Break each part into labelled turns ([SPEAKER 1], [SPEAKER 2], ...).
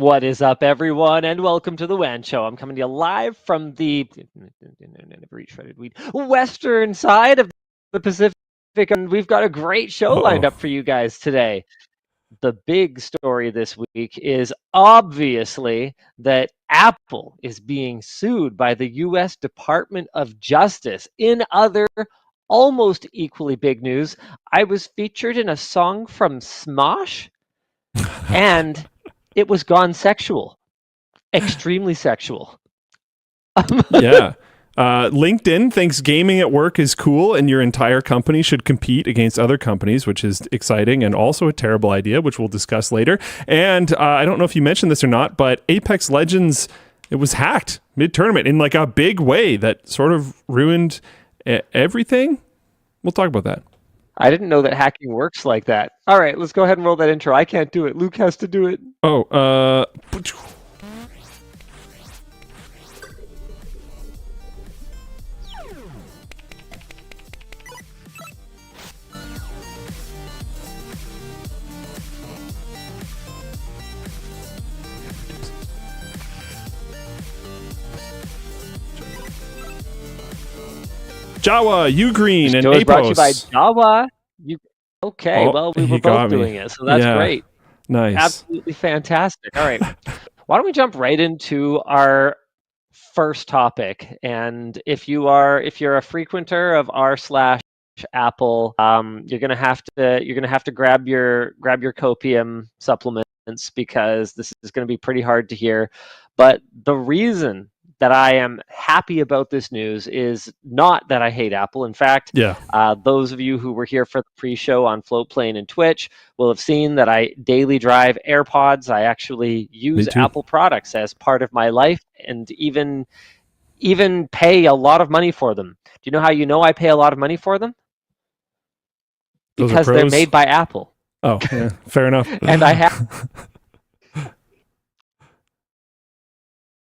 [SPEAKER 1] What is up, everyone, and welcome to the WAN Show. I'm coming to you live from the western side of the Pacific, and we've got a great show lined up for you guys today. The big story this week is obviously that Apple is being sued by the U.S. Department of Justice. In other almost equally big news, I was featured in a song from Smosh, and it was gone sexual. Extremely sexual.
[SPEAKER 2] Yeah. LinkedIn thinks gaming at work is cool and your entire company should compete against other companies, which is exciting and also a terrible idea, which we'll discuss later. And I don't know if you mentioned this or not, but Apex Legends, it was hacked mid-tournament in like a big way that sort of ruined everything. We'll talk about that.
[SPEAKER 1] I didn't know that hacking works like that. All right, let's go ahead and roll that intro. I can't do it. Luke has to do it.
[SPEAKER 2] Oh, Jawa, UGREEN, and
[SPEAKER 1] AirPods. Brought to you by
[SPEAKER 2] APOS.
[SPEAKER 1] Jawa. Well, we were both doing it, so that's great.
[SPEAKER 2] Nice.
[SPEAKER 1] Absolutely fantastic. All right. Why don't we jump right into our first topic? And if you're a frequenter of r/Apple, you're gonna have to grab your copium supplements, because this is going to be pretty hard to hear. But the reason that I am happy about this news is not that I hate Apple. In fact, those of you who were here for the pre-show on Floatplane and Twitch will have seen that I daily drive AirPods. I actually use Apple products as part of my life, and even pay a lot of money for them. Do you know how you know I pay a lot of money for them? Because they're made by Apple.
[SPEAKER 2] Oh, yeah, fair enough.
[SPEAKER 1] And I have...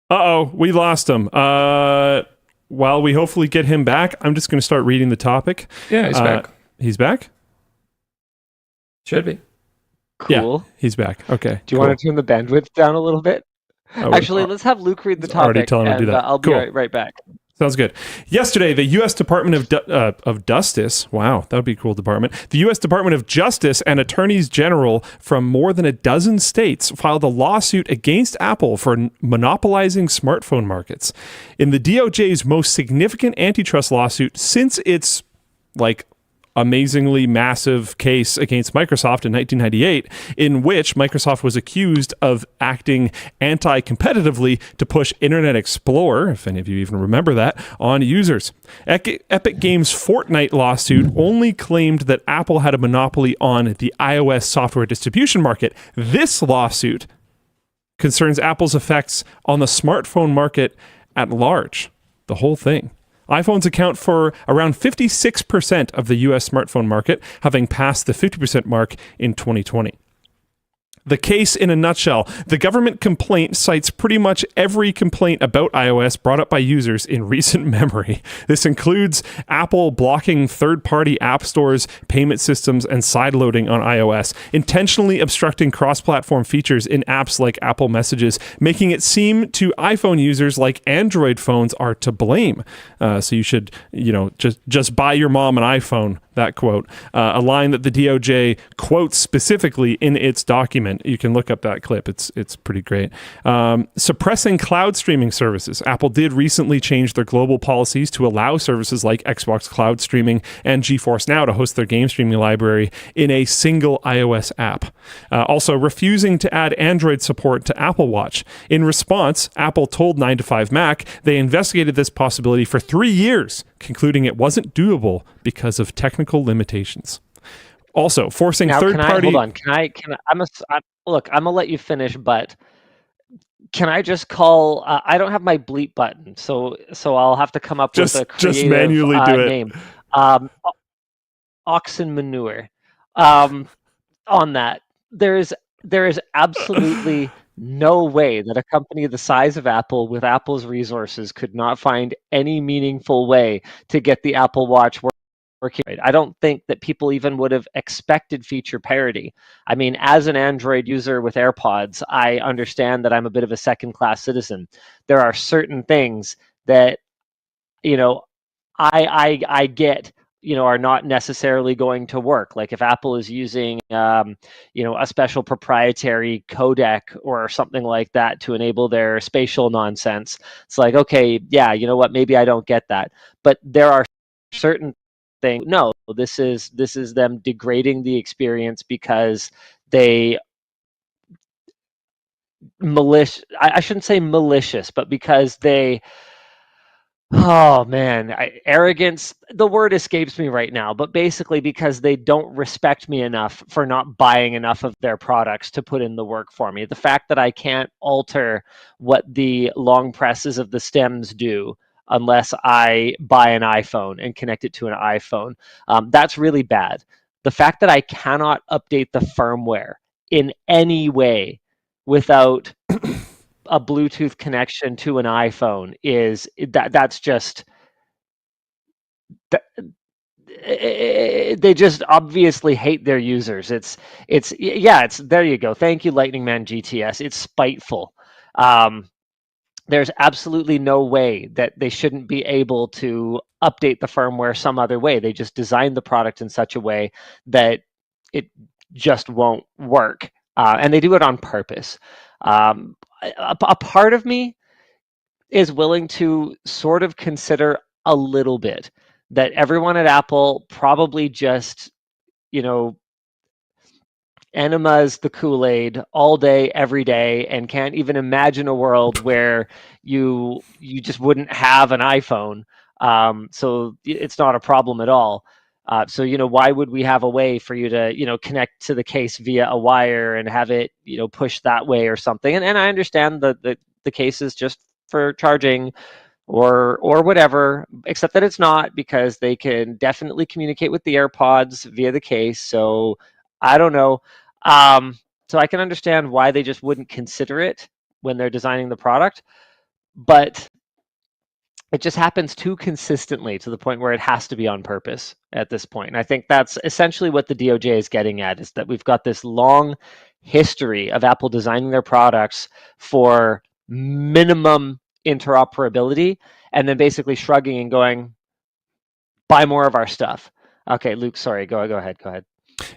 [SPEAKER 2] Uh-oh, we lost him. While we hopefully get him back, I'm just going to start reading the topic.
[SPEAKER 3] Yeah, he's back.
[SPEAKER 2] He's back?
[SPEAKER 3] Should be.
[SPEAKER 1] Cool.
[SPEAKER 2] Yeah, he's back. Okay.
[SPEAKER 1] Do you want to turn the bandwidth down a little bit? Actually, let's have Luke read the topic.
[SPEAKER 2] Already telling him to do that.
[SPEAKER 1] I'll be right back.
[SPEAKER 2] Sounds good. Yesterday, the U.S. Department of Justice, wow, that would be a cool department. The U.S. Department of Justice and attorneys general from more than a dozen states filed a lawsuit against Apple for monopolizing smartphone markets. In the DOJ's most significant antitrust lawsuit since its, amazingly massive case against Microsoft in 1998, in which Microsoft was accused of acting anti-competitively to push Internet Explorer, if any of you even remember that, on users. Epic Games' Fortnite lawsuit only claimed that Apple had a monopoly on the iOS software distribution market. This lawsuit concerns Apple's effects on the smartphone market at large, the whole thing. iPhones account for around 56% of the US smartphone market, having passed the 50% mark in 2020. The case in a nutshell: the government complaint cites pretty much every complaint about iOS brought up by users in recent memory. This includes Apple blocking third-party app stores, payment systems, and sideloading on iOS, intentionally obstructing cross-platform features in apps like Apple Messages, making it seem to iPhone users like Android phones are to blame. So you should, just buy your mom an iPhone. That quote, a line that the DOJ quotes specifically in its document. You can look up that clip. It's pretty great. Suppressing cloud streaming services. Apple did recently change their global policies to allow services like Xbox Cloud Streaming and GeForce Now to host their game streaming library in a single iOS app. Also, refusing to add Android support to Apple Watch. In response, Apple told 9to5Mac they investigated this possibility for 3 years, concluding it wasn't doable because of technical limitations. Also, forcing third-party...
[SPEAKER 1] Hold on. Look, I'm going to let you finish, but can I just call... I don't have my bleep button, so I'll have to come up with a creative
[SPEAKER 2] just manually do it.
[SPEAKER 1] Name. Oxen manure. On that, there is absolutely no way that a company the size of Apple, with Apple's resources, could not find any meaningful way to get the Apple Watch working. I don't think that people even would have expected feature parity. I mean, as an Android user with AirPods, I understand that I'm a bit of a second-class citizen. There are certain things that, I get, are not necessarily going to work. Like if Apple is using, a special proprietary codec or something like that to enable their spatial nonsense, it's like, okay, yeah, you know what? Maybe I don't get that. But there are certain things. No, this is them degrading the experience because they I shouldn't say malicious, but because they Oh man, arrogance, the word escapes me right now, but basically because they don't respect me enough for not buying enough of their products to put in the work for me. The fact that I can't alter what the long presses of the stems do unless I buy an iPhone and connect it to an iPhone, that's really bad. The fact that I cannot update the firmware in any way without a Bluetooth connection to an iPhone that's just they just obviously hate their users. It's there you go. Thank you, Lightning Man GTS. It's spiteful. There's absolutely no way that they shouldn't be able to update the firmware some other way. They just designed the product in such a way that it just won't work, and they do it on purpose. A part of me is willing to sort of consider a little bit that everyone at Apple probably just, enemas the Kool-Aid all day, every day, and can't even imagine a world where you just wouldn't have an iPhone. So it's not a problem at all. So, why would we have a way for you to, connect to the case via a wire and have it, push that way or something? And I understand the case is just for charging or whatever, except that it's not, because they can definitely communicate with the AirPods via the case. So I don't know. So I can understand why they just wouldn't consider it when they're designing the product, but it just happens too consistently to the point where it has to be on purpose at this point. And I think that's essentially what the DOJ is getting at, is that we've got this long history of Apple designing their products for minimum interoperability and then basically shrugging and going, buy more of our stuff. Okay, Luke, sorry, go ahead.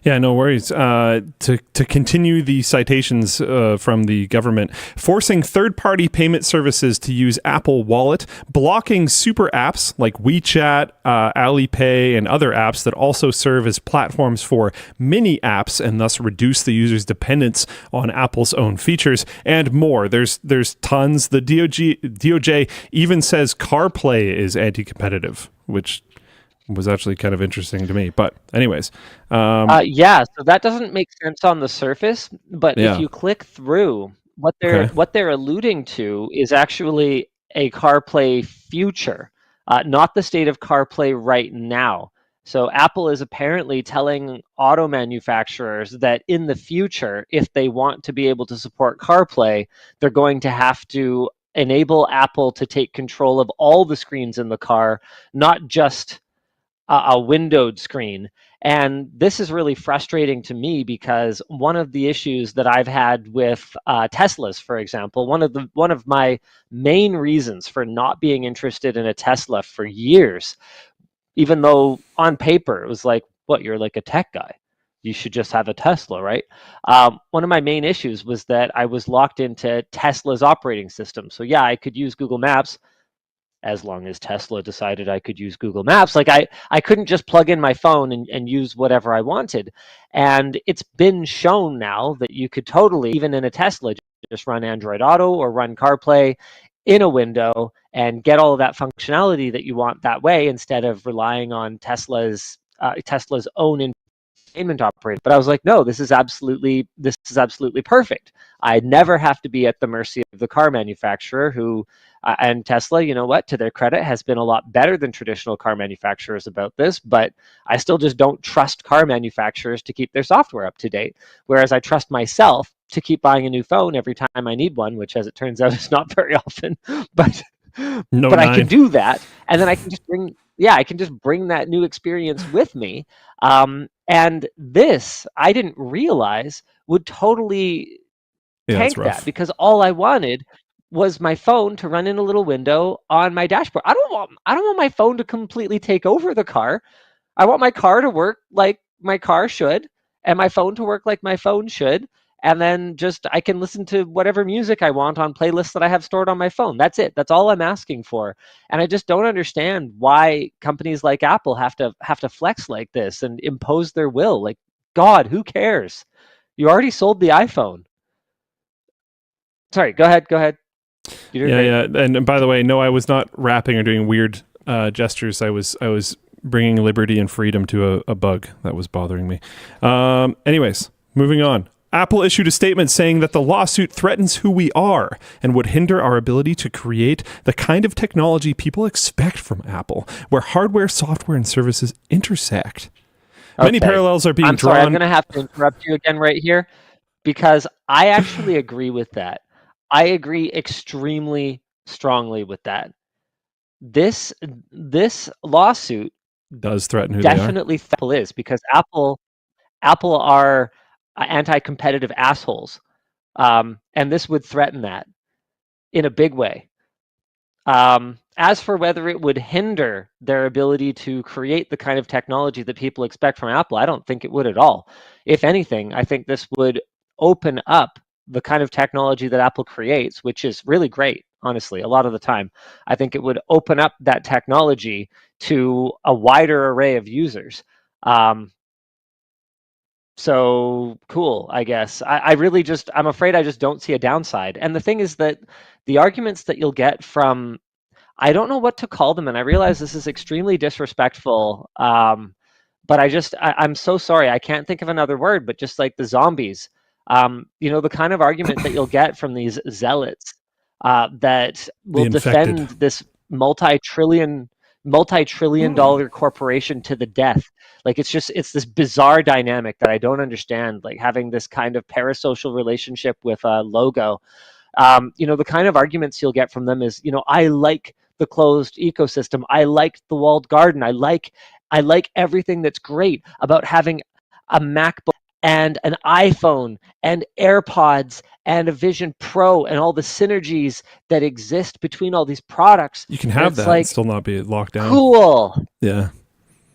[SPEAKER 2] Yeah, no worries. To continue the citations from the government, forcing third-party payment services to use Apple Wallet, blocking super apps like WeChat, Alipay, and other apps that also serve as platforms for mini apps and thus reduce the user's dependence on Apple's own features, and more. There's tons. The DOJ even says CarPlay is anti-competitive, which was actually kind of interesting to me. But anyways.
[SPEAKER 1] So that doesn't make sense on the surface, but if you click through, what they're alluding to is actually a CarPlay future, not the state of CarPlay right now. So Apple is apparently telling auto manufacturers that in the future, if they want to be able to support CarPlay, they're going to have to enable Apple to take control of all the screens in the car, not just a windowed screen. And this is really frustrating to me because one of the issues that I've had with Teslas, for example, one of my main reasons for not being interested in a Tesla for years, even though on paper it was like, what, you're like a tech guy, you should just have a Tesla, right? One of my main issues was that I was locked into Tesla's operating system. So yeah, I could use Google Maps, as long as Tesla decided I could use Google Maps. Like I couldn't just plug in my phone and use whatever I wanted. And it's been shown now that you could totally, even in a Tesla, just run Android Auto or run CarPlay in a window and get all of that functionality that you want that way, instead of relying on Tesla's own entertainment operator. But I was like, no, this is absolutely perfect. I never have to be at the mercy of the car manufacturer, who and Tesla, you know what, to their credit, has been a lot better than traditional car manufacturers about this, but I still just don't trust car manufacturers to keep their software up to date. Whereas I trust myself to keep buying a new phone every time I need one, which, as it turns out, is not very often. But I can do that, and then I can just bring I can just bring that new experience with me. And this, I didn't realize, would totally tank that, because all I wanted was my phone to run in a little window on my dashboard. I don't want my phone to completely take over the car. I want my car to work like my car should, and my phone to work like my phone should. And then just I can listen to whatever music I want on playlists that I have stored on my phone. That's it. That's all I'm asking for. And I just don't understand why companies like Apple have to flex like this and impose their will. Like, God, who cares? You already sold the iPhone. Sorry, go ahead.
[SPEAKER 2] Yeah. And by the way, no, I was not rapping or doing weird gestures. I was bringing liberty and freedom to a bug that was bothering me. Anyways, moving on. Apple issued a statement saying that the lawsuit threatens who we are and would hinder our ability to create the kind of technology people expect from Apple, where hardware, software, and services intersect. Okay. Many parallels are being drawn.
[SPEAKER 1] Sorry, I'm going to have to interrupt you again right here, because I actually agree with that. I agree extremely strongly with that. This lawsuit
[SPEAKER 2] does threaten who
[SPEAKER 1] definitely
[SPEAKER 2] they are.
[SPEAKER 1] Apple is, because Apple are anti-competitive assholes, and this would threaten that in a big way. As for whether it would hinder their ability to create the kind of technology that people expect from Apple, I don't think it would at all. If anything, I think this would open up the kind of technology that Apple creates, which is really great, honestly, a lot of the time. I think it would open up that technology to a wider array of users. So cool, I guess. I'm afraid I just don't see a downside. And the thing is that the arguments that you'll get from, I don't know what to call them, and I realize this is extremely disrespectful, but I'm so sorry, I can't think of another word, but just like the zombies, the kind of argument that you'll get from these zealots that will defend this multi-trillion dollar corporation to the death. Like, it's this bizarre dynamic that I don't understand, like having this kind of parasocial relationship with a logo. The kind of arguments you'll get from them is, I like the closed ecosystem. I like the walled garden. I like everything that's great about having a MacBook and an iPhone and AirPods and a Vision Pro and all the synergies that exist between all these products.
[SPEAKER 2] You can have that and still not be locked down.
[SPEAKER 1] Cool.
[SPEAKER 2] Yeah.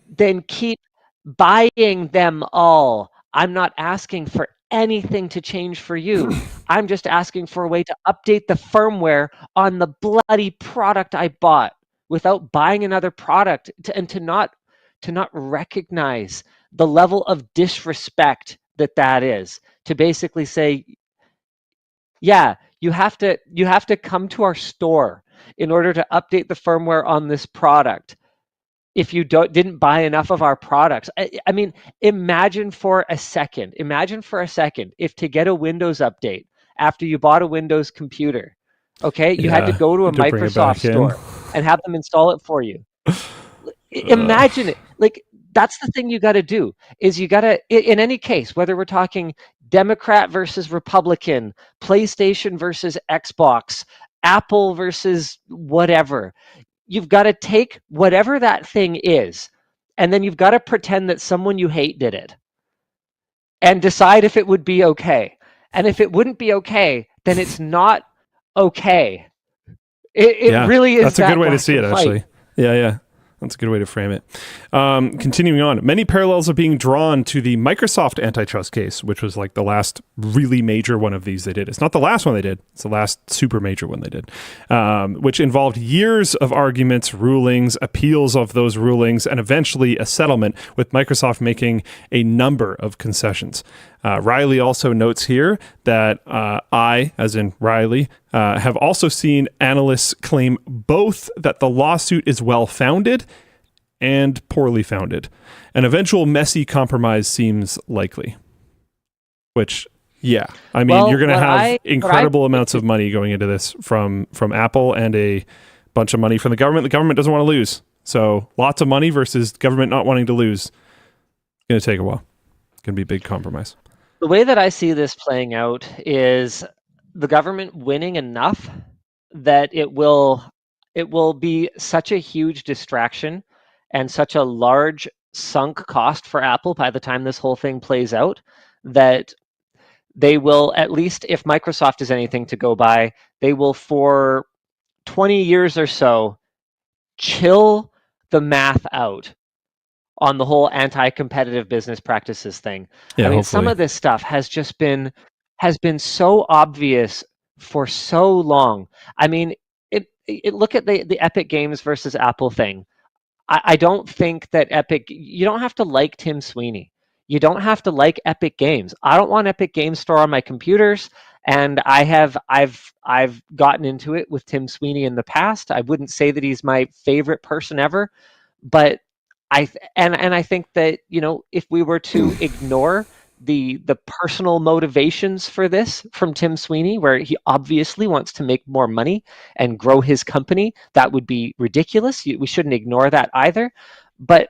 [SPEAKER 1] Then keep buying them all. I'm not asking for anything to change for you. I'm just asking for a way to update the firmware on the bloody product I bought without buying another product, and to not recognize the level of disrespect that is, to basically say, yeah, you have to come to our store in order to update the firmware on this product if you didn't buy enough of our products. I mean, imagine for a second if to get a Windows update after you bought a Windows computer, okay, you had to go to a Microsoft store and have them install it for you. Imagine it. Like, that's the thing you got to do, is you got to, in any case, whether we're talking Democrat versus Republican, PlayStation versus Xbox, Apple versus whatever, you've got to take whatever that thing is, and then you've got to pretend that someone you hate did it and decide if it would be okay. And if it wouldn't be okay, then it's not okay. It really is.
[SPEAKER 2] That's a good way to see it, actually. Yeah. That's a good way to frame it. Continuing on, many parallels are being drawn to the Microsoft antitrust case, which was like the last really major one of these they did. It's not the last one they did. It's the last super major one they did, which involved years of arguments, rulings, appeals of those rulings, and eventually a settlement, with Microsoft making a number of concessions. Riley also notes here that I, as in Riley, have also seen analysts claim both that the lawsuit is well-founded and poorly founded. An eventual messy compromise seems likely. Which, yeah, I mean, you're going to have incredible amounts of money going into this from Apple, and a bunch of money from the government. The government doesn't want to lose. So lots of money versus government not wanting to lose. It's going to take a while. It's going to be a big compromise.
[SPEAKER 1] The way that I see this playing out is the government winning enough that it will be such a huge distraction and such a large sunk cost for Apple by the time this whole thing plays out that they will, at least if Microsoft is anything to go by, they will for 20 years or so chill the math out on the whole anti-competitive business practices thing.
[SPEAKER 2] Yeah,
[SPEAKER 1] I mean,
[SPEAKER 2] hopefully.
[SPEAKER 1] some of this stuff has been so obvious for so long. I mean, look at the Epic Games versus Apple thing. I don't think that you don't have to like Tim Sweeney. You don't have to like Epic Games. I don't want Epic Games Store on my computers, and I've gotten into it with Tim Sweeney in the past. I wouldn't say that he's my favorite person ever, but I think that, you know, if we were to ignore the personal motivations for this from Tim Sweeney, where he obviously wants to make more money and grow his company, that would be ridiculous. We shouldn't ignore that either. But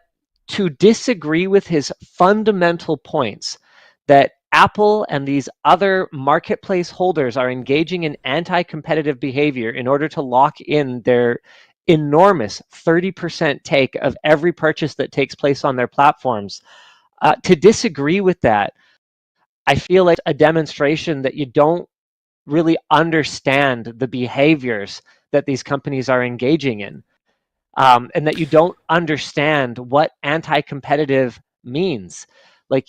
[SPEAKER 1] to disagree with his fundamental points that Apple and these other marketplace holders are engaging in anti-competitive behavior in order to lock in their enormous 30% take of every purchase that takes place on their platforms. To disagree with that, I feel like a demonstration that you don't really understand the behaviors that these companies are engaging in, and that you don't understand what anti-competitive means. Like,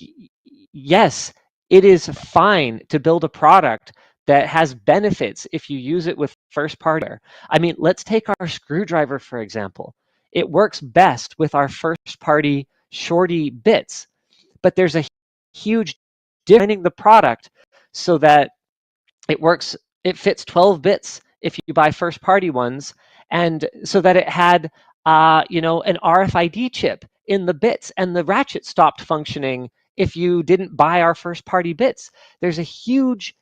[SPEAKER 1] yes, it is fine to build a product that has benefits if you use it with first party. I mean, let's take our screwdriver, for example. It works best with our first party shorty bits, but there's a huge designing the product so that it fits 12 bits if you buy first party ones, and so that it had an RFID chip in the bits, and the ratchet stopped functioning if you didn't buy our first party bits. There's a huge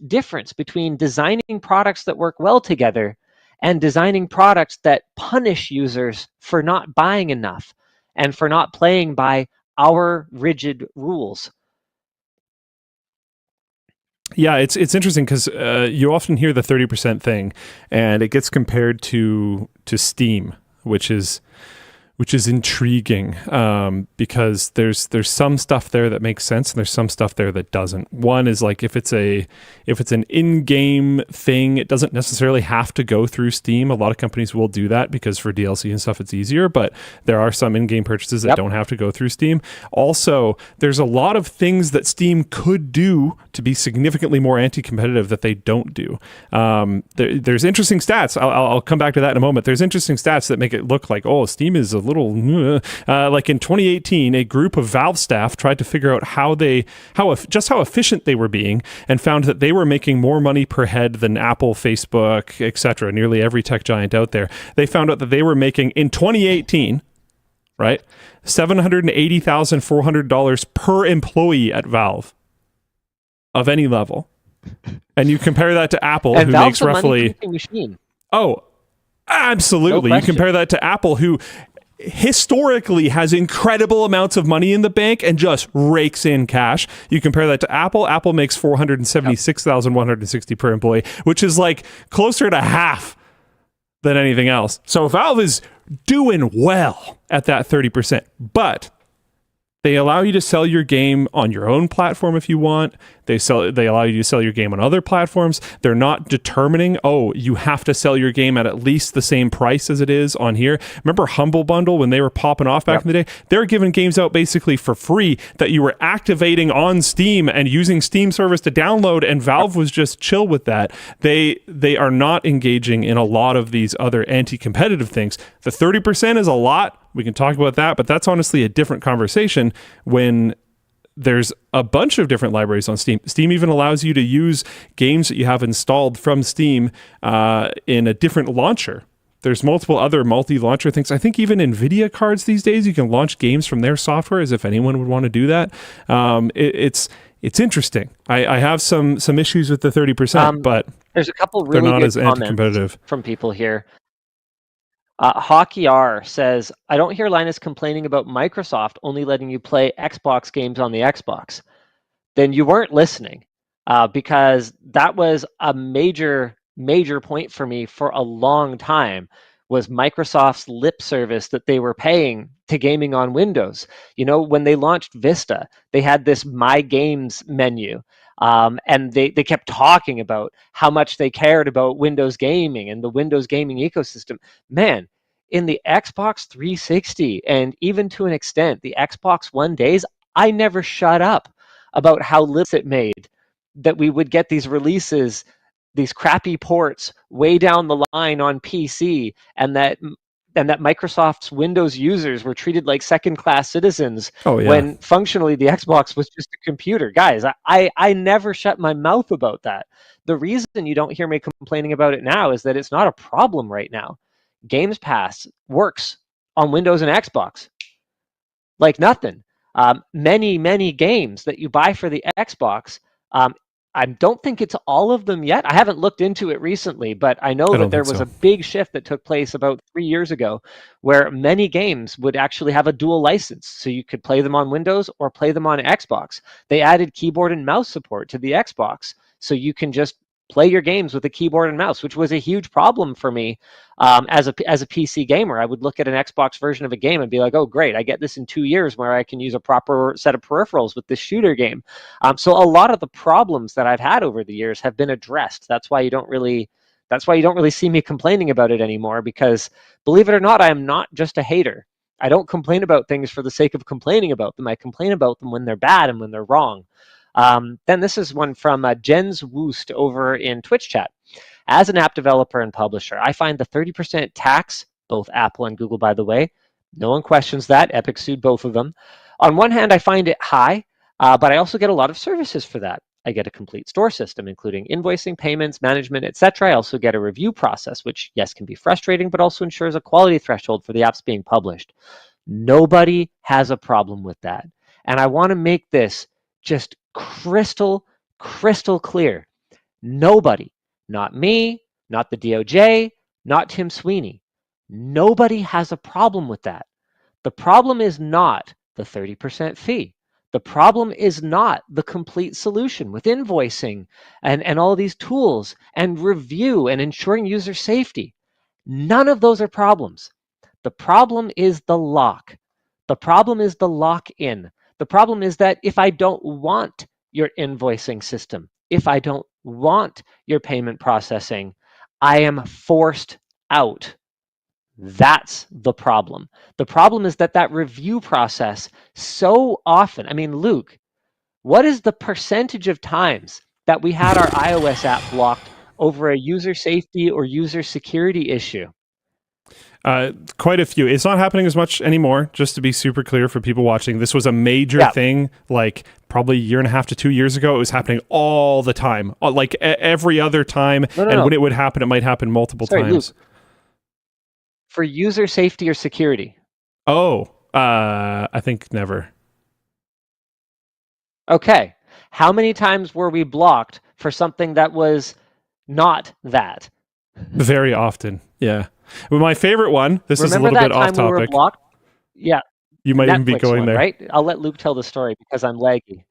[SPEAKER 1] difference between designing products that work well together and designing products that punish users for not buying enough and for not playing by our rigid rules.
[SPEAKER 2] Yeah, it's interesting because you often hear the 30% thing, and it gets compared to Steam, which is intriguing, because there's some stuff there that makes sense and there's some stuff there that doesn't. One is like if it's an in-game thing, it doesn't necessarily have to go through Steam. A lot of companies will do that because for DLC and stuff it's easier, but there are some in-game purchases that don't have to go through Steam. Also, there's a lot of things that Steam could do to be significantly more anti-competitive that they don't do. There's interesting stats. I'll come back to that in a moment. There's interesting stats that make it look like, oh, Steam is a little like in 2018, a group of Valve staff tried to figure out how efficient they were being, and found that they were making more money per head than Apple, Facebook, etc. Nearly every tech giant out there. They found out that they were making in 2018, right, $780,400 per employee at Valve of any level, and you compare that to Apple,
[SPEAKER 1] and
[SPEAKER 2] who
[SPEAKER 1] Valve's
[SPEAKER 2] makes roughly
[SPEAKER 1] a money machine.
[SPEAKER 2] Oh, absolutely. You compare that to Apple, who historically has incredible amounts of money in the bank and just rakes in cash. You compare that to Apple. Apple makes $476,160 per employee, which is like closer to half than anything else. So Valve is doing well at that 30%, but they allow you to sell your game on your own platform if you want. They allow you to sell your game on other platforms. They're not determining, oh, you have to sell your game at least the same price as it is on here. Remember Humble Bundle when they were popping off back in the day? They were giving games out basically for free that you were activating on Steam and using Steam service to download, and Valve was just chill with that. They are not engaging in a lot of these other anti-competitive things. The 30% is a lot. We can talk about that, but that's honestly a different conversation when there's a bunch of different libraries on Steam. Steam even allows you to use games that you have installed from Steam in a different launcher. There's multiple other multi-launcher things. I think even NVIDIA cards these days, you can launch games from their software, as if anyone would want to do that. It's interesting. I have some issues with the 30%, but
[SPEAKER 1] there's a couple really
[SPEAKER 2] they're not
[SPEAKER 1] good
[SPEAKER 2] as anti-competitive
[SPEAKER 1] from people here. Hockey R says, I don't hear Linus complaining about Microsoft only letting you play Xbox games on the Xbox. Then you weren't listening, because that was a major point for me for a long time, was Microsoft's lip service that they were paying to gaming on Windows. You know, when they launched Vista, they had this My Games menu. And they kept talking about how much they cared about Windows gaming and the Windows gaming ecosystem. Man, in the Xbox 360 and even to an extent the Xbox One days, I never shut up about how little it made that we would get these releases, these crappy ports way down the line on PC, and that Microsoft's Windows users were treated like second-class citizens when functionally the Xbox was just a computer. Guys, I never shut my mouth about that. The reason you don't hear me complaining about it now is that it's not a problem right now. Games Pass works on Windows and Xbox like nothing. Many games that you buy for the Xbox, I don't think it's all of them yet. I haven't looked into it recently, but I know that there was a big shift that took place about 3 years ago where many games would actually have a dual license. So you could play them on Windows or play them on Xbox. They added keyboard and mouse support to the Xbox. So you can just play your games with a keyboard and mouse, which was a huge problem for me as a PC gamer. I would look at an Xbox version of a game and be like, oh, great, I get this in 2 years where I can use a proper set of peripherals with this shooter game. So a lot of the problems that I've had over the years have been addressed. That's why you don't really see me complaining about it anymore, because believe it or not, I am not just a hater. I don't complain about things for the sake of complaining about them. I complain about them when they're bad and when they're wrong. Then this is one from Jens Woost over in Twitch chat. As an app developer and publisher, I find the 30% tax, both Apple and Google, by the way, no one questions that. Epic sued both of them. On one hand, I find it high, but I also get a lot of services for that. I get a complete store system, including invoicing, payments, management, etc. I also get a review process, which, yes, can be frustrating, but also ensures a quality threshold for the apps being published. Nobody has a problem with that. And I want to make this just crystal clear. Nobody, not me, not the DOJ, not Tim Sweeney, nobody has a problem with that. The problem is not the 30% fee. The problem is not the complete solution with invoicing and all these tools and review and ensuring user safety. None of those are problems. The problem is the lock. The problem is the lock-in. The problem is that if I don't want your invoicing system, if I don't want your payment processing, I am forced out. That's the problem. The problem is that review process so often, I mean, Luke, what is the percentage of times that we had our iOS app blocked over a user safety or user security issue?
[SPEAKER 2] Quite a few. It's not happening as much anymore, just to be super clear for people watching. This was a major thing, like probably a year and a half to 2 years ago. It was happening all the time, like every other time. No. When it would happen, it might happen multiple times.
[SPEAKER 1] Luke, for user safety or security?
[SPEAKER 2] Oh, I think never.
[SPEAKER 1] Okay. How many times were we blocked for something that was not that?
[SPEAKER 2] Very often, yeah. Well, my favorite one, this is a little bit off topic. We were blocked?
[SPEAKER 1] Yeah.
[SPEAKER 2] You might even be going
[SPEAKER 1] one,
[SPEAKER 2] there.
[SPEAKER 1] Right? I'll let Luke tell the story because I'm laggy.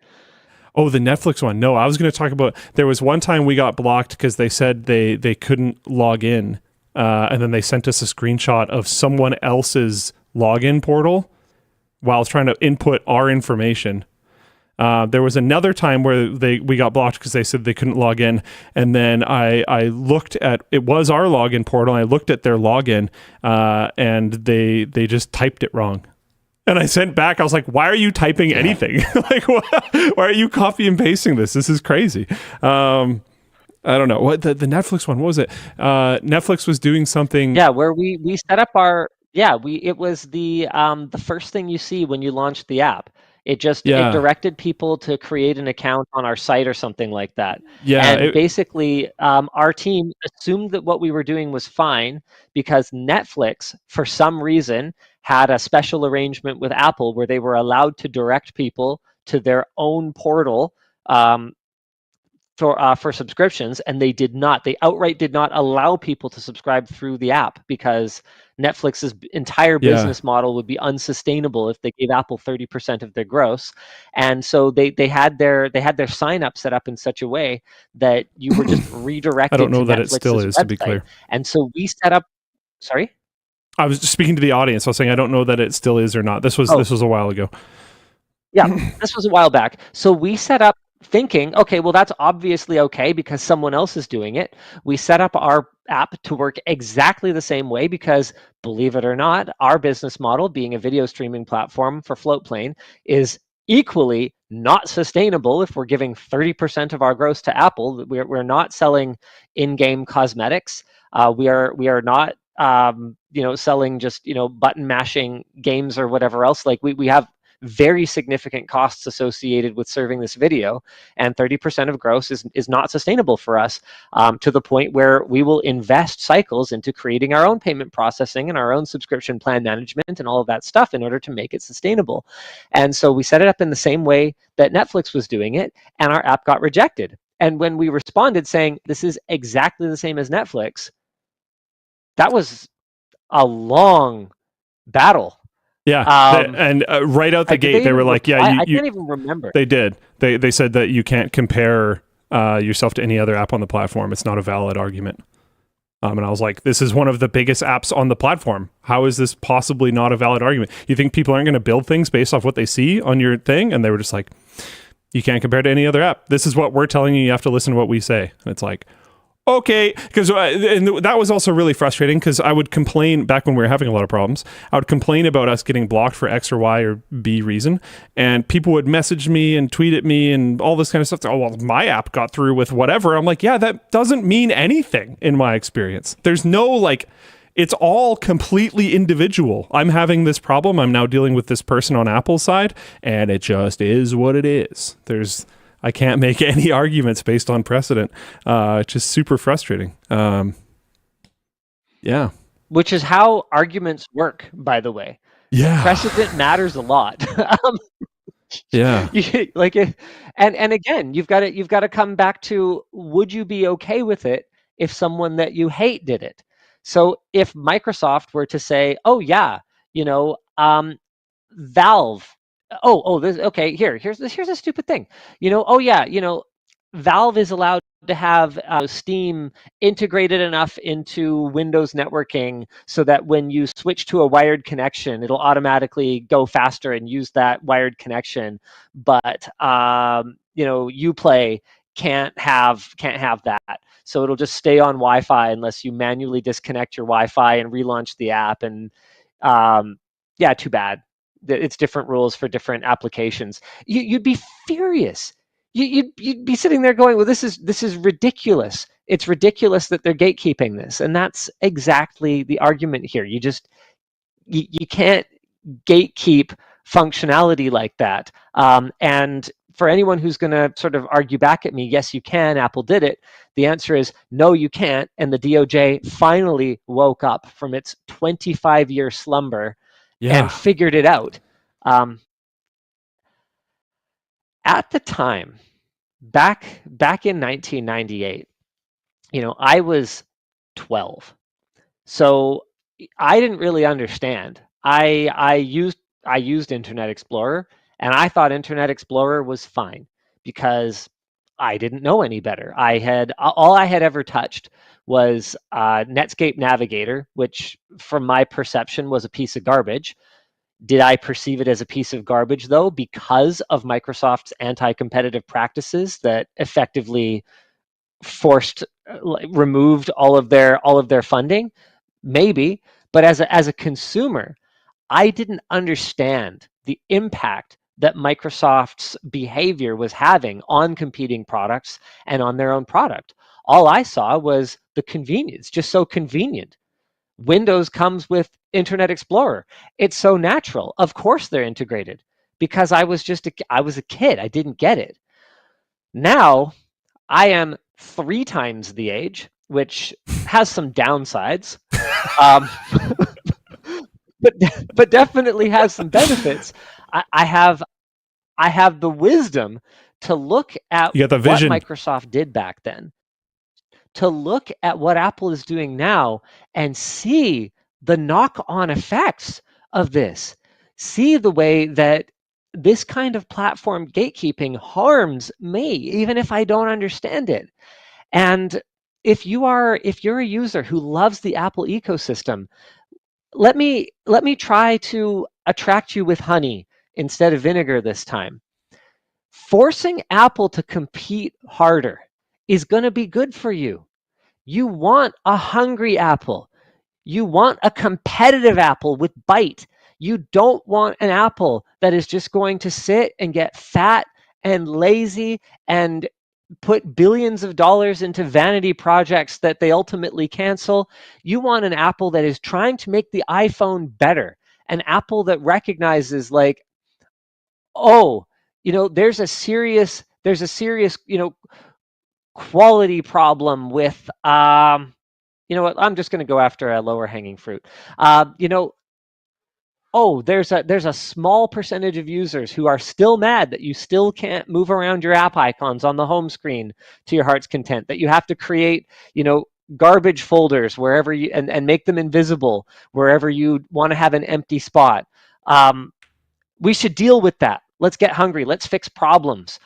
[SPEAKER 2] Oh, the Netflix one. No, I was going to talk about, there was one time we got blocked because they said they couldn't log in. And then they sent us a screenshot of someone else's login portal while trying to input our information. There was another time where we got blocked because they said they couldn't log in, and then I looked at, it was our login portal, and I looked at their login, and they just typed it wrong. And I sent back, I was like, why are you typing anything? Like, why are you copy and pasting this? This is crazy. I don't know. What the Netflix one, what was it? Netflix was doing something.
[SPEAKER 1] Yeah, where we set up our, it was the first thing you see when you launch the app. It just it directed people to create an account on our site or something like that.
[SPEAKER 2] Yeah,
[SPEAKER 1] and basically, our team assumed that what we were doing was fine because Netflix, for some reason, had a special arrangement with Apple where they were allowed to direct people to their own portal for subscriptions, and they did not. They outright did not allow people to subscribe through the app because Netflix's entire business model would be unsustainable if they gave Apple 30% of their gross. And so they had their sign up set up in such a way that you were just redirected.
[SPEAKER 2] I don't know
[SPEAKER 1] to
[SPEAKER 2] that
[SPEAKER 1] Netflix's
[SPEAKER 2] it still is,
[SPEAKER 1] website.
[SPEAKER 2] to be clear.
[SPEAKER 1] And so we set up. Sorry.
[SPEAKER 2] I was just speaking to the audience. I was saying I don't know that it still is or not. This was a while ago.
[SPEAKER 1] Yeah, this was a while back. So we set up thinking, okay, well, that's obviously okay because someone else is doing it. We set up our app to work exactly the same way because, believe it or not, our business model, being a video streaming platform for Floatplane, is equally not sustainable if we're giving 30% of our gross to Apple. We're not selling in-game cosmetics. We are not selling just button mashing games or whatever else. Like we have very significant costs associated with serving this video, and 30% of gross is not sustainable for us, to the point where we will invest cycles into creating our own payment processing and our own subscription plan management and all of that stuff in order to make it sustainable. And so we set it up in the same way that Netflix was doing it, and our app got rejected. And when we responded saying this is exactly the same as Netflix, that was a long battle.
[SPEAKER 2] Yeah, and right out the gate, they were like, "Yeah,
[SPEAKER 1] I can't even remember."
[SPEAKER 2] They did. They said that you can't compare yourself to any other app on the platform. It's not a valid argument. And I was like, "This is one of the biggest apps on the platform. How is this possibly not a valid argument? You think people aren't going to build things based off what they see on your thing?" And they were just like, "You can't compare to any other app. This is what we're telling you. You have to listen to what we say." And it's like, okay, because and that was also really frustrating because I would complain back when we were having a lot of problems. I would complain about us getting blocked for X or Y or B reason, and people would message me and tweet at me and all this kind of stuff. Oh, well, my app got through with whatever. I'm like, yeah, that doesn't mean anything in my experience. There's no it's all completely individual. I'm having this problem. I'm now dealing with this person on Apple's side, and it just is what it is. I can't make any arguments based on precedent. It's just super frustrating. Yeah.
[SPEAKER 1] Which is how arguments work, by the way.
[SPEAKER 2] Yeah.
[SPEAKER 1] Precedent matters a lot.
[SPEAKER 2] Yeah.
[SPEAKER 1] And again, you've got to come back to, would you be okay with it if someone that you hate did it? So if Microsoft were to say, oh yeah, Valve. Here's a stupid thing. Valve is allowed to have Steam integrated enough into Windows networking so that when you switch to a wired connection, it'll automatically go faster and use that wired connection. But Uplay can't have that. So it'll just stay on Wi-Fi unless you manually disconnect your Wi-Fi and relaunch the app. And too bad. It's different rules for different applications. You'd be furious. You'd be sitting there going, well, this is ridiculous. It's ridiculous that they're gatekeeping this. And that's exactly the argument here. You can't gatekeep functionality like that. And for anyone who's going to sort of argue back at me, yes, you can, Apple did it, the answer is no, you can't. And the DOJ finally woke up from its 25-year slumber and figured it out. At the time, back in 1998, I was 12, so I didn't really understand. I used Internet Explorer, and I thought Internet Explorer was fine because I didn't know any better. All I had ever touched was Netscape Navigator, which from my perception was a piece of garbage. Did I perceive it as a piece of garbage, though, because of Microsoft's anti-competitive practices that effectively removed all of their funding? Maybe, but as a consumer, I didn't understand the impact that Microsoft's behavior was having on competing products and on their own product. All I saw was the convenience, just so convenient. Windows comes with Internet Explorer. It's so natural. Of course they're integrated, because I was a kid. I didn't get it. Now I am 3 times the age, which has some downsides, but definitely has some benefits. I have the wisdom to look at
[SPEAKER 2] what
[SPEAKER 1] Microsoft did back then, to look at what Apple is doing now and see the knock-on effects of this. See the way that this kind of platform gatekeeping harms me, even if I don't understand it. And if you're a user who loves the Apple ecosystem, let me try to attract you with honey instead of vinegar this time. Forcing Apple to compete harder is going to be good for you. You want a hungry Apple. You want a competitive Apple with bite. You don't want an Apple that is just going to sit and get fat and lazy and put billions of dollars into vanity projects that they ultimately cancel. You want an Apple that is trying to make the iPhone better, an Apple that recognizes like, oh, there's a serious, quality problem with, you know what, I'm just going to go after a lower hanging fruit. There's a small percentage of users who are still mad that you still can't move around your app icons on the home screen to your heart's content, that you have to create, garbage folders wherever you, and make them invisible wherever you want to have an empty spot. We should deal with that. Let's get hungry. Let's fix problems.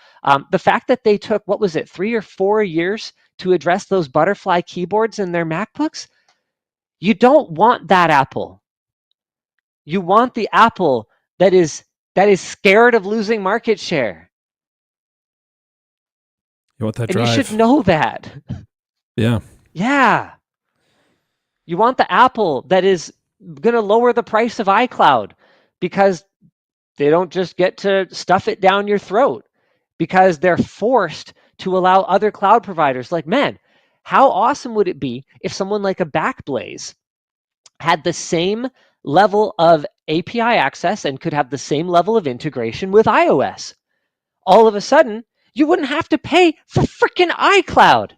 [SPEAKER 1] The fact that they took, 3 or 4 years to address those butterfly keyboards in their MacBooks, you don't want that Apple. You want the Apple that is scared of losing market share.
[SPEAKER 2] You want that
[SPEAKER 1] and
[SPEAKER 2] drive.
[SPEAKER 1] You should know that.
[SPEAKER 2] Yeah.
[SPEAKER 1] Yeah. You want the Apple that is going to lower the price of iCloud because they don't just get to stuff it down your throat, because they're forced to allow other cloud providers. Like, man, how awesome would it be if someone like a Backblaze had the same level of API access and could have the same level of integration with iOS? All of a sudden, you wouldn't have to pay for freaking iCloud.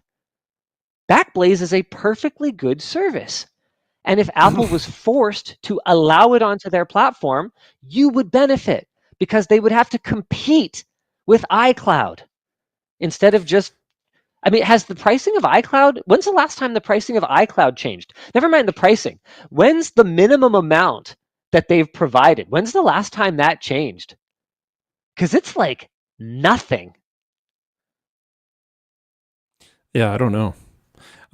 [SPEAKER 1] Backblaze is a perfectly good service. And if Apple was forced to allow it onto their platform, you would benefit, because they would have to compete with iCloud instead of just, has the pricing of iCloud, when's the last time the pricing of iCloud changed? Never mind the pricing. When's the minimum amount that they've provided? When's the last time that changed? Because it's like nothing.
[SPEAKER 2] Yeah, I don't know.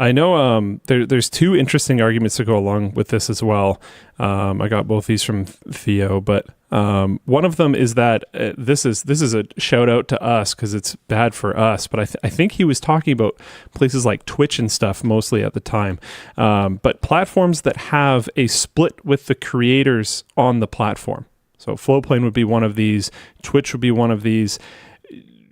[SPEAKER 2] I know there's two interesting arguments to go along with this as well. I got both these from Theo, but one of them is that this is a shout out to us because it's bad for us. But I think he was talking about places like Twitch and stuff mostly at the time. But platforms that have a split with the creators on the platform. So Floatplane would be one of these. Twitch would be one of these.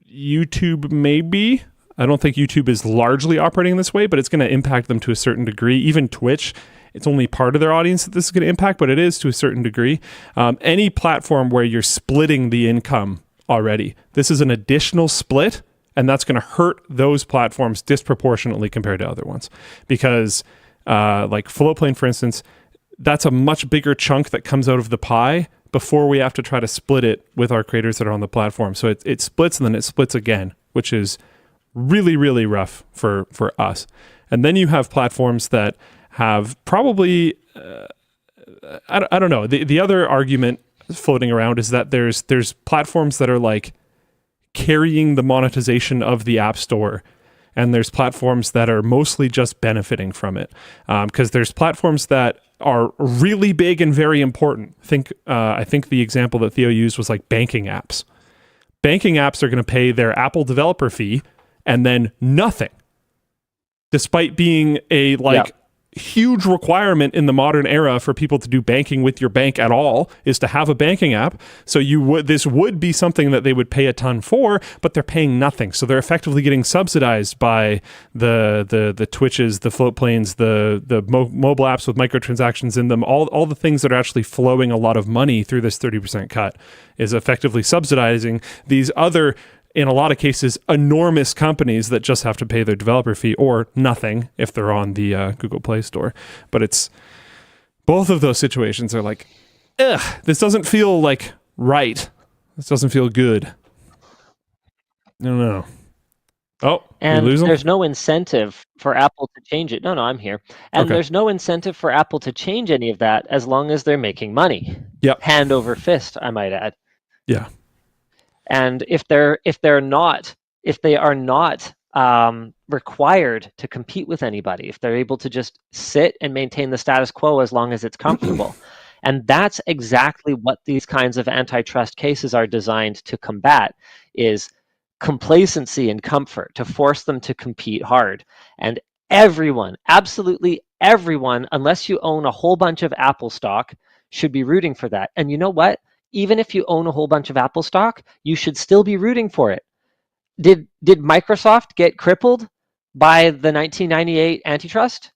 [SPEAKER 2] YouTube maybe. I don't think YouTube is largely operating this way, but it's going to impact them to a certain degree. Even Twitch, it's only part of their audience that this is going to impact, but it is to a certain degree. Any platform where you're splitting the income already, this is an additional split, and that's going to hurt those platforms disproportionately compared to other ones. Because like Floatplane, for instance, that's a much bigger chunk that comes out of the pie before we have to try to split it with our creators that are on the platform. So it splits and then it splits again, which is really, really rough for us. And then you have platforms that have probably, I don't know. The other argument floating around is that there's platforms that are like carrying the monetization of the App Store, and there's platforms that are mostly just benefiting from it. Because there's platforms that are really big and very important. I think the example that Theo used was like banking apps. Banking apps are going to pay their Apple developer fee and then nothing, despite being a huge requirement in the modern era for people to do banking with your bank at all, is to have a banking app. So this would be something that they would pay a ton for, but they're paying nothing. So they're effectively getting subsidized by the Twitches, the Floatplanes, the mobile apps with microtransactions in them. All the things that are actually flowing a lot of money through this 30% cut is effectively subsidizing these other, in a lot of cases, enormous companies that just have to pay their developer fee or nothing if they're on the Google Play Store. But it's both of those situations are like, ugh, this doesn't feel like right. This doesn't feel good. I don't know. Oh,
[SPEAKER 1] and there's no incentive for Apple to change it. No, I'm here. And there's no incentive for Apple to change any of that as long as they're making money.
[SPEAKER 2] Yep.
[SPEAKER 1] Hand over fist, I might add.
[SPEAKER 2] Yeah.
[SPEAKER 1] And if they are not required to compete with anybody, if they're able to just sit and maintain the status quo as long as it's comfortable. And that's exactly what these kinds of antitrust cases are designed to combat, is complacency and comfort, to force them to compete hard. And everyone, absolutely everyone, unless you own a whole bunch of Apple stock, should be rooting for that. And you know what? Even if you own a whole bunch of Apple stock, you should still be rooting for it. Did Microsoft get crippled by the 1998 antitrust?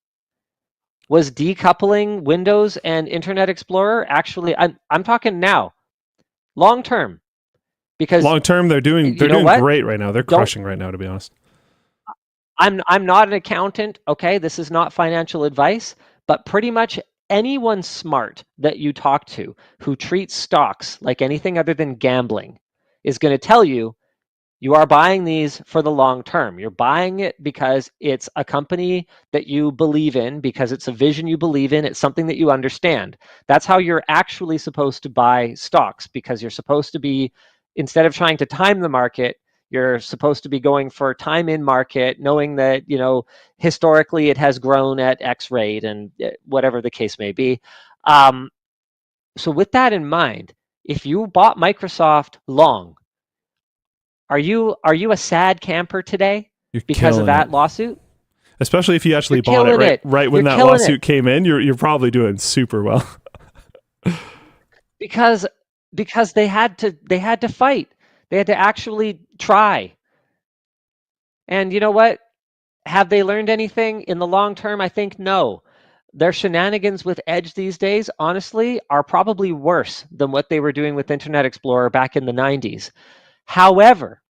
[SPEAKER 1] Was decoupling Windows and Internet Explorer actually? I'm talking now, long term, because
[SPEAKER 2] long term they're doing great right now. They're crushing right now, to be honest.
[SPEAKER 1] I'm not an accountant. Okay, this is not financial advice, but pretty much anyone smart that you talk to who treats stocks like anything other than gambling is going to tell you, you are buying these for the long term. You're buying it because it's a company that you believe in, because it's a vision you believe in. It's something that you understand. That's how you're actually supposed to buy stocks, because you're supposed to be, instead of trying to time the market, you're supposed to be going for time in market, knowing that, historically it has grown at X rate and whatever the case may be. So with that in mind, if you bought Microsoft long, are you a sad camper today because of that lawsuit?
[SPEAKER 2] Especially if you actually bought it right when that lawsuit came in, you're probably doing super well.
[SPEAKER 1] because they had to fight. They had to actually try. And you know what? Have they learned anything in the long term? I think no. Their shenanigans with Edge these days, honestly, are probably worse than what they were doing with Internet Explorer back in the 90s. However,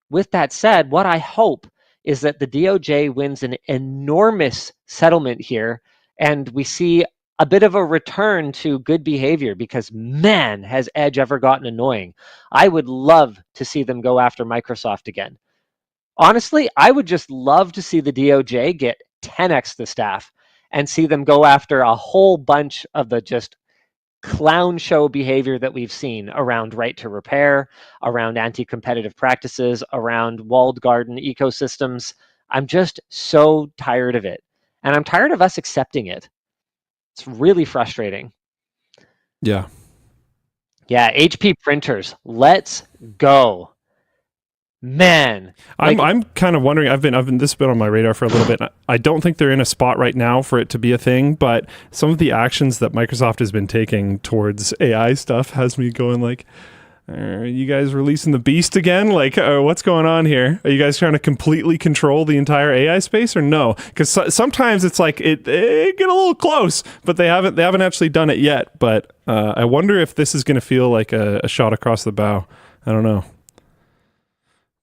[SPEAKER 1] with that said, what I hope is that the DOJ wins an enormous settlement here, and we see a bit of a return to good behavior, because man, has Edge ever gotten annoying. I would love to see them go after Microsoft again. Honestly, I would just love to see the DOJ get 10x the staff and see them go after a whole bunch of the just clown show behavior that we've seen around right to repair, around anti-competitive practices, around walled garden ecosystems. I'm just so tired of it. And I'm tired of us accepting it. It's really frustrating.
[SPEAKER 2] Yeah.
[SPEAKER 1] Yeah, HP printers. Let's go. Man.
[SPEAKER 2] I'm kind of wondering, I've been this has been on my radar for a little bit. I don't think they're in a spot right now for it to be a thing, but some of the actions that Microsoft has been taking towards AI stuff has me going like, are you guys releasing the beast again? Like, what's going on here? Are you guys trying to completely control the entire AI space, or no? Because sometimes it's like it get a little close, but they haven't actually done it yet. But I wonder if this is going to feel like a shot across the bow. I don't know.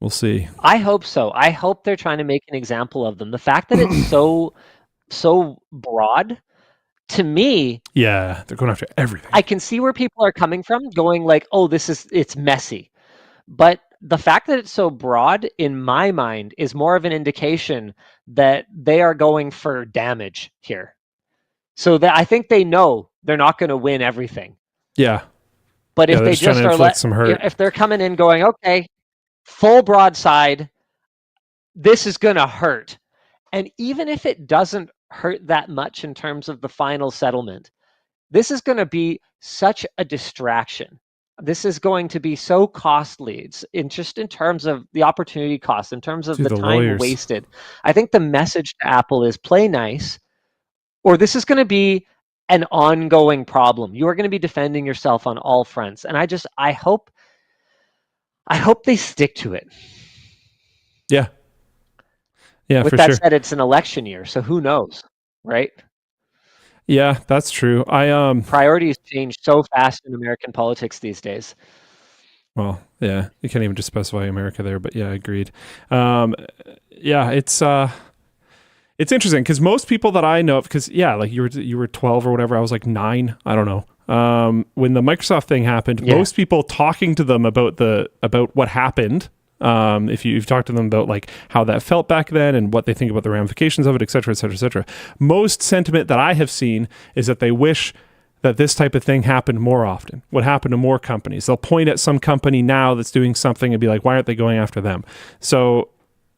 [SPEAKER 2] We'll see.
[SPEAKER 1] I hope so. I hope they're trying to make an example of them. The fact that it's so broad, to me,
[SPEAKER 2] yeah, they're going after everything.
[SPEAKER 1] I can see where people are coming from, going like, "Oh, it's messy," but the fact that it's so broad, in my mind, is more of an indication that they are going for damage here. So that I think they know they're not going to win everything.
[SPEAKER 2] Yeah,
[SPEAKER 1] but if they just are
[SPEAKER 2] some hurt.
[SPEAKER 1] If they're coming in going, okay, full broadside, this is going to hurt. And even if it doesn't hurt that much in terms of the final settlement, this is going to be such a distraction. This is going to be so costly. It's in terms of the opportunity cost, in terms of the time lawyers wasted. I think the message to Apple is play nice, or this is going to be an ongoing problem. You are going to be defending yourself on all fronts. And I hope they stick to it.
[SPEAKER 2] Yeah. Yeah,
[SPEAKER 1] with that said, it's an election year, so who knows, right?
[SPEAKER 2] Yeah, that's true.
[SPEAKER 1] Priorities change so fast in American politics these days.
[SPEAKER 2] Well, yeah, you can't even just specify America there, but yeah, agreed. Yeah, it's interesting because most people that I know, because yeah, like you were 12 or whatever, I was like 9, I don't know. When the Microsoft thing happened, most people talking to them about what happened. If you've talked to them about like how that felt back then and what they think about the ramifications of it, et cetera, et cetera, et cetera. Most sentiment that I have seen is that they wish that this type of thing happened more often, would happen to more companies. They'll point at some company now that's doing something and be like, why aren't they going after them? So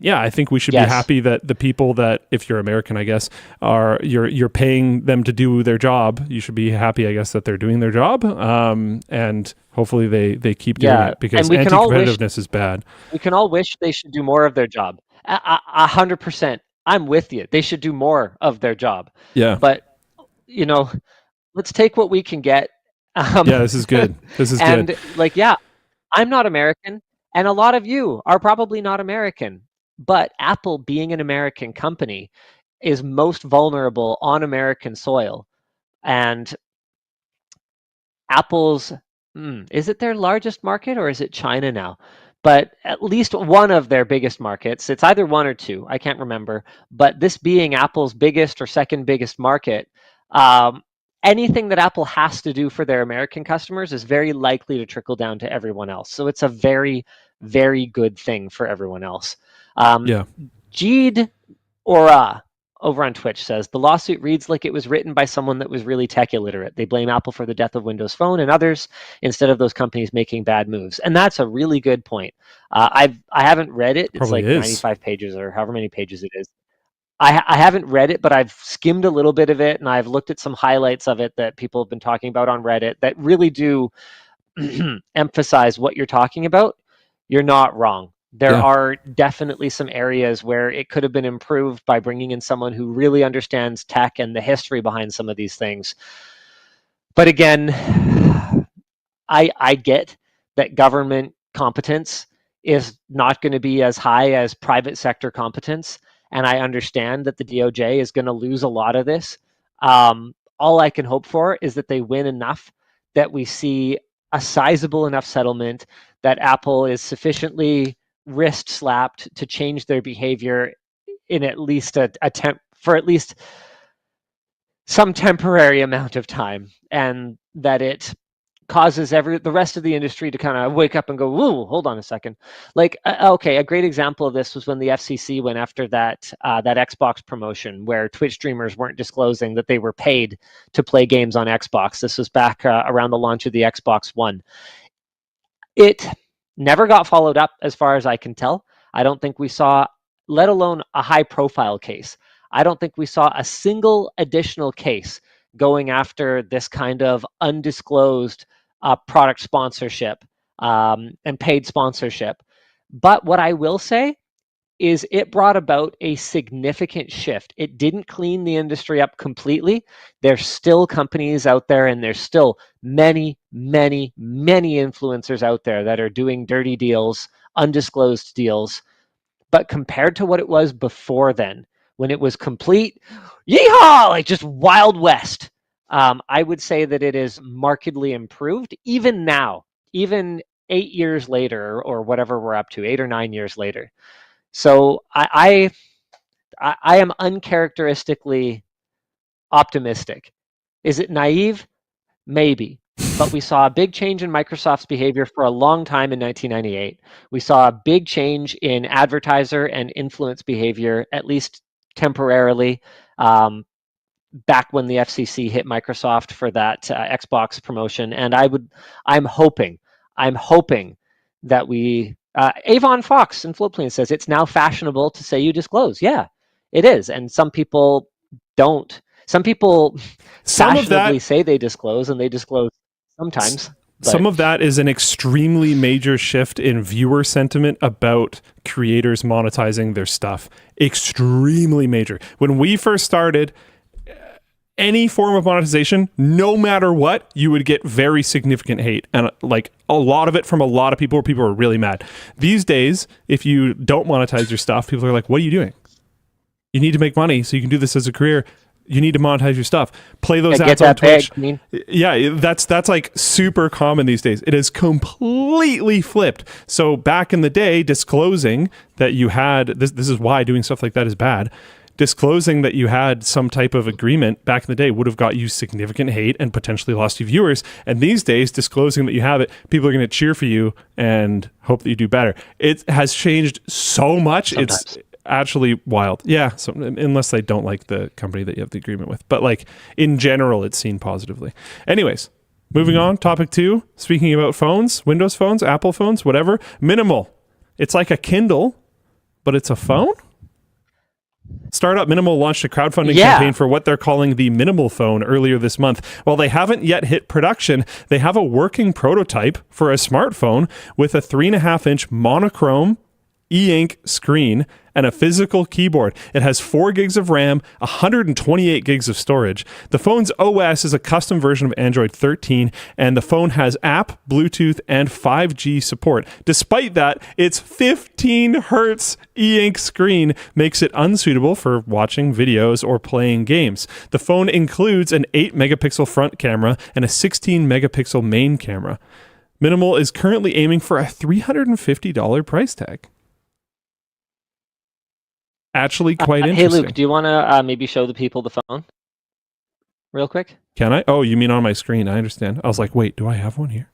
[SPEAKER 2] yeah, I think we should
[SPEAKER 1] Yes.
[SPEAKER 2] be happy that the people that, if you're American, I guess, are you're paying them to do their job. You should be happy, I guess, that they're doing their job, and hopefully they keep doing it, because
[SPEAKER 1] and we can all wish
[SPEAKER 2] anti-competitiveness is bad.
[SPEAKER 1] we can all wish they should do more of their job. 100%. I'm with you. They should do more of their job.
[SPEAKER 2] Yeah,
[SPEAKER 1] But let's take what we can get.
[SPEAKER 2] yeah, this is good. This is
[SPEAKER 1] and
[SPEAKER 2] good.
[SPEAKER 1] like, yeah, I'm not American, and a lot of you are probably not American. But Apple, being an American company, is most vulnerable on American soil. And Apple's, is it their largest market, or is it China now? But at least one of their biggest markets, it's either one or two, I can't remember. But this being Apple's biggest or second biggest market, anything that Apple has to do for their American customers is very likely to trickle down to everyone else. So it's a very, very good thing for everyone else.
[SPEAKER 2] Yeah.
[SPEAKER 1] Jeed Ora over on Twitch says, the lawsuit reads like it was written by someone that was really tech illiterate. They blame Apple for the death of Windows Phone and others instead of those companies making bad moves. And that's a really good point. I haven't read it. It's
[SPEAKER 2] Probably
[SPEAKER 1] like
[SPEAKER 2] is.
[SPEAKER 1] 95 pages or however many pages it is. I haven't read it, but I've skimmed a little bit of it, and I've looked at some highlights of it that people have been talking about on Reddit that really do emphasize what you're talking about. You're not wrong. There are definitely some areas where it could have been improved by bringing in someone who really understands tech and the history behind some of these things. But again, I get that government competence is not going to be as high as private sector competence. And I understand that the DOJ is going to lose a lot of this. All I can hope for is that they win enough that we see a sizable enough settlement that Apple is sufficiently wrist slapped to change their behavior in at least for at least some temporary amount of time, and that it causes the rest of the industry to kind of wake up and go, whoa, hold on a second. Like, okay, a great example of this was when the FCC went after that Xbox promotion where Twitch streamers weren't disclosing that they were paid to play games on Xbox. This was back around the launch of the Xbox One. It never got followed up as far as I can tell. I don't think we saw, let alone a high-profile case, I don't think we saw a single additional case going after this kind of undisclosed product sponsorship and paid sponsorship. But what I will say is it brought about a significant shift. It didn't clean the industry up completely. There's still companies out there, and there's still many, many, many influencers out there that are doing dirty deals, undisclosed deals. But compared to what it was before then, when it was complete, yeehaw, like just Wild West, I would say that it is markedly improved, even now, even 8 years later, or whatever we're up to, 8 or 9 years later. So I am uncharacteristically optimistic. Is it naive? Maybe. But we saw a big change in Microsoft's behavior for a long time in 1998. We saw a big change in advertiser and influence behavior, at least temporarily, back when the FCC hit Microsoft for that Xbox promotion. And I'm hoping that we, Avon Fox in Floatplane says it's now fashionable to say you disclose. Yeah, it is. And some people don't. Some people fashionably say they disclose, and they disclose sometimes.
[SPEAKER 2] Some of that is an extremely major shift in viewer sentiment about creators monetizing their stuff. Extremely major. When we first started, any form of monetization, no matter what, you would get very significant hate, and like a lot of it from a lot of people where people are really mad. These days, if you don't monetize your stuff, people are like, what are you doing? You need to make money so you can do this as a career. You need to monetize your stuff. Play those ads on Twitch. Yeah, that's like super common these days. It is completely flipped. So back in the day, disclosing that you had, this is why doing stuff like that is bad. Disclosing that you had some type of agreement back in the day would have got you significant hate and potentially lost you viewers. And these days, disclosing that you have it, people are going to cheer for you and hope that you do better. It has changed so much.
[SPEAKER 1] Sometimes.
[SPEAKER 2] It's actually wild. Yeah, so, unless they don't like the company that you have the agreement with. But like in general, it's seen positively. Anyways, moving on. Topic 2, speaking about phones, Windows phones, Apple phones, whatever. Minimal. It's like a Kindle, but it's a phone? Startup Minimal launched a crowdfunding campaign for what they're calling the Minimal Phone earlier this month. While they haven't yet hit production, they have a working prototype for a smartphone with a 3.5-inch monochrome e-ink screen and a physical keyboard. It has 4 gigs of RAM, 128 gigs of storage. The phone's OS is a custom version of Android 13, and the phone has app, Bluetooth, and 5G support. Despite that, its 15 hertz e-ink screen makes it unsuitable for watching videos or playing games. The phone includes an 8-megapixel front camera and a 16-megapixel main camera. Minimal is currently aiming for a $350 price tag. Actually quite interesting.
[SPEAKER 1] Hey, Luke, do you want to maybe show the people the phone real quick?
[SPEAKER 2] Can I? Oh, you mean on my screen. I understand. I was like, wait, do I have one here?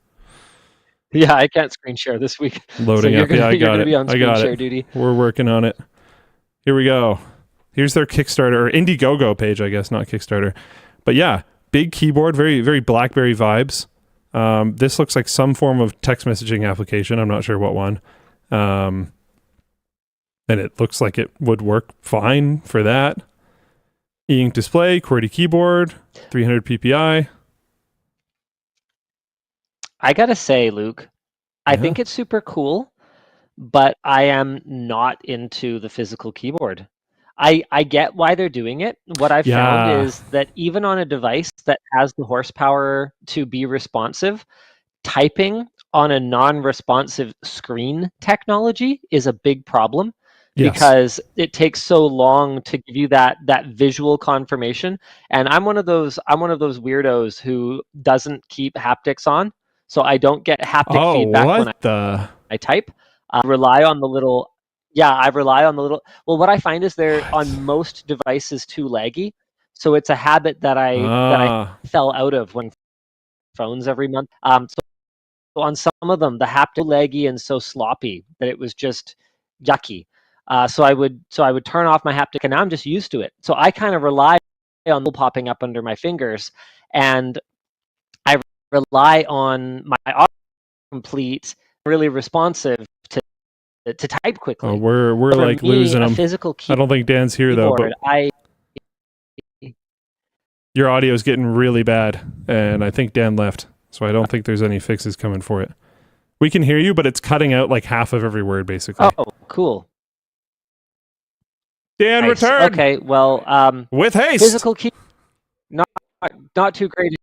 [SPEAKER 1] Yeah, I can't screen share this week.
[SPEAKER 2] Loading
[SPEAKER 1] so
[SPEAKER 2] up. Yeah, I got it.
[SPEAKER 1] Be on
[SPEAKER 2] I got
[SPEAKER 1] share
[SPEAKER 2] it.
[SPEAKER 1] Duty.
[SPEAKER 2] We're working on it. Here we go. Here's their Kickstarter, or Indiegogo page, I guess, not Kickstarter. But yeah, big keyboard, very, very BlackBerry vibes. This looks like some form of text messaging application. I'm not sure what one. And it looks like it would work fine for that. E-ink display, QWERTY keyboard, 300 PPI.
[SPEAKER 1] I gotta say, Luke, I think it's super cool, but I am not into the physical keyboard. I get why they're doing it. What I've found is that even on a device that has the horsepower to be responsive, typing on a non-responsive screen technology is a big problem. Because it takes so long to give you that visual confirmation, and I'm one of those weirdos who doesn't keep haptics on, so I don't get haptic feedback when I type. I rely on the little. Well, what I find is they're on most devices too laggy, so it's a habit that I fell out of when phones every month. So on some of them, the haptic laggy and so sloppy that it was just yucky. So I would turn off my haptic, and now I'm just used to it. So I kind of rely on the popping up under my fingers, and I rely on my autocomplete really responsive to type quickly.
[SPEAKER 2] Oh, we're like losing them.
[SPEAKER 1] Physical
[SPEAKER 2] I don't think Dan's here though. But your audio is getting really bad, and I think Dan left, so I don't think there's any fixes coming for it. We can hear you, but it's cutting out like half of every word, basically.
[SPEAKER 1] Oh, cool.
[SPEAKER 2] Dan returned.
[SPEAKER 1] Okay, well,
[SPEAKER 2] with haste.
[SPEAKER 1] Physical key, not too great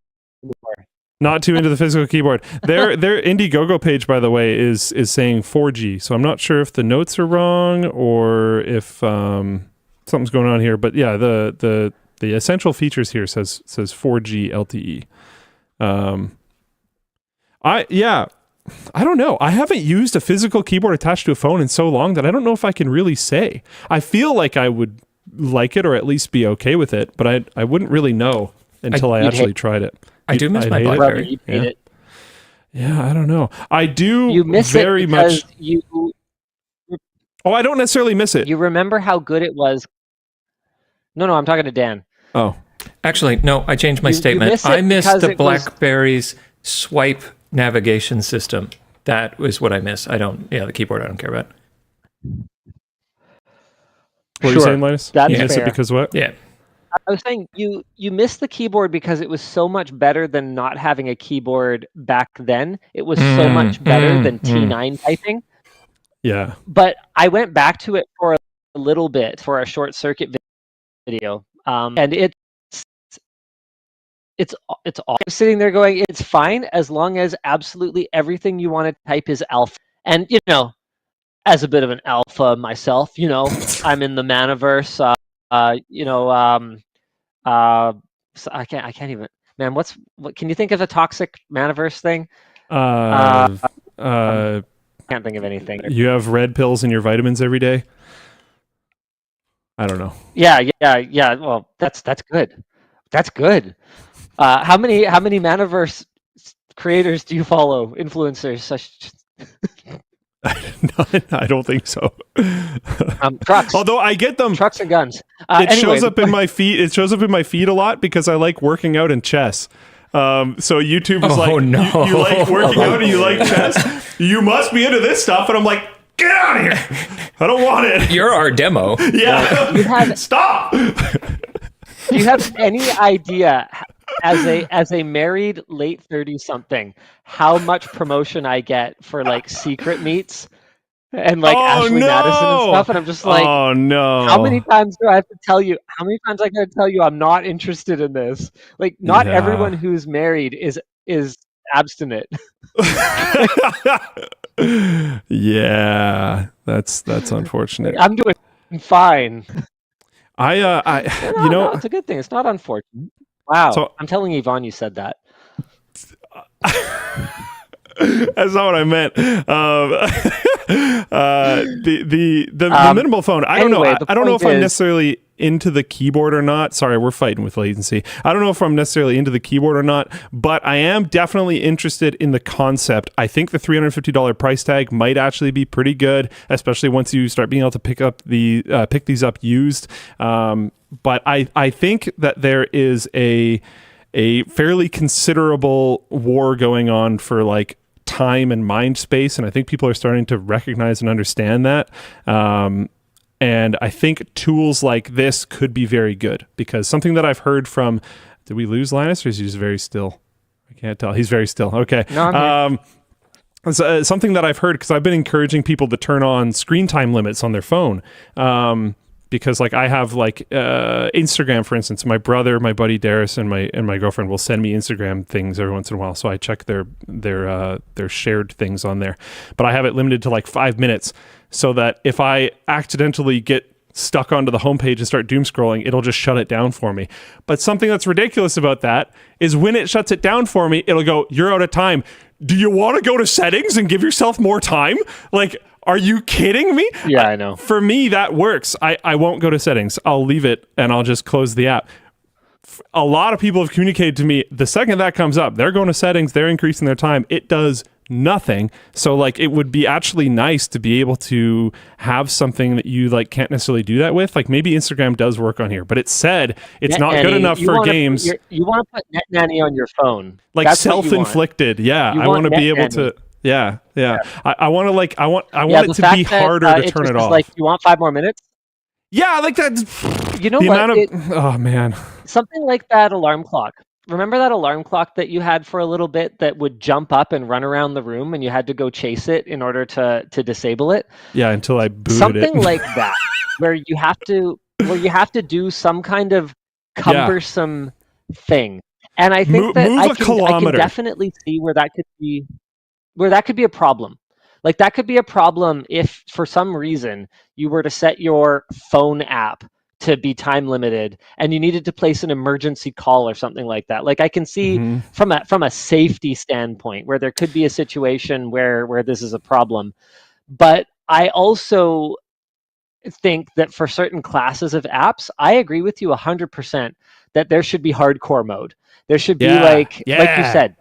[SPEAKER 1] anymore.
[SPEAKER 2] Not too into the physical keyboard. Their Indiegogo page, by the way, is saying 4G. So I'm not sure if the notes are wrong or if something's going on here. But yeah, the essential features here says 4G LTE. I don't know. I haven't used a physical keyboard attached to a phone in so long that I don't know if I can really say. I feel like I would like it or at least be okay with it, but I wouldn't really know until I actually tried it.
[SPEAKER 3] I do miss my BlackBerry.
[SPEAKER 2] Yeah, I don't know. I do
[SPEAKER 1] you miss
[SPEAKER 2] very
[SPEAKER 1] it
[SPEAKER 2] much.
[SPEAKER 1] Oh,
[SPEAKER 2] I don't necessarily miss it.
[SPEAKER 1] You remember how good it was? No, I'm talking to Dan.
[SPEAKER 2] Oh.
[SPEAKER 3] Actually, no, I changed my statement. I missed the BlackBerry's swipe navigation system. That was what I miss. the keyboard I don't care about.
[SPEAKER 2] What are you saying, Linus?
[SPEAKER 1] That's
[SPEAKER 2] you miss
[SPEAKER 1] fair.
[SPEAKER 2] it because what?
[SPEAKER 3] Yeah.
[SPEAKER 1] I was saying you missed the keyboard because it was so much better than not having a keyboard back then. It was so much better than T9 typing.
[SPEAKER 2] Yeah.
[SPEAKER 1] But I went back to it for a little bit for a short circuit video. And it's all sitting there going, it's fine as long as absolutely everything you want to type is alpha. And as a bit of an alpha myself, I'm in the Manaverse. So I can't even. Man, what can you think of a toxic Manaverse thing? Can't think of anything.
[SPEAKER 2] You have red pills in your vitamins every day. I don't know.
[SPEAKER 1] Yeah. Well, that's good. That's good. How many Manaverse creators do you follow? Influencers?
[SPEAKER 2] I don't think so.
[SPEAKER 1] Trucks.
[SPEAKER 2] Although I get them.
[SPEAKER 1] Trucks and guns.
[SPEAKER 2] It shows up in my feed. It shows up in my feed a lot because I like working out in chess. So YouTube is you like working out and you like chess. You must be into this stuff. And I'm like, Get out of here! I don't want it.
[SPEAKER 3] You're our demo.
[SPEAKER 2] Yeah. Stop.
[SPEAKER 1] Do you have any idea, as a married late 30-something, how much promotion I get for like secret meets and like Ashley Madison and stuff? And I'm just like,
[SPEAKER 2] oh no!
[SPEAKER 1] How many times do I have to tell you? How many times I gotta tell you I'm not interested in this? Like, not everyone who's married is abstinent.
[SPEAKER 2] Yeah, that's unfortunate.
[SPEAKER 1] I'm doing fine.
[SPEAKER 2] No,
[SPEAKER 1] it's a good thing. It's not unfortunate. Wow. So, I'm telling Yvonne you said that.
[SPEAKER 2] That's not what I meant. The minimal phone. I don't know. I don't know if I'm necessarily into the keyboard or not. Sorry, we're fighting with latency. I don't know if I'm necessarily into the keyboard or not, but I am definitely interested in the concept. I think the $350 price tag might actually be pretty good, especially once you start being able to pick these up used. But I think that there is a fairly considerable war going on for like time and mind space, and I think people are starting to recognize and understand that. And I think tools like this could be very good, because something that I've heard from, did we lose Linus, or is he just very still? I can't tell. He's very still. Okay. No, something that I've heard, because I've been encouraging people to turn on screen time limits on their phone. Because like I have like Instagram, for instance, my brother, my buddy Darius, and my girlfriend will send me Instagram things every once in a while, so I check their shared things on there. But I have it limited to like 5 minutes, so that if I accidentally get stuck onto the homepage and start doom scrolling, it'll just shut it down for me. But something that's ridiculous about that is when it shuts it down for me, it'll go, "You're out of time. Do you want to go to settings and give yourself more time?" Like, are you kidding me?
[SPEAKER 1] Yeah, I know.
[SPEAKER 2] For me, that works. I won't go to settings. I'll leave it and I'll just close the app. A lot of people have communicated to me, the second that comes up, they're going to settings, they're increasing their time. It does nothing. So like, it would be actually nice to be able to have something that you like can't necessarily do that with. Like, maybe Instagram does work on here, but it said it's not good enough for games.
[SPEAKER 1] You want to put Net Nanny on your phone.
[SPEAKER 2] Like, that's self-inflicted. Yeah, I want to be able to. Yeah. I want to I want it to be harder to turn it off.
[SPEAKER 1] Like, you want 5 more minutes?
[SPEAKER 2] Yeah, like that.
[SPEAKER 1] You know what?
[SPEAKER 2] Oh man,
[SPEAKER 1] something like that alarm clock. Remember that alarm clock that you had for a little bit that would jump up and run around the room, and you had to go chase it in order to disable it?
[SPEAKER 2] Yeah, until I booted
[SPEAKER 1] something
[SPEAKER 2] it.
[SPEAKER 1] Like that, where you have to do some kind of cumbersome thing. And I think I can definitely see where that could be a problem. Like, that could be a problem if for some reason you were to set your phone app to be time limited and you needed to place an emergency call or something like that. Like, I can see from a safety standpoint where there could be a situation where this is a problem. But I also think that for certain classes of apps, I agree with you 100% that there should be hardcore mode. There should be like you said,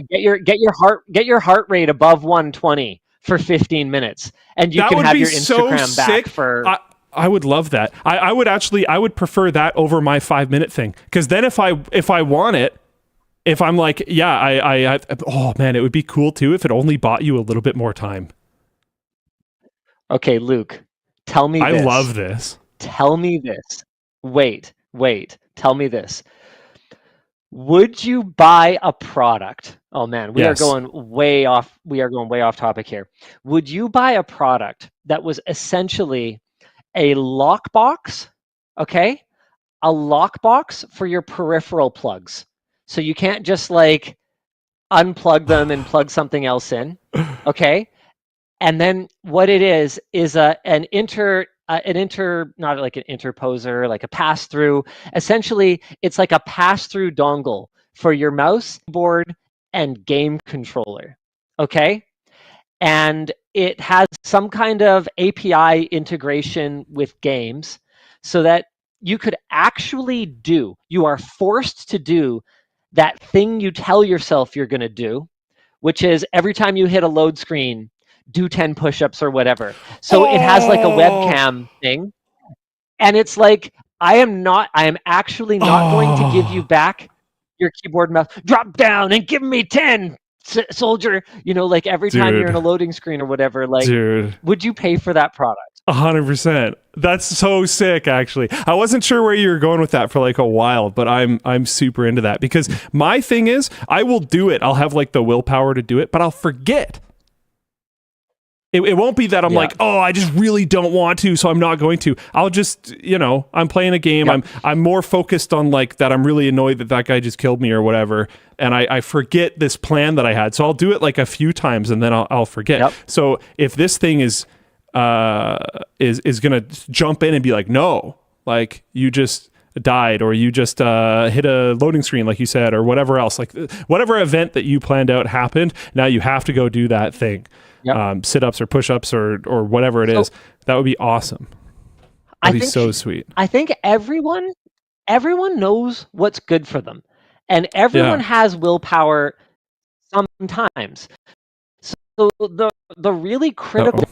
[SPEAKER 1] get your heart rate above 120 for 15 minutes, and you can have your Instagram back for.
[SPEAKER 2] I would love that. I would prefer that over my 5-minute thing, because then if I want it, if I'm like, oh man, it would be cool too if it only bought you a little bit more time.
[SPEAKER 1] Okay, Luke, tell me this.
[SPEAKER 2] I love this.
[SPEAKER 1] Tell me this. Wait. Tell me this. Would you buy a product? Oh man, we are going way off topic here. Would you buy a product that was essentially a lockbox? Okay? A lockbox for your peripheral plugs. So you can't just like unplug them and plug something else in. Okay? And then what it is not like an interposer, like a pass-through. Essentially, it's like a pass-through dongle for your mouse, board, and game controller. Okay? And it has some kind of API integration with games so that you could actually you are forced to do that thing you tell yourself you're going to do, which is every time you hit a load screen, do 10 push-ups or whatever. So it has like a webcam thing. And it's like, I am actually not going to give you back your keyboard mouse. Drop down and give me 10 soldier, like every time you're in a loading screen or whatever, like, would you pay for that product?
[SPEAKER 2] 100%. That's so sick, actually. I wasn't sure where you were going with that for like a while, but I'm super into that, because my thing is, I will do it. I'll have like the willpower to do it, but I'll forget. It won't be that I'm like, oh, I just really don't want to, so I'm not going to. I'll just, I'm playing a game. I'm more focused on like that. I'm really annoyed that guy just killed me or whatever, and I forget this plan that I had. So I'll do it like a few times, and then I'll forget.
[SPEAKER 1] Yep.
[SPEAKER 2] So if this thing is gonna jump in and be like, no, like you just died, or you just hit a loading screen, like you said, or whatever else, like whatever event that you planned out happened, now you have to go do that thing. Sit-ups or push-ups or whatever it is. That would be awesome. That'd be so sweet. I
[SPEAKER 1] think everyone knows what's good for them, and everyone has willpower sometimes. So the really critical,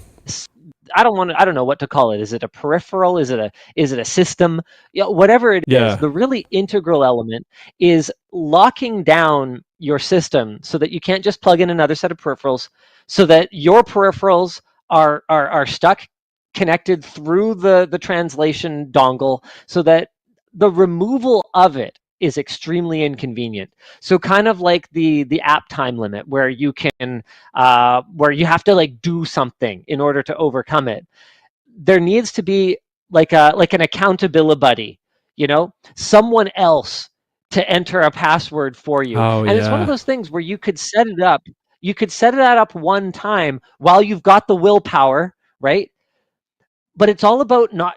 [SPEAKER 1] I don't know what to call it. Is it a peripheral? Is it a system? Whatever it is, the really integral element is locking down your system so that you can't just plug in another set of peripherals, so that your peripherals are stuck, connected through the translation dongle, so that the removal of it is extremely inconvenient. So kind of like the app time limit, where you can where you have to like do something in order to overcome it. There needs to be like an accountability buddy, someone else to enter a password for you. It's one of those things where you could set it up. You could set that up one time while you've got the willpower, right? But it's all about not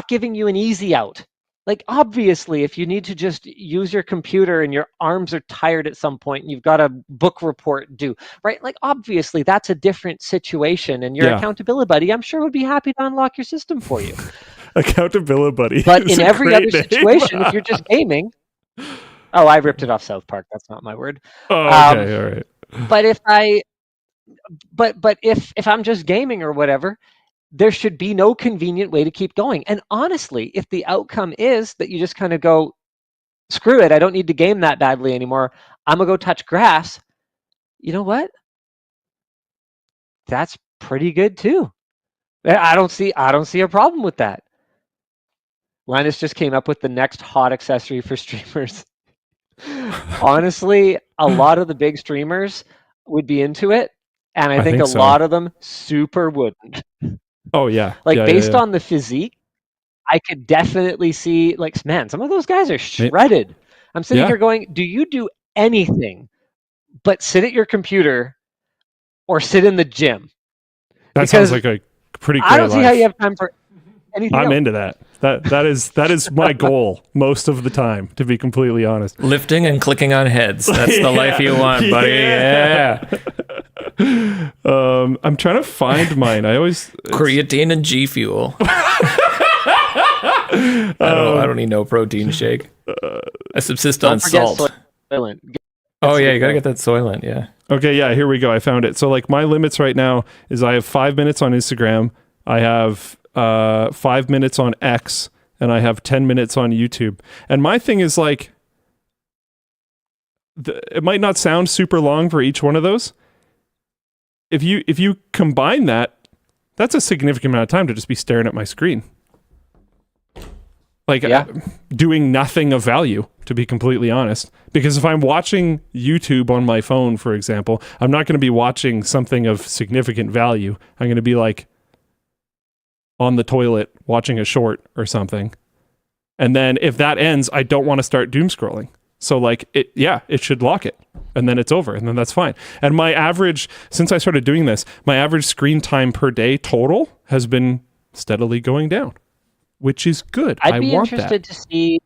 [SPEAKER 1] giving you an easy out. Like, obviously, if you need to just use your computer and your arms are tired at some point and you've got a book report due, right? Like, obviously, that's a different situation. And your accountability buddy, I'm sure, would be happy to unlock your system for you.
[SPEAKER 2] Accountability buddy.
[SPEAKER 1] But in every other situation, if you're just gaming... Oh, I ripped it off South Park. That's not my word.
[SPEAKER 2] Oh, okay, all right.
[SPEAKER 1] But if I'm just gaming or whatever, there should be no convenient way to keep going. And honestly, if the outcome is that you just kind of go, screw it, I don't need to game that badly anymore, I'm gonna go touch grass, you know what? That's pretty good too. I don't see a problem with that. Linus just came up with the next hot accessory for streamers. Honestly, a lot of the big streamers would be into it, and I think a lot of them super wouldn't.
[SPEAKER 2] Oh yeah.
[SPEAKER 1] Like based on the physique, I could definitely see, like, man, some of those guys are shredded. I'm sitting here going, do you do anything but sit at your computer or sit in the gym?
[SPEAKER 2] That sounds like a pretty great
[SPEAKER 1] I don't see how you have time for anything else.
[SPEAKER 2] Into that. That is my goal most of the time, to be completely honest.
[SPEAKER 3] Lifting and clicking on heads. That's the life you want, buddy. Yeah.
[SPEAKER 2] I'm trying to find mine. I always
[SPEAKER 3] creatine and G Fuel. I don't need no protein shake. I subsist on salt. Soylent. Oh yeah, you gotta get that Soylent. Yeah.
[SPEAKER 2] Okay, yeah. Here we go. I found it. So like my limits right now is I have 5 minutes on Instagram. I have 5 minutes on X, and I have 10 minutes on YouTube. And my thing is like, it might not sound super long for each one of those. If you combine that, that's a significant amount of time to just be staring at my screen. Like doing nothing of value, to be completely honest. Because if I'm watching YouTube on my phone, for example, I'm not going to be watching something of significant value. I'm going to be like on the toilet watching a short or something. And then if that ends, I don't want to start doom scrolling. So like it should lock it, and then it's over, and then that's fine. And my average, since I started doing this, my average screen time per day total has been steadily going down, which is good.
[SPEAKER 1] I'd be interested to see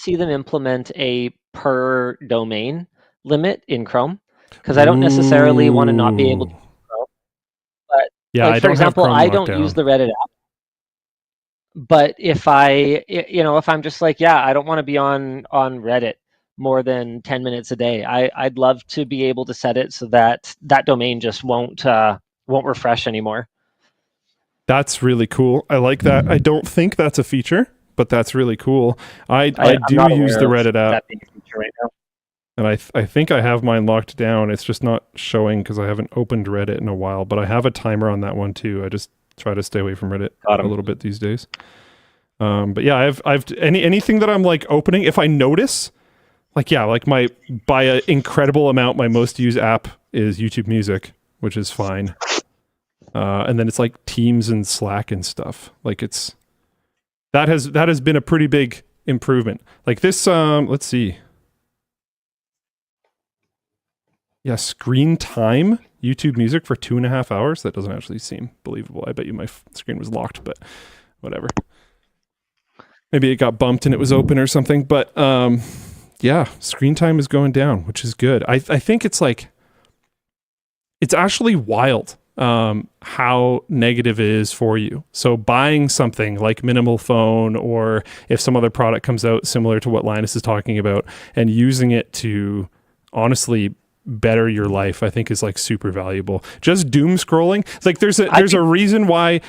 [SPEAKER 1] them implement a per domain limit in Chrome, because I don't necessarily want to not be able to use Chrome. But like, for example, I don't use the Reddit app. But if I'm just like, I don't want to be on Reddit more than 10 minutes a day, I'd love to be able to set it so that domain just won't refresh anymore.
[SPEAKER 2] That's really cool. I like that. I don't think that's a feature, but that's really cool. I do use the Reddit app.
[SPEAKER 1] That being a feature right now.
[SPEAKER 2] And I think I have mine locked down. It's just not showing because I haven't opened Reddit in a while. But I have a timer on that one too. I just try to stay away from Reddit a little bit these days. But yeah, I've anything that I'm like opening, if I notice, like my by an incredible amount, my most used app is YouTube Music, which is fine. And then it's like Teams and Slack and stuff. Like that has been a pretty big improvement. Like this, let's see. Yeah, screen time, YouTube Music for 2.5 hours. That doesn't actually seem believable. I bet you my screen was locked, but whatever. Maybe it got bumped and it was open or something. But yeah, screen time is going down, which is good. I think it's like, it's actually wild how negative it is for you. So buying something like Minimal Phone, or if some other product comes out similar to what Linus is talking about, and using it to honestly better your life, I think is like super valuable. Just doom scrolling. Like there's a reason why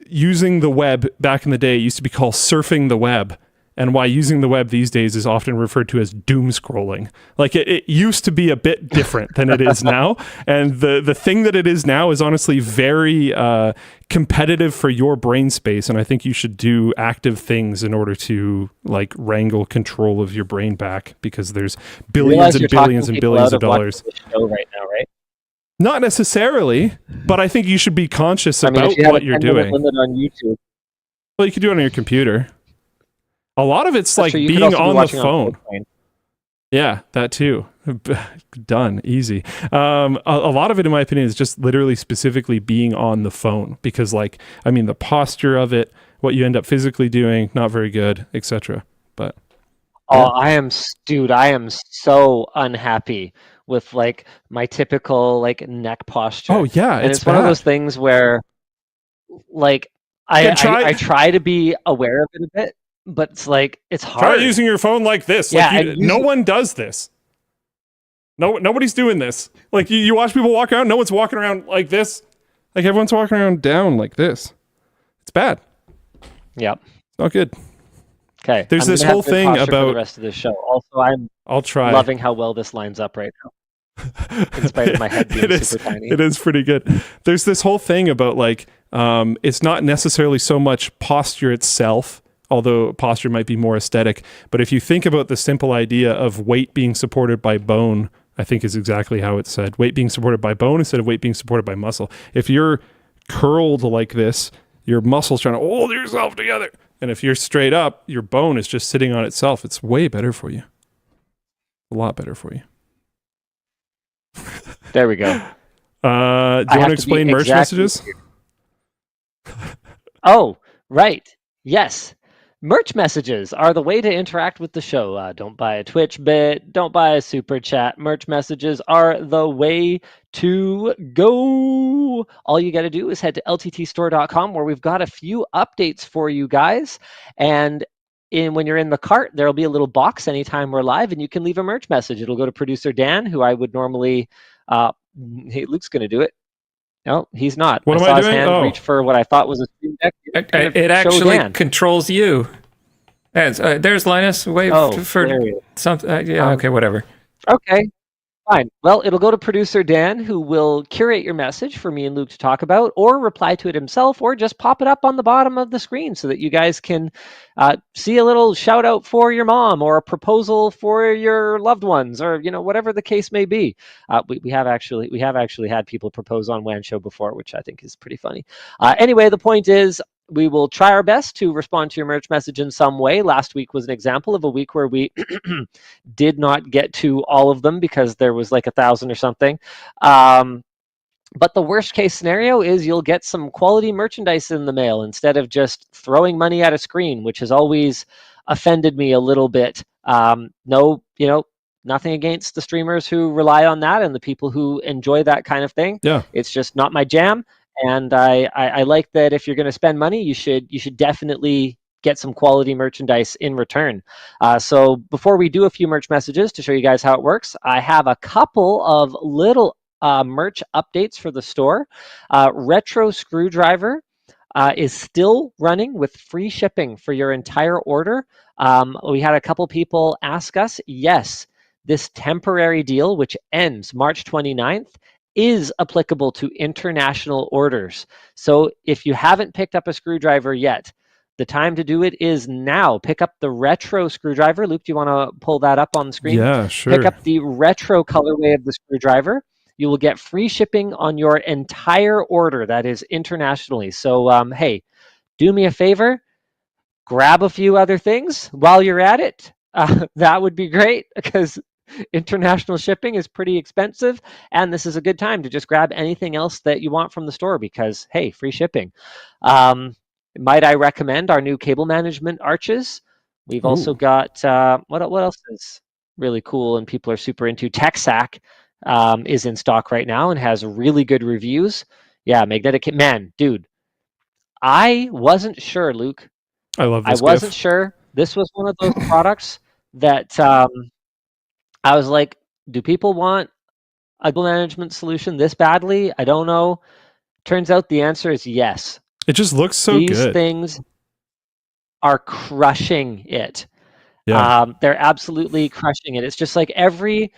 [SPEAKER 2] using the web back in the day used to be called surfing the web, and why using the web these days is often referred to as doom scrolling. Like it used to be a bit different than it is now. And the thing that it is now is honestly very competitive for your brain space. And I think you should do active things in order to like wrangle control of your brain back, because there's billions and billions and billions of dollars.
[SPEAKER 1] Show right now, right?
[SPEAKER 2] Not necessarily, but I think you should be conscious about what you're doing.
[SPEAKER 1] Limit on YouTube.
[SPEAKER 2] Well, you could do it on your computer. A lot of it's like being on the phone. Yeah, that too. Done. Easy. A lot of it, in my opinion, is just literally specifically being on the phone, because the posture of it, what you end up physically doing, not very good, etc. But
[SPEAKER 1] I am so unhappy with like my typical like neck posture.
[SPEAKER 2] Oh yeah,
[SPEAKER 1] and it's one of those things where like I try to be aware of it a bit, but it's like it's hard.
[SPEAKER 2] Try using your phone like this.
[SPEAKER 1] Yeah,
[SPEAKER 2] like no one does this. Nobody's doing this. Like you watch people walk around, no one's walking around like this. Like everyone's walking around down like this. It's bad.
[SPEAKER 1] Yep.
[SPEAKER 2] It's not good.
[SPEAKER 1] Okay.
[SPEAKER 2] There's this whole thing about
[SPEAKER 1] the rest of the show. Also,
[SPEAKER 2] I'll try.
[SPEAKER 1] Loving how well this lines up right now. In spite of my head being super tiny.
[SPEAKER 2] It is pretty good. There's this whole thing about like it's not necessarily so much posture itself, although posture might be more aesthetic. But if you think about the simple idea of weight being supported by bone, I think is exactly how it's said. Weight being supported by bone instead of weight being supported by muscle. If you're curled like this, your muscle's trying to hold yourself together. And if you're straight up, your bone is just sitting on itself. It's way better for you. A lot better for you.
[SPEAKER 1] There we go.
[SPEAKER 2] Do you want to explain merch messages?
[SPEAKER 1] Oh, right. Yes. Merch messages are the way to interact with the show. Don't buy a Twitch bit. Don't buy a super chat. Merch messages are the way to go. All you got to do is head to lttstore.com, where we've got a few updates for you guys. And when you're in the cart, there'll be a little box anytime we're live, and you can leave a merch message. It'll go to producer Dan, who I would normally... hey, Luke's going to do it. No, he's not.
[SPEAKER 2] What
[SPEAKER 1] I
[SPEAKER 2] am
[SPEAKER 1] saw
[SPEAKER 2] I
[SPEAKER 1] his
[SPEAKER 2] doing?
[SPEAKER 1] hand reach for what I thought was a stream deck.
[SPEAKER 3] It actually controls you. There's Linus. Wait for something. Okay, whatever.
[SPEAKER 1] Okay, fine. Well, it'll go to producer Dan, who will curate your message for me and Luke to talk about, or reply to it himself, or just pop it up on the bottom of the screen so that you guys can see a little shout out for your mom, or a proposal for your loved ones, or whatever the case may be. We have actually had people propose on WAN Show before, which I think is pretty funny. Anyway, the point is, we will try our best to respond to your merch message in some way. Last week was an example of a week where we did not get to all of them because there was like 1,000 or something. But the worst case scenario is you'll get some quality merchandise in the mail instead of just throwing money at a screen, which has always offended me a little bit. Nothing against the streamers who rely on that and the people who enjoy that kind of thing.
[SPEAKER 2] Yeah,
[SPEAKER 1] it's just not my jam. And I like that if you're going to spend money, you should definitely get some quality merchandise in return. So before we do a few merch messages to show you guys how it works, I have a couple of little merch updates for the store. Retro Screwdriver is still running with free shipping for your entire order. We had a couple people ask us. Yes, this temporary deal, which ends March 29th, is applicable to international orders. So if you haven't picked up a screwdriver yet, the time to do it is now. Pick up the retro screwdriver. Luke, do you want to pull that up on the screen?
[SPEAKER 2] Yeah, sure.
[SPEAKER 1] Pick up the retro colorway of the screwdriver. You will get free shipping on your entire order. That is internationally. So, hey, do me a favor. Grab a few other things while you're at it. That would be great, because international shipping is pretty expensive, and this is a good time to just grab anything else that you want from the store because, hey, free shipping. Might I recommend our new cable management arches? We've also got, what else is really cool and people are super into? TechSack is in stock right now and has really good reviews. Yeah, magnetic, man, dude. I wasn't sure, Luke.
[SPEAKER 2] I love this.
[SPEAKER 1] I wasn't sure. This was one of those products that I was like, do people want a cable management solution this badly? I don't know. Turns out the answer is yes.
[SPEAKER 2] It just looks so good.
[SPEAKER 1] These things are crushing it.
[SPEAKER 2] Yeah.
[SPEAKER 1] They're absolutely crushing it. It's just like every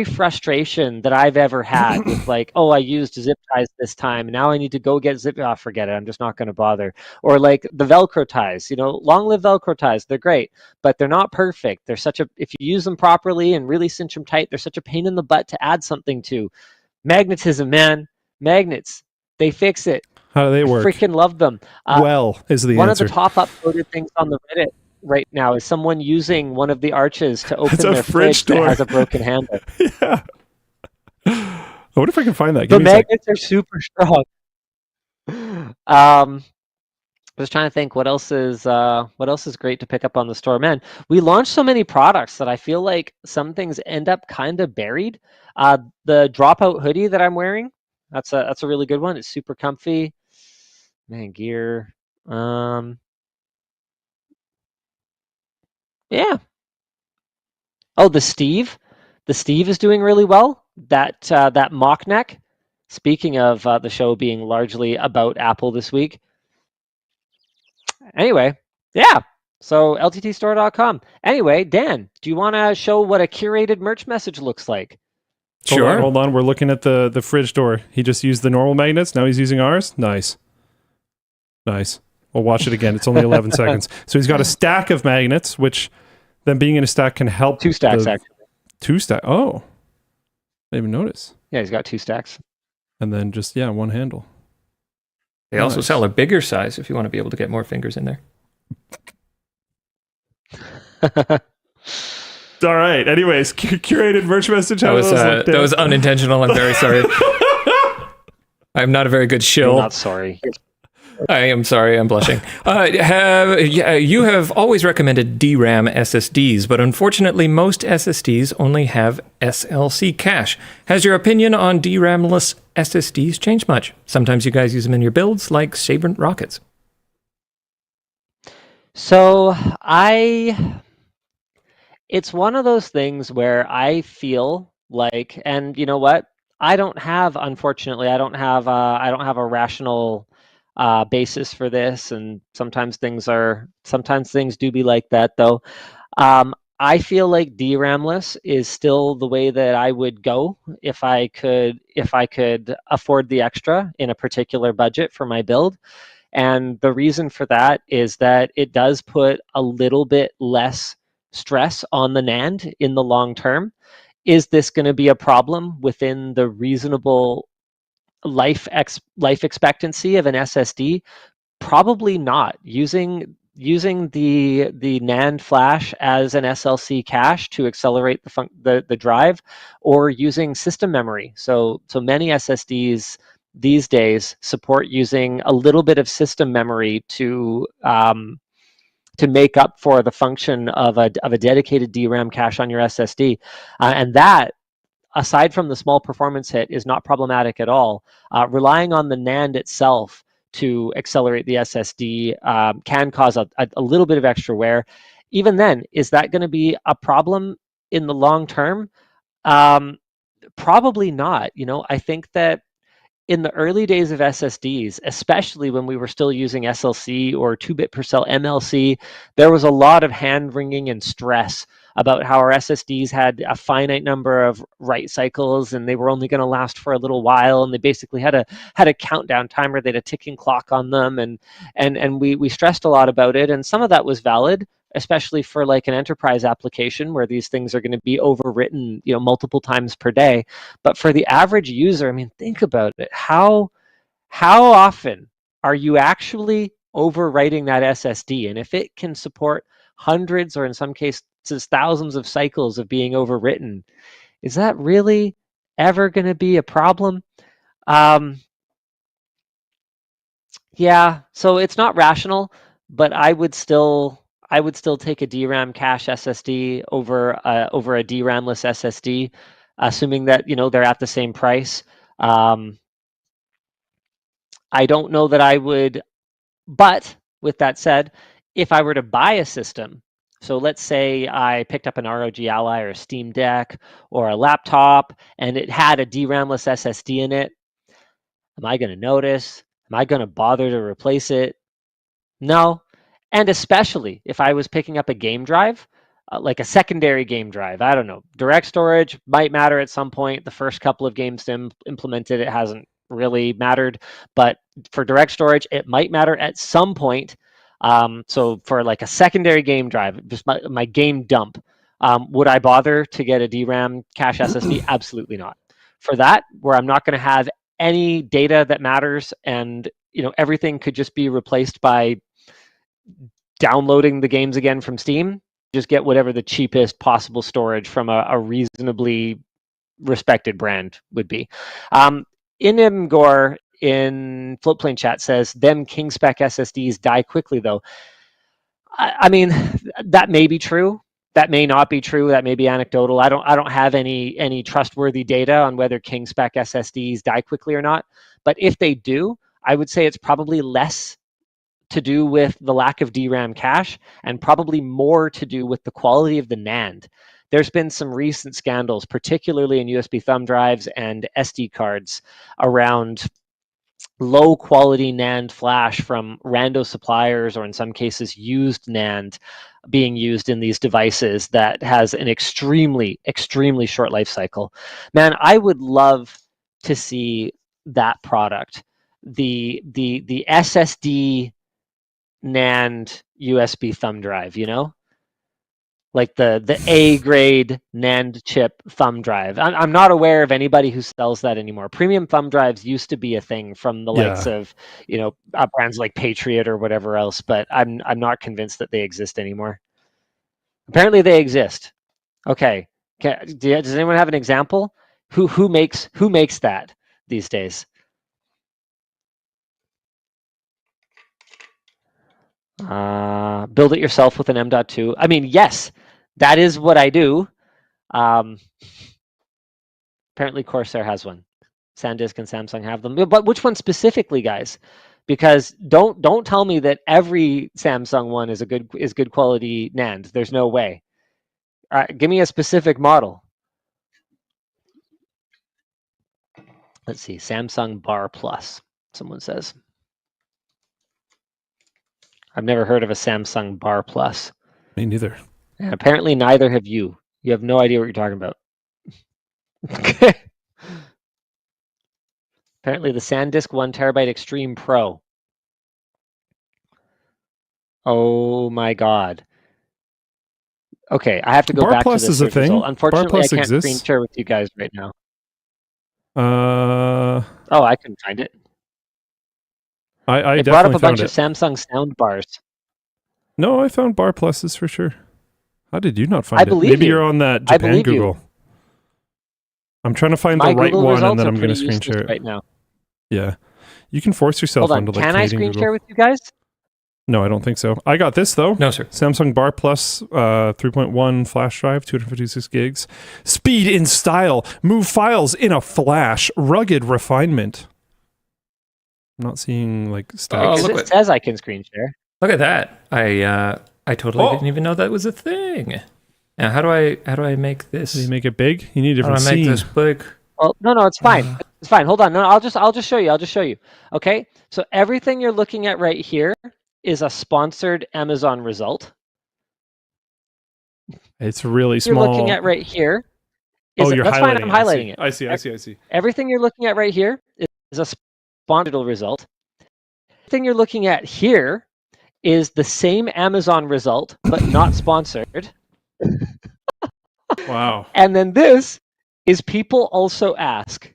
[SPEAKER 1] frustration that I've ever had with like, oh, I used zip ties this time, now I need to go get zip. Oh, forget it. I'm just not going to bother. Or like the Velcro ties. Long live Velcro ties. They're great, but they're not perfect. They're if you use them properly and really cinch them tight, they're such a pain in the butt to add something to. Magnetism, man. Magnets. They fix it.
[SPEAKER 2] How do they work?
[SPEAKER 1] I freaking love them.
[SPEAKER 2] Is the
[SPEAKER 1] one
[SPEAKER 2] answer.
[SPEAKER 1] Of the top uploaded things on the Reddit right now is someone using one of the arches to open their fridge that has a broken handle.
[SPEAKER 2] Yeah. I wonder if I can find that.
[SPEAKER 1] The magnets are super strong. I was trying to think what else is great to pick up on the store. Man, we launched so many products that I feel like some things end up kind of buried. The dropout hoodie that I'm wearing, that's a really good one. It's super comfy. Man, gear. Yeah. Oh, the Steve is doing really well. That mock neck. Speaking of the show being largely about Apple this week. Anyway, yeah. So LTTstore.com. Anyway, Dan, do you want to show what a curated merch message looks like?
[SPEAKER 3] Sure.
[SPEAKER 2] Hold on. We're looking at the fridge door. He just used the normal magnets. Now he's using ours. Nice. We'll watch it again. It's only 11 seconds. So he's got a stack of magnets, which then being in a stack can help.
[SPEAKER 1] 2 stacks, actually.
[SPEAKER 2] 2 stacks. Oh. I didn't even notice.
[SPEAKER 1] Yeah, he's got 2 stacks.
[SPEAKER 2] And then just, one handle.
[SPEAKER 3] They also sell a bigger size if you want to be able to get more fingers in there.
[SPEAKER 2] All right. Anyways, curated merch message.
[SPEAKER 3] That was unintentional. I'm very sorry. I'm not a very good shill.
[SPEAKER 1] I'm not sorry.
[SPEAKER 3] I am sorry. I'm blushing. You have always recommended DRAM SSDs, but unfortunately, most SSDs only have SLC cache. Has your opinion on DRAMless SSDs changed much? Sometimes you guys use them in your builds, like Sabrent rockets.
[SPEAKER 1] So it's one of those things where I feel like, and you know what? Unfortunately, I don't have a rational basis for this, and sometimes things do be like that, though. I feel like DRAMless is still the way that I would go if I could afford the extra in a particular budget for my build. And the reason for that is that it does put a little bit less stress on the NAND in the long term. Is this going to be a problem within the reasonable life expectancy of an SSD? Probably not. Using the NAND flash as an SLC cache to accelerate the drive, or using system memory. So many SSDs these days support using a little bit of system memory to make up for the function of a dedicated DRAM cache on your SSD, and that, aside from the small performance hit, is not problematic at all. Relying on the NAND itself to accelerate the SSD can cause a little bit of extra wear. Even then, is that going to be a problem in the long term? Probably not. I think that in the early days of SSDs, especially when we were still using SLC or 2-bit per cell MLC, there was a lot of hand-wringing and stress about how our SSDs had a finite number of write cycles and they were only going to last for a little while, and they basically had a countdown timer. They had a ticking clock on them, and we stressed a lot about it, and some of that was valid, especially for like an enterprise application where these things are going to be overwritten, multiple times per day. But for the average user, I mean, think about it. How often are you actually overwriting that SSD? And if it can support hundreds, or in some cases thousands of cycles of being overwritten, is that really ever going to be a problem? Yeah, so it's not rational, but I would still take a DRAM cache SSD over a DRAMless SSD, assuming that they're at the same price. I don't know that I would, but with that said, if I were to buy a system, so let's say I picked up an ROG Ally or a Steam Deck or a laptop and it had a DRAMless SSD in it, am I going to notice? Am I going to bother to replace it? No. And especially if I was picking up a game drive, like a secondary game drive, I don't know, direct storage might matter at some point. The first couple of games implemented, it hasn't really mattered, but for direct storage, it might matter at some point. So for like a secondary game drive, just my game dump, would I bother to get a DRAM cache SSD? Absolutely not. For that, where I'm not going to have any data that matters, and everything could just be replaced by downloading the games again from Steam, just get whatever the cheapest possible storage from a reasonably respected brand would be. Inimgor in Floatplane chat says, them king spec SSDs die quickly though. I mean, that may be true. That may not be true. That may be anecdotal. I don't have any trustworthy data on whether king spec SSDs die quickly or not. But if they do, I would say it's probably less to do with the lack of DRAM cache and probably more to do with the quality of the NAND. There's been some recent scandals, particularly in USB thumb drives and SD cards, around low quality NAND flash from rando suppliers, or in some cases used NAND being used in these devices that has an extremely short life cycle. Man, I would love to see that product, the SSD NAND USB thumb drive, like the A grade NAND chip thumb drive. I'm not aware of anybody who sells that anymore. Premium thumb drives used to be a thing from the likes of brands like Patriot or whatever else, but I'm not convinced that they exist anymore. Apparently they exist. Okay, does anyone have an example? Who makes that these days? Build it yourself with an M.2. I mean, yes, that is what I do. Apparently Corsair has one. SanDisk and Samsung have them. But which one specifically, guys? Because don't tell me that every Samsung one is good quality NAND. There's no way. Give me a specific model. Let's see. Samsung Bar Plus, someone says. I've never heard of a Samsung Bar Plus.
[SPEAKER 2] Me neither.
[SPEAKER 1] And apparently neither have you. You have no idea what you're talking about. Apparently the SanDisk 1 terabyte Extreme Pro. Oh my God. Okay, I have to go
[SPEAKER 2] Bar
[SPEAKER 1] back
[SPEAKER 2] Plus
[SPEAKER 1] to this
[SPEAKER 2] is a thing.
[SPEAKER 1] result. Unfortunately,
[SPEAKER 2] Bar Plus
[SPEAKER 1] I can't
[SPEAKER 2] exists.
[SPEAKER 1] screen share with you guys right now.
[SPEAKER 2] Oh,
[SPEAKER 1] I can find it.
[SPEAKER 2] I
[SPEAKER 1] it
[SPEAKER 2] definitely
[SPEAKER 1] brought up a bunch
[SPEAKER 2] it.
[SPEAKER 1] of Samsung sound bars.
[SPEAKER 2] No, I found Bar Pluses for sure. How did you not find
[SPEAKER 1] I
[SPEAKER 2] it?
[SPEAKER 1] believe
[SPEAKER 2] Maybe
[SPEAKER 1] you.
[SPEAKER 2] you're on that Japan Google. I'm trying to find
[SPEAKER 1] My
[SPEAKER 2] the right
[SPEAKER 1] Google
[SPEAKER 2] one, and then
[SPEAKER 1] results
[SPEAKER 2] I'm
[SPEAKER 1] are
[SPEAKER 2] going to
[SPEAKER 1] pretty
[SPEAKER 2] screen share
[SPEAKER 1] useless
[SPEAKER 2] it.
[SPEAKER 1] right now.
[SPEAKER 2] Yeah, you can force yourself
[SPEAKER 1] Hold on,
[SPEAKER 2] onto like
[SPEAKER 1] can I
[SPEAKER 2] Canadian
[SPEAKER 1] screen
[SPEAKER 2] Google.
[SPEAKER 1] share with you guys?
[SPEAKER 2] No, I don't think so. I got this though.
[SPEAKER 3] No, sir.
[SPEAKER 2] Samsung Bar Plus 3.1 flash drive, 256 gigs. Speed in style. Move files in a flash. Rugged refinement. I'm not seeing like
[SPEAKER 3] Oh,
[SPEAKER 2] stats.
[SPEAKER 3] look
[SPEAKER 1] It says I can screen share.
[SPEAKER 3] Look at that. I totally didn't even know that was a thing. Now, how do I make this?
[SPEAKER 2] Do you make it big? You need a
[SPEAKER 3] How do
[SPEAKER 2] different
[SPEAKER 3] I make
[SPEAKER 2] scene.
[SPEAKER 3] this big?
[SPEAKER 1] Oh, no, it's fine. It's fine. Hold on. No, I'll just show you. Okay? So everything you're looking at right here is a sponsored Amazon result.
[SPEAKER 2] It's really
[SPEAKER 1] You're
[SPEAKER 2] small.
[SPEAKER 1] looking at right here.
[SPEAKER 2] You're
[SPEAKER 1] that's
[SPEAKER 2] highlighting.
[SPEAKER 1] fine. I'm highlighting it.
[SPEAKER 2] I see.
[SPEAKER 1] Everything you're looking at right here is a sponsored result. Everything you're looking at here is the same Amazon result, but not sponsored.
[SPEAKER 2] Wow.
[SPEAKER 1] And then this is people also ask.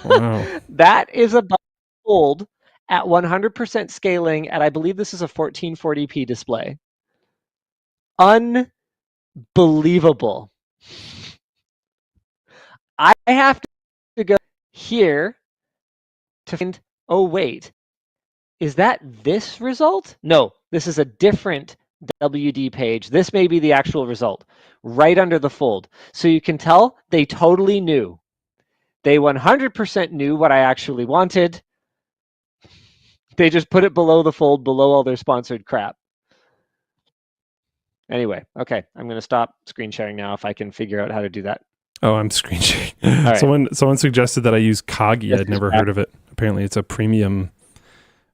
[SPEAKER 2] Wow.
[SPEAKER 1] That is about fold at 100% scaling, and I believe this is a 1440p display. Unbelievable. I have to go here to find, oh wait, is that this result? No, this is a different WD page. This may be the actual result, right under the fold. So you can tell they totally knew. They 100% knew what I actually wanted. They just put it below the fold, below all their sponsored crap. Anyway, okay, I'm going to stop screen sharing now if I can figure out how to do that.
[SPEAKER 2] Oh, I'm screen sharing.
[SPEAKER 1] Right.
[SPEAKER 2] Someone suggested that I use Kagi. I'd never heard of it. Apparently, it's a premium,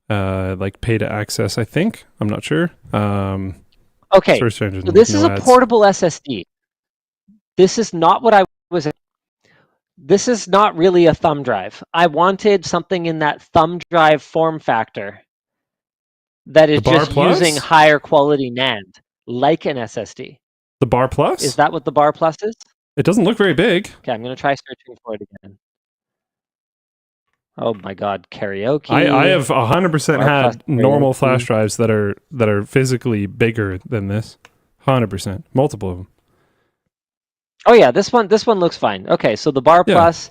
[SPEAKER 2] like pay to access. I think I'm not sure.
[SPEAKER 1] Okay,
[SPEAKER 2] Search engine,
[SPEAKER 1] so this
[SPEAKER 2] no
[SPEAKER 1] is a
[SPEAKER 2] ads.
[SPEAKER 1] portable SSD. This is not what I was. This is not really a thumb drive. I wanted something in that thumb drive form factor that is
[SPEAKER 2] Bar
[SPEAKER 1] just
[SPEAKER 2] Plus?
[SPEAKER 1] using higher quality NAND, like an SSD.
[SPEAKER 2] The Bar Plus?
[SPEAKER 1] Is that what the Bar Plus is?
[SPEAKER 2] It doesn't look very big.
[SPEAKER 1] Okay, I'm going to try searching for it again. Oh my God, karaoke.
[SPEAKER 2] I have 100%
[SPEAKER 1] Bar Plus
[SPEAKER 2] had normal
[SPEAKER 1] karaoke.
[SPEAKER 2] flash drives that are physically bigger than this. 100%, multiple of them.
[SPEAKER 1] Oh yeah, this one looks fine. Okay, so the Bar
[SPEAKER 2] Yeah.
[SPEAKER 1] Plus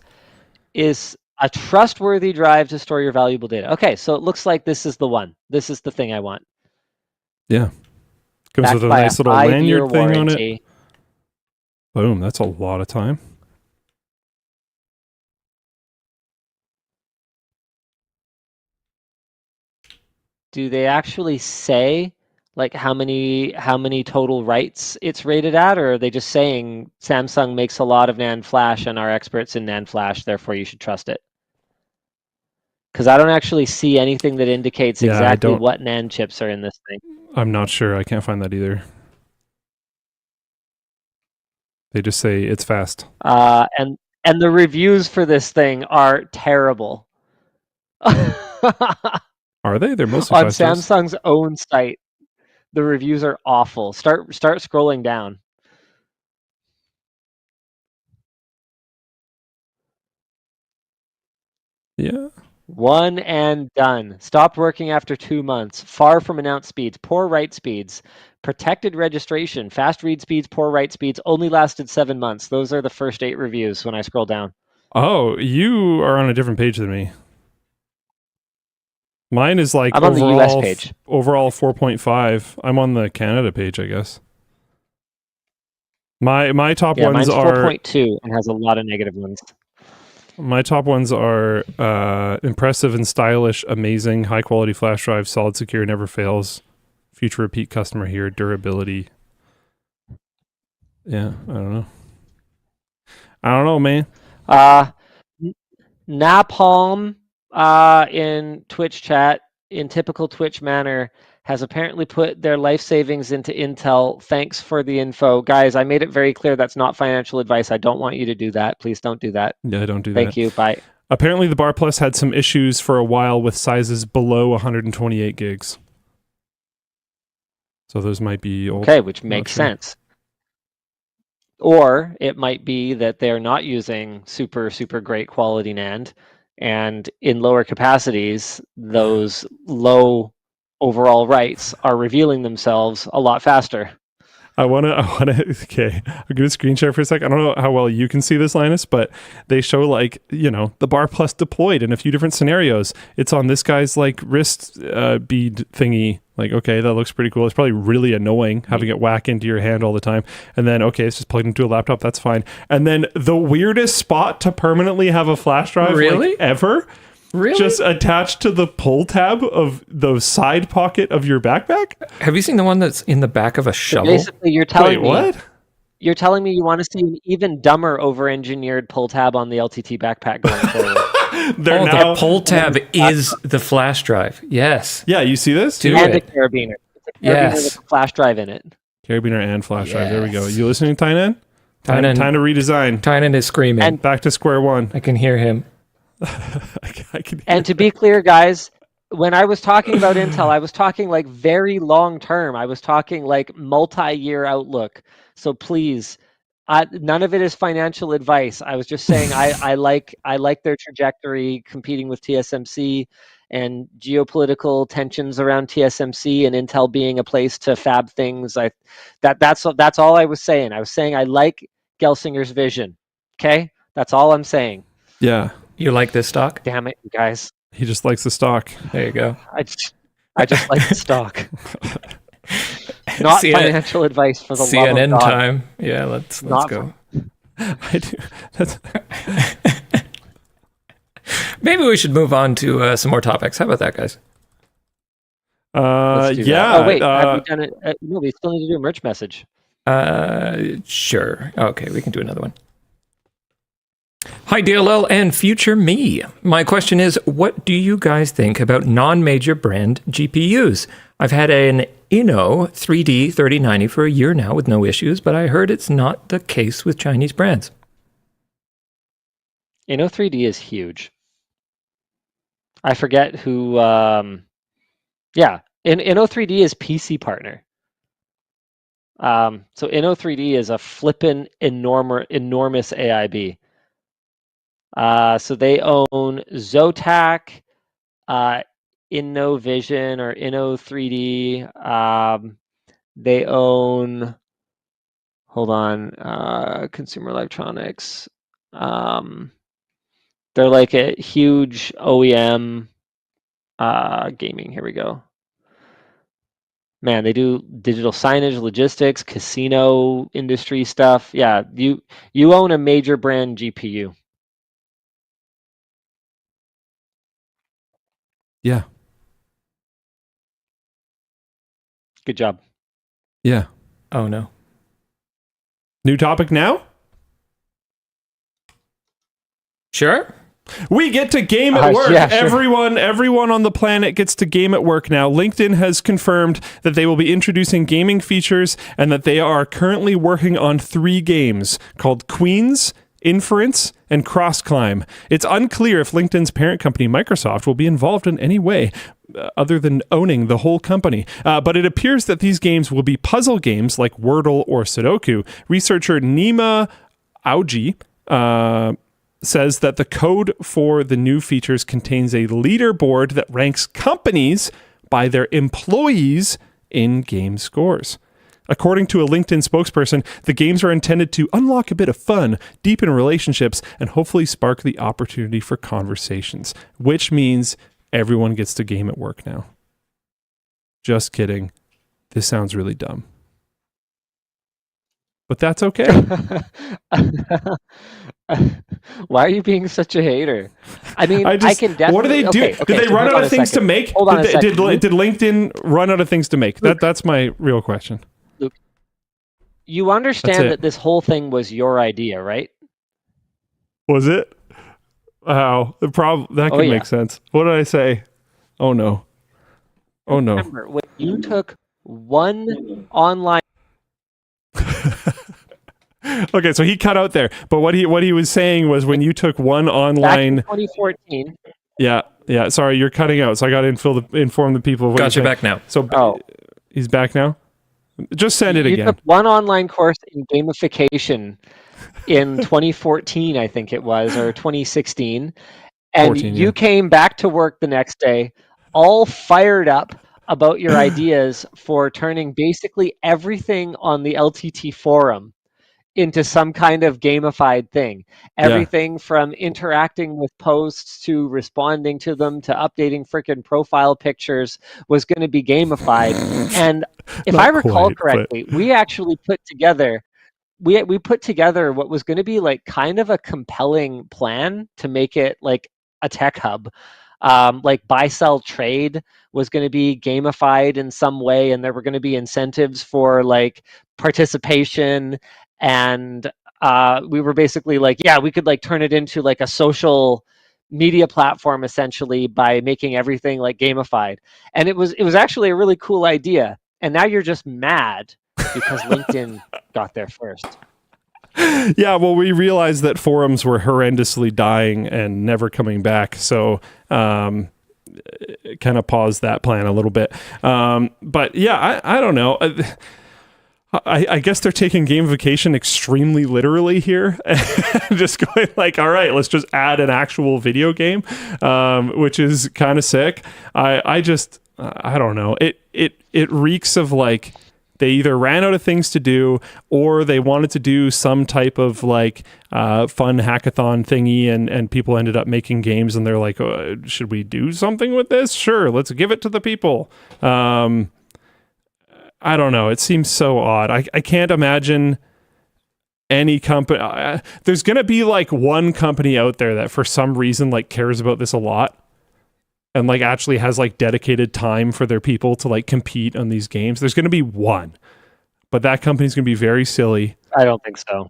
[SPEAKER 1] is a trustworthy drive to store your valuable data. Okay, so it looks like this is the one. This is the thing I want.
[SPEAKER 2] Yeah, comes
[SPEAKER 1] Backed
[SPEAKER 2] with a
[SPEAKER 1] by
[SPEAKER 2] nice little
[SPEAKER 1] 5-year
[SPEAKER 2] lanyard thing on it.
[SPEAKER 1] warranty.
[SPEAKER 2] Boom, that's a lot of time.
[SPEAKER 1] Do they actually say like how many total writes it's rated at, or are they just saying Samsung makes a lot of NAND flash and are experts in NAND flash, therefore you should trust it? Because I don't actually see anything that indicates
[SPEAKER 2] Yeah, I
[SPEAKER 1] exactly
[SPEAKER 2] don't-
[SPEAKER 1] what NAND chips are in this thing.
[SPEAKER 2] I'm not sure. I can't find that either. They just say it's fast.
[SPEAKER 1] And the reviews for this thing are terrible.
[SPEAKER 2] Are they? They're mostly
[SPEAKER 1] On
[SPEAKER 2] 5 stars.
[SPEAKER 1] Samsung's own site, the reviews are awful. Start scrolling down.
[SPEAKER 2] Yeah.
[SPEAKER 1] One and done. Stopped working after 2 months. Far from announced speeds. Poor write speeds. Protected registration. Fast read speeds. Poor write speeds. Only lasted 7 months. Those are the first 8 reviews when I scroll down.
[SPEAKER 2] Oh, you are on a different page than me. Mine is like
[SPEAKER 1] I'm on the US page.
[SPEAKER 2] Overall 4.5. I'm on the Canada page, I guess. My top
[SPEAKER 1] Yeah,
[SPEAKER 2] ones
[SPEAKER 1] mine's
[SPEAKER 2] are
[SPEAKER 1] 4.2 and has a lot of negative ones.
[SPEAKER 2] my top ones are impressive and stylish, amazing, high quality flash drive, solid, secure, never fails, future repeat customer here, durability. Yeah, I don't know, man.
[SPEAKER 1] Napalm in Twitch chat, in typical Twitch manner, has apparently put their life savings into Intel. Thanks for the info. Guys, I made it very clear that's not financial advice. I don't want you to do that. Please don't do that.
[SPEAKER 2] Yeah, don't do that.
[SPEAKER 1] Thank you. Bye.
[SPEAKER 2] Apparently, the Bar Plus had some issues for a while with sizes below 128 gigs. So those might be old.
[SPEAKER 1] Okay, which
[SPEAKER 2] Not
[SPEAKER 1] makes
[SPEAKER 2] sure.
[SPEAKER 1] sense. Or it might be that they're not using super, super great quality NAND, and in lower capacities, those low overall writes are revealing themselves a lot faster.
[SPEAKER 2] I wanna. Okay, I'm gonna screen share for a sec. I don't know how well you can see this, Linus, but they show like the Bar Plus deployed in a few different scenarios. It's on this guy's like wrist bead thingy. Like, okay, that looks pretty cool. It's probably really annoying having it whack into your hand all the time. And then, okay, it's just plugged into a laptop. That's fine. And then the weirdest spot to permanently have a flash drive
[SPEAKER 3] Really?
[SPEAKER 2] like, ever.
[SPEAKER 3] Really?
[SPEAKER 2] Just attached to the pull tab of the side pocket of your backpack.
[SPEAKER 3] Have you seen the one that's in the back of a
[SPEAKER 1] So
[SPEAKER 3] shovel?
[SPEAKER 1] basically, you're telling
[SPEAKER 2] Wait,
[SPEAKER 1] me
[SPEAKER 2] what?
[SPEAKER 1] you're telling me you want to see an even dumber over-engineered pull tab on the LTT backpack going forward.
[SPEAKER 2] They're
[SPEAKER 3] Oh,
[SPEAKER 2] now.
[SPEAKER 3] the pull tab is the flash drive. Yes.
[SPEAKER 2] Yeah, you see this?
[SPEAKER 3] Do
[SPEAKER 1] And a
[SPEAKER 3] it.
[SPEAKER 1] carabiner. It's a carabiner
[SPEAKER 3] Yes.
[SPEAKER 1] with a flash drive in it.
[SPEAKER 2] Carabiner and flash drive. There we go.
[SPEAKER 3] Yes.
[SPEAKER 2] You listening, Tynan? Time to redesign.
[SPEAKER 3] Tynan is screaming.
[SPEAKER 1] And
[SPEAKER 2] Back to square one.
[SPEAKER 3] I can hear him.
[SPEAKER 2] I can
[SPEAKER 1] And to be clear, guys, when I was talking about Intel, I was talking like very long term. I was talking like multi-year outlook. So please, none of it is financial advice. I was just saying I like their trajectory competing with TSMC and geopolitical tensions around TSMC and Intel being a place to fab things. That's all I was saying. I was saying I like Gelsinger's vision. Okay, that's all I'm saying.
[SPEAKER 2] Yeah.
[SPEAKER 3] You like this stock?
[SPEAKER 1] Damn it, you guys.
[SPEAKER 2] He just likes the stock.
[SPEAKER 3] There you go.
[SPEAKER 1] I just like the stock. Not financial advice for the love
[SPEAKER 3] CNN
[SPEAKER 1] of God.
[SPEAKER 3] time. Yeah, let's go.
[SPEAKER 2] I do. That's...
[SPEAKER 3] Maybe we should move on to some more topics. How about that, guys?
[SPEAKER 1] Let's do
[SPEAKER 2] yeah.
[SPEAKER 1] that. Oh wait, have we done it? No, we still need to do a merch message.
[SPEAKER 3] Sure. Okay, we can do another one. Hi, DLL and future me. My question is, what do you guys think about non-major brand GPUs? I've had an Anno 3D 3090 for a year now with no issues, but I heard it's not the case with Chinese brands.
[SPEAKER 1] Anno 3D is huge. I forget who. Yeah, Anno 3D is PC partner. So Anno 3D is a flippin' enormous AIB. So they own Zotac, InnoVision or Inno 3D. They own, hold on, Consumer Electronics. They're like a huge OEM gaming. Here we go. Man, they do digital signage, logistics, casino industry stuff. Yeah, you own a major brand GPU.
[SPEAKER 2] Yeah.
[SPEAKER 1] Good job.
[SPEAKER 2] Yeah.
[SPEAKER 3] Oh, no.
[SPEAKER 2] New topic now?
[SPEAKER 3] Sure.
[SPEAKER 2] We get to game at work.
[SPEAKER 1] Yeah, sure.
[SPEAKER 2] Everyone on the planet gets to game at work now. LinkedIn has confirmed that they will be introducing gaming features and that they are currently working on 3 games called Queens, Inference, and Cross Climb. It's unclear if LinkedIn's parent company, Microsoft, will be involved in any way other than owning the whole company. But it appears that these games will be puzzle games like Wordle or Sudoku. Researcher Nima Auji says that the code for the new features contains a leaderboard that ranks companies by their employees' in-game scores. According to a LinkedIn spokesperson, the games are intended to unlock a bit of fun, deepen relationships, and hopefully spark the opportunity for conversations, which means everyone gets to game at work now. Just kidding. This sounds really dumb. But that's okay.
[SPEAKER 1] Why are you being such a hater? I mean, I can definitely...
[SPEAKER 2] What do they do?
[SPEAKER 1] Okay,
[SPEAKER 2] did they run out of things to make?
[SPEAKER 1] Hold on a second.
[SPEAKER 2] Did LinkedIn run out of things to make? That's my real question.
[SPEAKER 1] Luke, you understand that this whole thing was your idea, right?
[SPEAKER 2] Was it? Wow. The problem that could make sense. What did I say? Oh no. Oh no.
[SPEAKER 1] Remember, when you took one online...
[SPEAKER 2] Okay, so he cut out there. But what he was saying was when you took one online...
[SPEAKER 1] Back in 2014...
[SPEAKER 2] Yeah. Sorry, you're cutting out. So I got to inform the people of what
[SPEAKER 3] Got you back now.
[SPEAKER 2] So he's back now? Just send it again.
[SPEAKER 1] You took one online course in gamification in 2014, I think it was, or 2016. And
[SPEAKER 2] 14,
[SPEAKER 1] you came back to work the next day, all fired up about your ideas for turning basically everything on the LTT forum into some kind of gamified thing. Everything from interacting with posts to responding to them to updating freaking profile pictures was going to be gamified. And if I recall correctly, we actually put together we put together what was going to be like kind of a compelling plan to make it like a tech hub. Like buy, sell, trade was going to be gamified in some way, and there were going to be incentives for like participation. And we were basically like, we could like turn it into like a social media platform essentially by making everything like gamified. And it was actually a really cool idea. And now you're just mad because LinkedIn got there first.
[SPEAKER 2] Yeah, well, we realized that forums were horrendously dying and never coming back, so kind of paused that plan a little bit. But yeah, I don't know. I guess they're taking gamification extremely literally here, just going like, all right, let's just add an actual video game, which is kind of sick. I don't know. It reeks of like they either ran out of things to do or they wanted to do some type of like fun hackathon thingy, and people ended up making games, and they're like, oh, should we do something with this? Sure, let's give it to the people. I don't know. It seems so odd. I can't imagine any company. There's going to be like one company out there that for some reason like cares about this a lot and like actually has like dedicated time for their people to like compete on these games. There's going to be one, but that company's going to be very silly.
[SPEAKER 1] I don't think so.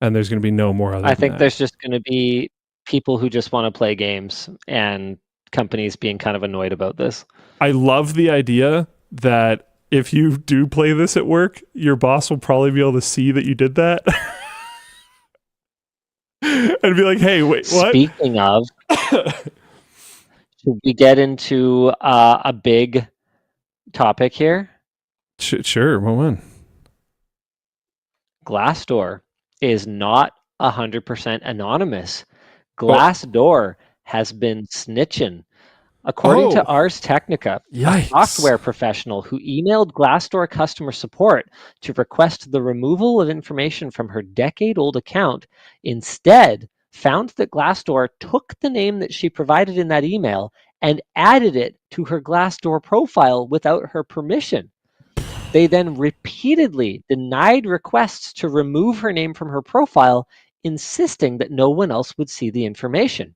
[SPEAKER 2] And there's going to be no more other
[SPEAKER 1] I think
[SPEAKER 2] that.
[SPEAKER 1] There's just going to be people who just want to play games and companies being kind of annoyed about this.
[SPEAKER 2] I love the idea that if you do play this at work, your boss will probably be able to see that you did that. And be like, hey, wait, what?
[SPEAKER 1] Speaking of, should we get into a big topic here?
[SPEAKER 2] Sure, what one?
[SPEAKER 1] Glassdoor is not 100% anonymous. Glassdoor has been snitching. According to Ars Technica, a software professional who emailed Glassdoor customer support to request the removal of information from her decade-old account instead found that Glassdoor took the name that she provided in that email and added it to her Glassdoor profile without her permission. They then repeatedly denied requests to remove her name from her profile, insisting that no one else would see the information.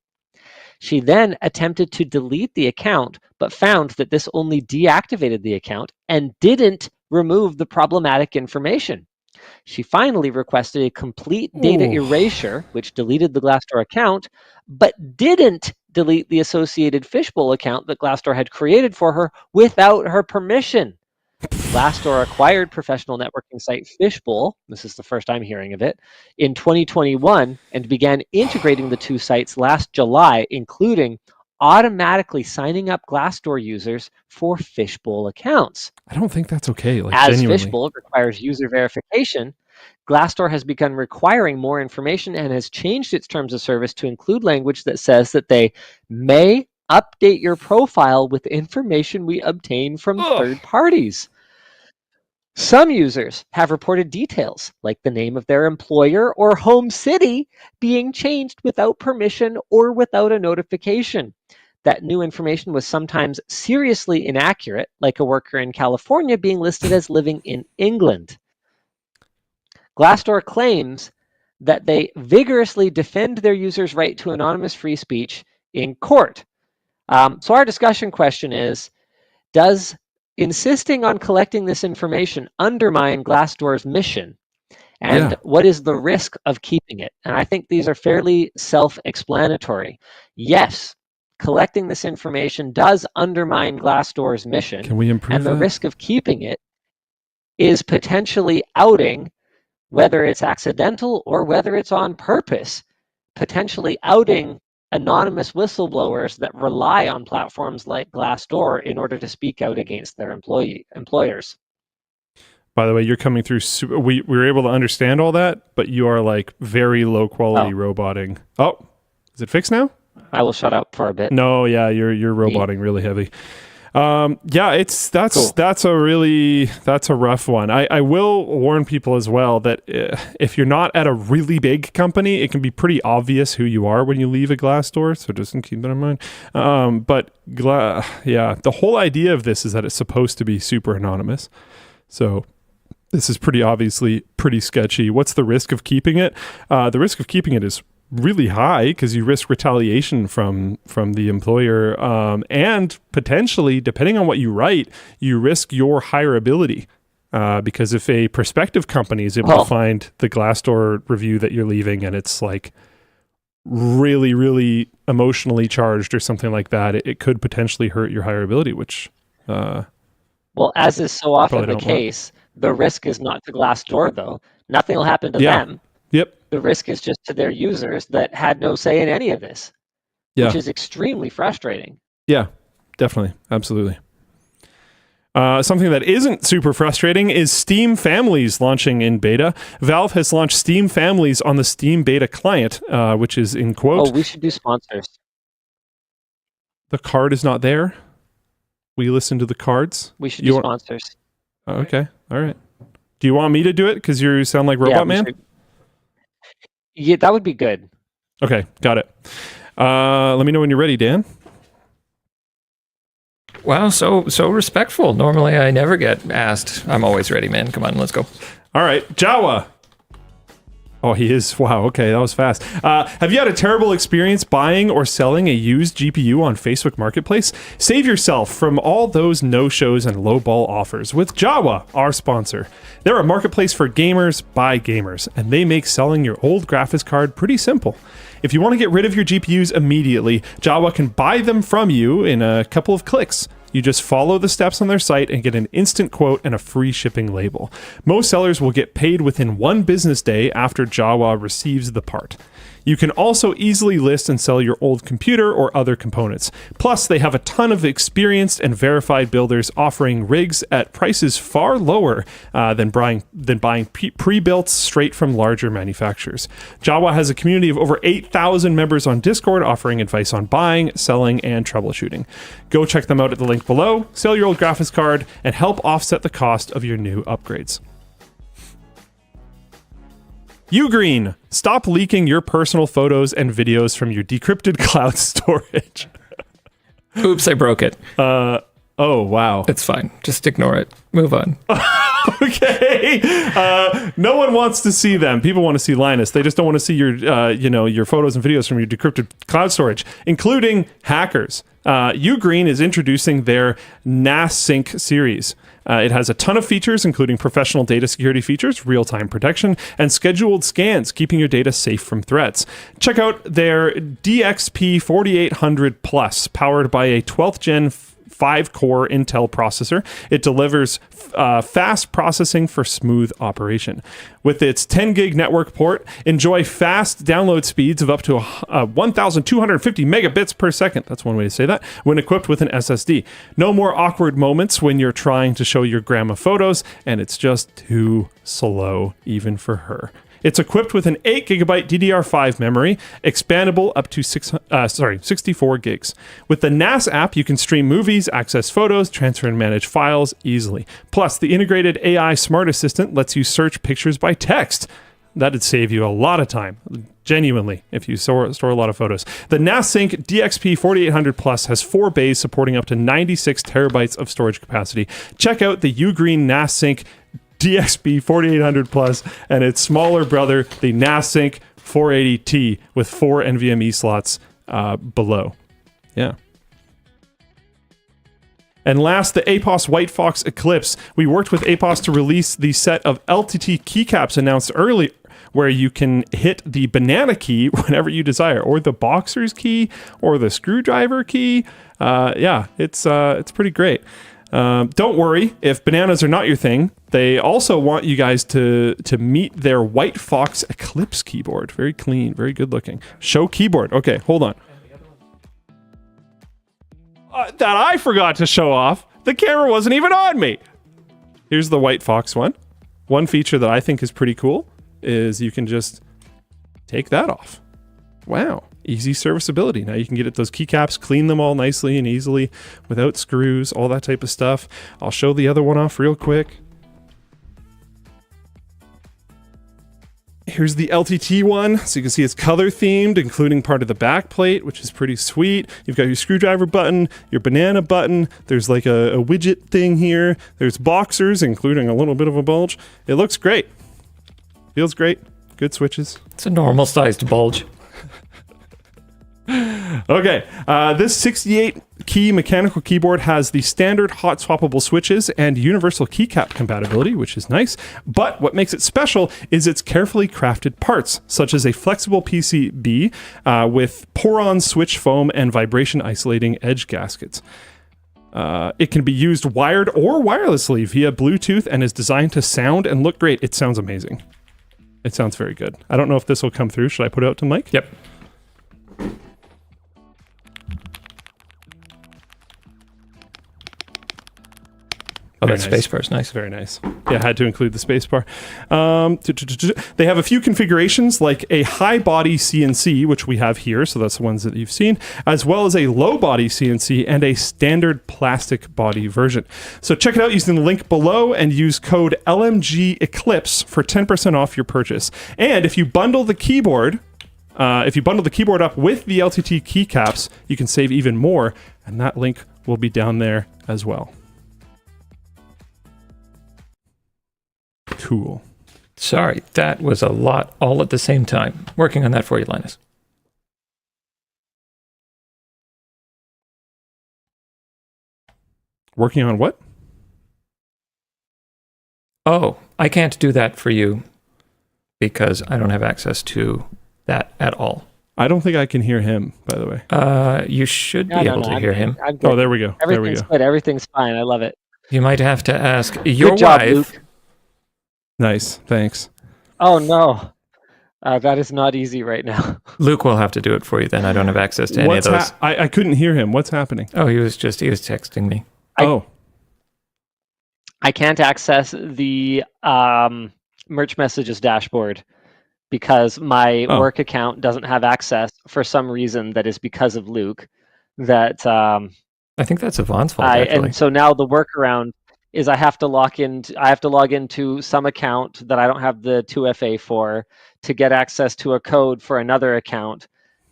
[SPEAKER 1] She then attempted to delete the account, but found that this only deactivated the account and didn't remove the problematic information. She finally requested a complete data erasure, which deleted the Glassdoor account, but didn't delete the associated Fishbowl account that Glassdoor had created for her without her permission. Glassdoor acquired professional networking site Fishbowl, this is the first I'm hearing of it, in 2021 and began integrating the two sites last July, including automatically signing up Glassdoor users for Fishbowl accounts.
[SPEAKER 2] I don't think that's okay. Like,
[SPEAKER 1] as
[SPEAKER 2] genuinely.
[SPEAKER 1] Fishbowl requires user verification, Glassdoor has begun requiring more information and has changed its terms of service to include language that says that they may update your profile with information we obtain from third parties. Some users have reported details, like the name of their employer or home city, being changed without permission or without a notification. That new information was sometimes seriously inaccurate, like a worker in California being listed as living in England. Glassdoor claims that they vigorously defend their users' right to anonymous free speech in court. So our discussion question is, does insisting on collecting this information undermine Glassdoor's mission? And what is the risk of keeping it? And I think these are fairly self-explanatory. Yes, collecting this information does undermine Glassdoor's mission.
[SPEAKER 2] Can we improve
[SPEAKER 1] and the
[SPEAKER 2] that?
[SPEAKER 1] risk of keeping it is potentially outing, whether it's accidental or whether it's on purpose, potentially outing anonymous whistleblowers that rely on platforms like Glassdoor in order to speak out against their employers.
[SPEAKER 2] By the way, you're coming through. We were able to understand all that, but you are like very low quality roboting. Oh, is it fixed now?
[SPEAKER 1] I will shut up for a bit.
[SPEAKER 2] No, yeah, you're roboting really heavy. That's a rough one. I will warn people as well that if you're not at a really big company, it can be pretty obvious who you are when you leave a Glassdoor. So just keep that in mind. The whole idea of this is that it's supposed to be super anonymous. So this is pretty obviously pretty sketchy. What's the risk of keeping it? The risk of keeping it is really high because you risk retaliation from the employer, and potentially, depending on what you write, you risk your hireability, because if a prospective company is able to find the Glassdoor review that you're leaving and it's like really, really emotionally charged or something like that, it could potentially hurt your hireability, which
[SPEAKER 1] well, as is so often the case, The risk is not to Glassdoor, though. Nothing will happen to
[SPEAKER 2] Yeah.
[SPEAKER 1] them.
[SPEAKER 2] Yep.
[SPEAKER 1] The risk is just to their users that had no say in any of this,
[SPEAKER 2] Yeah.
[SPEAKER 1] which is extremely frustrating.
[SPEAKER 2] Yeah, definitely. Absolutely. Something that isn't super frustrating is Steam Families launching in beta. Valve has launched Steam Families on the Steam beta client, which is in quote.
[SPEAKER 1] Oh, we should do sponsors.
[SPEAKER 2] The card is not there. We listen to the cards.
[SPEAKER 1] We should do sponsors.
[SPEAKER 2] Oh, okay. All right. Do you want me to do it? Because you sound like Robot Man?
[SPEAKER 1] Yeah, that would be good.
[SPEAKER 2] Okay, got it. Let me know when you're ready, Dan.
[SPEAKER 3] Wow, so respectful. Normally I never get asked. I'm always ready, man. Come on, let's go.
[SPEAKER 2] All right, Jawa. Oh, he is. Wow, okay, that was fast. Have you had a terrible experience buying or selling a used GPU on Facebook Marketplace? Save yourself from all those no-shows and low-ball offers with Jawa, our sponsor. They're a marketplace for gamers by gamers, and they make selling your old graphics card pretty simple. If you want to get rid of your GPUs immediately, Jawa can buy them from you in a couple of clicks. You just follow the steps on their site and get an instant quote and a free shipping label. Most sellers will get paid within 1 business day after Jawa receives the part. You can also easily list and sell your old computer or other components. Plus, they have a ton of experienced and verified builders offering rigs at prices far lower than buying pre-built straight from larger manufacturers. Jawa has a community of over 8,000 members on Discord offering advice on buying, selling, and troubleshooting. Go check them out at the link below, sell your old graphics card, and help offset the cost of your new upgrades. UGREEN, stop leaking your personal photos and videos from your decrypted cloud storage.
[SPEAKER 3] Oops, I broke it.
[SPEAKER 2] Oh, wow.
[SPEAKER 3] It's fine. Just ignore it. Move on.
[SPEAKER 2] Okay. No one wants to see them. People want to see Linus. They just don't want to see your, your photos and videos from your decrypted cloud storage, including hackers. UGREEN is introducing their NAS Sync series. It has a ton of features, including professional data security features, real-time protection, and scheduled scans, keeping your data safe from threats. Check out their DXP 4800 Plus, powered by a 12th gen 5-core Intel processor. It delivers fast processing for smooth operation. With its 10 gig network port, enjoy fast download speeds of up to 1,250 megabits per second. That's one way to say that, when equipped with an SSD. No more awkward moments when you're trying to show your grandma photos, and it's just too slow, even for her. It's equipped with an 8GB DDR5 memory, expandable up to 64 gigs. With the NAS app, you can stream movies, access photos, transfer and manage files easily. Plus, the integrated AI Smart Assistant lets you search pictures by text. That'd save you a lot of time, genuinely, if you store a lot of photos. The NAS Sync DXP 4800 Plus has 4 bays supporting up to 96 terabytes of storage capacity. Check out the UGREEN NAS Sync DXP 4800 Plus and its smaller brother, the NAS Sync 480T, with 4 NVMe slots below. Yeah. And last, the APOS WhiteFox Eclipse. We worked with APOS to release the set of LTT keycaps announced earlier, where you can hit the banana key whenever you desire, or the boxer's key, or the screwdriver key. It's pretty great. Don't worry if bananas are not your thing. They also want you guys to meet their WhiteFox Eclipse keyboard. Very clean, very good looking. Show keyboard. Okay, hold on. That I forgot to show off. The camera wasn't even on me. Here's the WhiteFox one. One feature that I think is pretty cool is you can just take that off. Wow. Easy serviceability. Now you can get at those keycaps, clean them all nicely and easily without screws, all that type of stuff. I'll show the other one off real quick. Here's the LTT one. So you can see it's color themed, including part of the back plate, which is pretty sweet. You've got your screwdriver button, your banana button. There's like a widget thing here. There's boxers, including a little bit of a bulge. It looks great. Feels great. Good switches.
[SPEAKER 3] It's a normal sized bulge.
[SPEAKER 2] Okay, this 68-key mechanical keyboard has the standard hot swappable switches and universal keycap compatibility, which is nice. But what makes it special is its carefully crafted parts, such as a flexible PCB with pour-on switch foam and vibration isolating edge gaskets. It can be used wired or wirelessly via Bluetooth and is designed to sound and look great. It sounds amazing. It sounds very good. I don't know if this will come through. Should I put it out to Mike?
[SPEAKER 3] Yep. Oh, that spacebar is nice.
[SPEAKER 2] Very nice. Yeah, I had to include the spacebar. They have a few configurations, like a high body CNC, which we have here, so that's the ones that you've seen, as well as a low body CNC and a standard plastic body version. So check it out using the link below and use code LMG Eclipse for 10% off your purchase. And if you bundle the keyboard, up with the LTT keycaps, you can save even more, and that link will be down there as well. Cool.
[SPEAKER 3] Sorry, that was a lot all at the same time. Working on that for you, Linus.
[SPEAKER 2] Working on what?
[SPEAKER 3] Oh, I can't do that for you because I don't have access to that at all.
[SPEAKER 2] I don't think I can hear him, by the way.
[SPEAKER 3] You should be able to hear him.
[SPEAKER 2] Oh, there we go.
[SPEAKER 1] Everything's good. Everything's fine. I love it.
[SPEAKER 3] You might have to ask your
[SPEAKER 1] Good job,
[SPEAKER 3] wife.
[SPEAKER 1] Luke.
[SPEAKER 2] Nice. Thanks.
[SPEAKER 1] Oh, no. That is not easy right now.
[SPEAKER 3] Luke will have to do it for you then. I don't have access to any of those.
[SPEAKER 2] I couldn't hear him. What's happening?
[SPEAKER 3] Oh, he was texting me.
[SPEAKER 1] I can't access the merch messages dashboard because my work account doesn't have access for some reason that is because of Luke. That
[SPEAKER 3] I think that's Yvonne's fault, actually.
[SPEAKER 1] And so now the workaround is I have to log into some account that I don't have the 2FA for to get access to a code for another account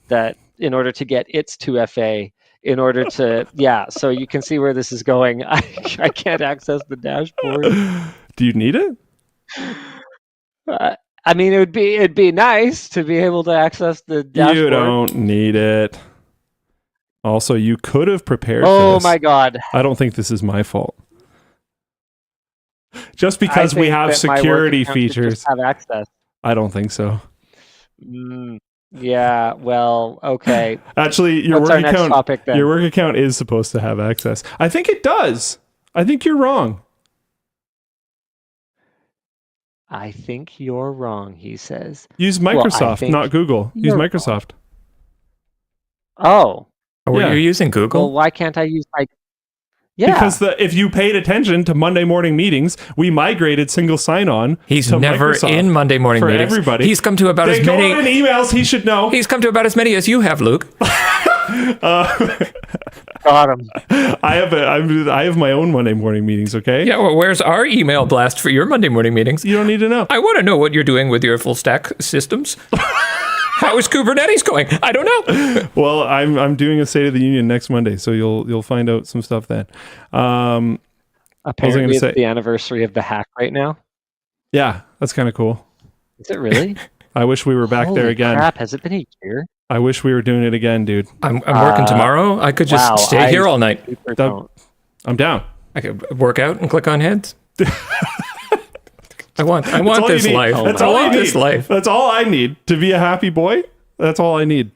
[SPEAKER 1] that in order to get its 2FA in order to so you can see where this is going. I can't access the dashboard.
[SPEAKER 2] Do you need it?
[SPEAKER 1] I mean, it'd be nice to be able to access the dashboard.
[SPEAKER 2] You don't need it. Also, you could have prepared for
[SPEAKER 1] Oh
[SPEAKER 2] this.
[SPEAKER 1] my god.
[SPEAKER 2] I don't think this is my fault. Just because we have security features.
[SPEAKER 1] Just have access.
[SPEAKER 2] I don't think so.
[SPEAKER 1] Yeah, well, okay.
[SPEAKER 2] Actually, your work account is supposed to have access. I think it does. I think you're wrong.
[SPEAKER 1] I think you're wrong, he says.
[SPEAKER 2] Use Microsoft, not Google. Use Microsoft.
[SPEAKER 1] Oh.
[SPEAKER 3] You're using Google?
[SPEAKER 1] Well, why can't I use Yeah.
[SPEAKER 2] Because if you paid attention to Monday morning meetings, we migrated single sign-on.
[SPEAKER 3] He's
[SPEAKER 2] to
[SPEAKER 3] never
[SPEAKER 2] Microsoft
[SPEAKER 3] in Monday morning meetings.
[SPEAKER 2] For everybody.
[SPEAKER 3] He's come to about as many.
[SPEAKER 2] Go on in emails. He should know.
[SPEAKER 3] He's come to about as many as you have, Luke.
[SPEAKER 1] Got him.
[SPEAKER 2] I have my own Monday morning meetings. Okay.
[SPEAKER 3] Yeah. Well, where's our email blast for your Monday morning meetings?
[SPEAKER 2] You don't need to know.
[SPEAKER 3] I want to know what you're doing with your full stack systems. How is Kubernetes going? I don't know.
[SPEAKER 2] Well, I'm doing a State of the Union next Monday, so you'll find out some stuff then.
[SPEAKER 1] Apparently, it's the anniversary of the hack right now.
[SPEAKER 2] Yeah, that's kind of cool.
[SPEAKER 1] Is it really?
[SPEAKER 2] I wish we were back there again.
[SPEAKER 1] Crap, has it been a year?
[SPEAKER 2] I wish we were doing it again, dude.
[SPEAKER 3] I'm working tomorrow. I could just stay here all night.
[SPEAKER 2] I'm down.
[SPEAKER 3] I could work out and click on heads. I want this life.
[SPEAKER 2] That's all I need. This life. That's all I need to be a happy boy. That's all I need.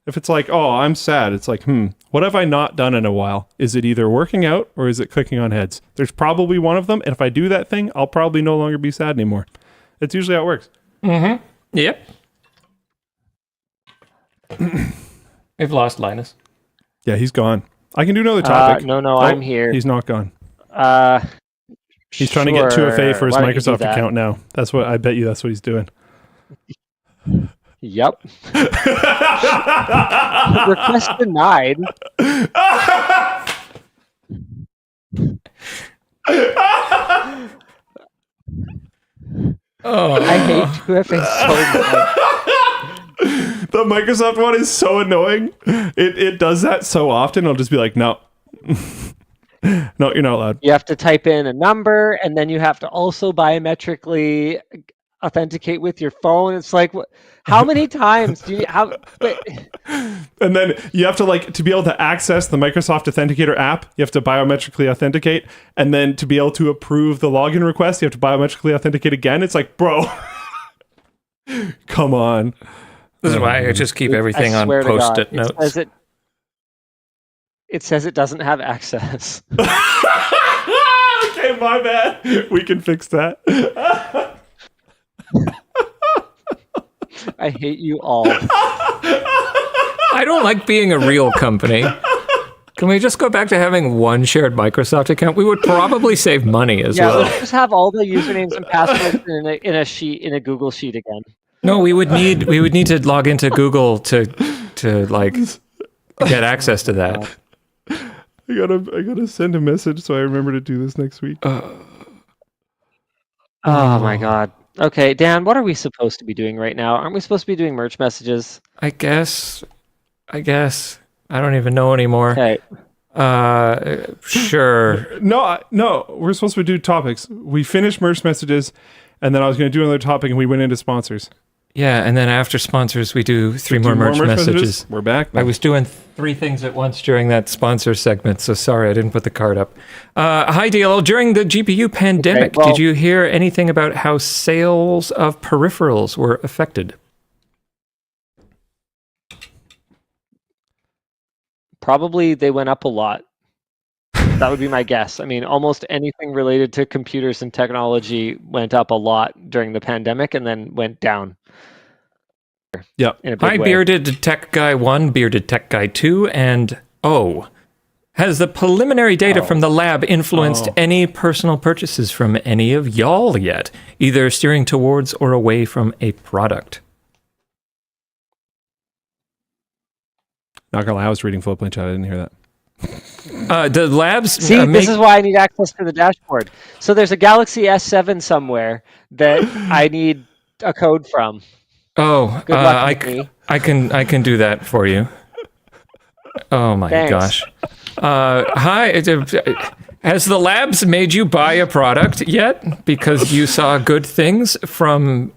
[SPEAKER 2] If it's like, oh, I'm sad, it's like, what have I not done in a while? Is it either working out or is it clicking on heads? There's probably one of them, and if I do that thing, I'll probably no longer be sad anymore. It's usually how it works.
[SPEAKER 3] Mm-hmm. Yep. We've lost Linus.
[SPEAKER 2] Yeah, he's gone. I can do another topic.
[SPEAKER 1] No, I'm here.
[SPEAKER 2] He's not gone. He's trying to get 2FA for his Microsoft account now. That's what I bet you. That's what he's doing.
[SPEAKER 1] Yep. Request denied. I hate 2FA so much.
[SPEAKER 2] The Microsoft one is so annoying. It does that so often. I'll just be like, no. No, you're not allowed.
[SPEAKER 1] You have to type in a number, and then you have to also biometrically authenticate with your phone. It's like, how many times do you have?
[SPEAKER 2] And then you have to be able to access the Microsoft Authenticator app, you have to biometrically authenticate, and then to be able to approve the login request, you have to biometrically authenticate again. It's like, bro, come on.
[SPEAKER 3] This is why I just keep everything on Post-it notes.
[SPEAKER 1] It says it doesn't have access.
[SPEAKER 2] Okay, my bad. We can fix that.
[SPEAKER 1] I hate you all.
[SPEAKER 3] I don't like being a real company. Can we just go back to having one shared Microsoft account? We would probably save money as well.
[SPEAKER 1] Let's just have all the usernames and passwords in a Google sheet again.
[SPEAKER 3] No, we would need to log into Google to like get access to that.
[SPEAKER 2] I gotta send a message so I remember to do this next week.
[SPEAKER 1] Oh my god. Okay, Dan, what are we supposed to be doing right now? Aren't we supposed to be doing merch messages?
[SPEAKER 3] I guess. I don't even know anymore.
[SPEAKER 1] Okay.
[SPEAKER 3] Sure.
[SPEAKER 2] No, we're supposed to do topics. We finished merch messages, and then I was going to do another topic, and we went into sponsors.
[SPEAKER 3] Yeah, and then after sponsors, we do three more merch messages.
[SPEAKER 2] We're back.
[SPEAKER 3] I was doing 3 things at once during that sponsor segment, so sorry I didn't put the card up. Hi, DLL. During the GPU pandemic, did you hear anything about how sales of peripherals were affected?
[SPEAKER 1] Probably they went up a lot. That would be my guess. I mean, almost anything related to computers and technology went up a lot during the pandemic and then went down.
[SPEAKER 2] Yeah.
[SPEAKER 3] Hi, Bearded Tech Guy 1, Bearded Tech Guy 2, and has the preliminary data from the lab influenced any personal purchases from any of y'all yet, either steering towards or away from a product?
[SPEAKER 2] Not gonna lie, I was reading Floatplane chat. I didn't hear that.
[SPEAKER 3] The labs.
[SPEAKER 1] See, this is why I need access to the dashboard. So there's a Galaxy S7 somewhere that I need a code from.
[SPEAKER 3] Oh,
[SPEAKER 1] Good luck with me.
[SPEAKER 3] I can do that for you. Oh my gosh. Hi. Has the labs made you buy a product yet because you saw good things from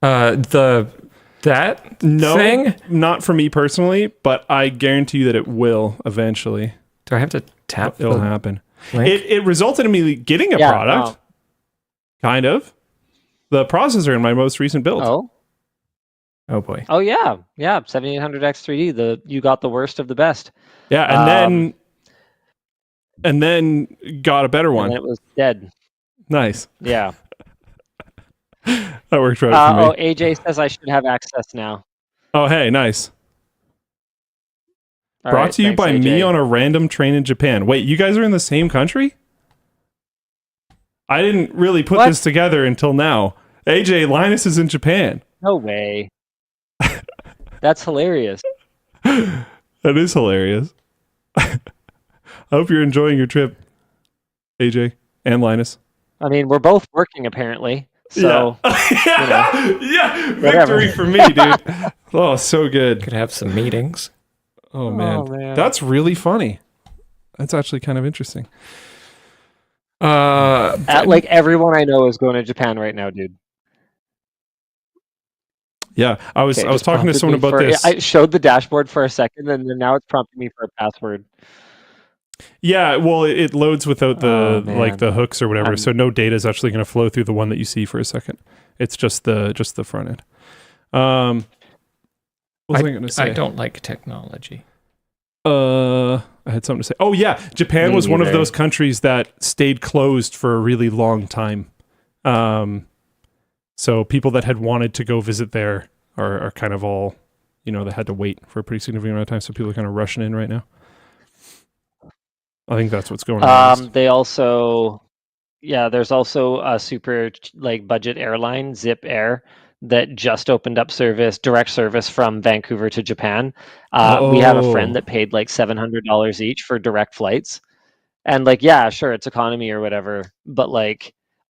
[SPEAKER 3] that thing?
[SPEAKER 2] Not for me personally, but I guarantee you that it will eventually.
[SPEAKER 3] Do I have to tap?
[SPEAKER 2] It'll happen.
[SPEAKER 3] Link?
[SPEAKER 2] It resulted in me getting a product. Kind of. The processor in my most recent build.
[SPEAKER 3] Oh boy.
[SPEAKER 1] Oh yeah. 7800X3D. You got the worst of the best.
[SPEAKER 2] Yeah, and then got a better one.
[SPEAKER 1] And it was dead.
[SPEAKER 2] Nice.
[SPEAKER 1] Yeah.
[SPEAKER 2] That worked right for me.
[SPEAKER 1] Oh, AJ says I should have access now.
[SPEAKER 2] Oh, hey, nice. Brought to you by
[SPEAKER 1] AJ.
[SPEAKER 2] me on a random train in Japan. Wait, you guys are in the same country? I didn't really put this together until now. AJ, Linus is in Japan.
[SPEAKER 1] No way. That's hilarious.
[SPEAKER 2] That is hilarious. I hope you're enjoying your trip, AJ and Linus.
[SPEAKER 1] I mean, we're both working apparently. So,
[SPEAKER 2] yeah, victory for me, dude. Oh, so good.
[SPEAKER 3] Could have some meetings.
[SPEAKER 2] Oh man. That's really funny. That's actually kind of interesting.
[SPEAKER 1] Like everyone I know is going to Japan right now, dude.
[SPEAKER 2] Yeah, I was talking to someone about this.
[SPEAKER 1] I showed the dashboard for a second, and then now it's prompting me for a password.
[SPEAKER 2] Yeah, well, it loads without the hooks or whatever, so no data is actually going to flow through the one that you see for a second. It's just the front end. What was I going to say?
[SPEAKER 3] I don't like technology.
[SPEAKER 2] I had something to say. Oh yeah, Japan was one of those countries that stayed closed for a really long time. So people that had wanted to go visit there are kind of all, they had to wait for a pretty significant amount of time. So people are kind of rushing in right now. I think that's what's going on.
[SPEAKER 1] They also, there's also a super budget airline, Zip Air, that just opened up direct service from Vancouver to Japan. We have a friend that paid like $700 each for direct flights, and sure, it's economy or whatever, but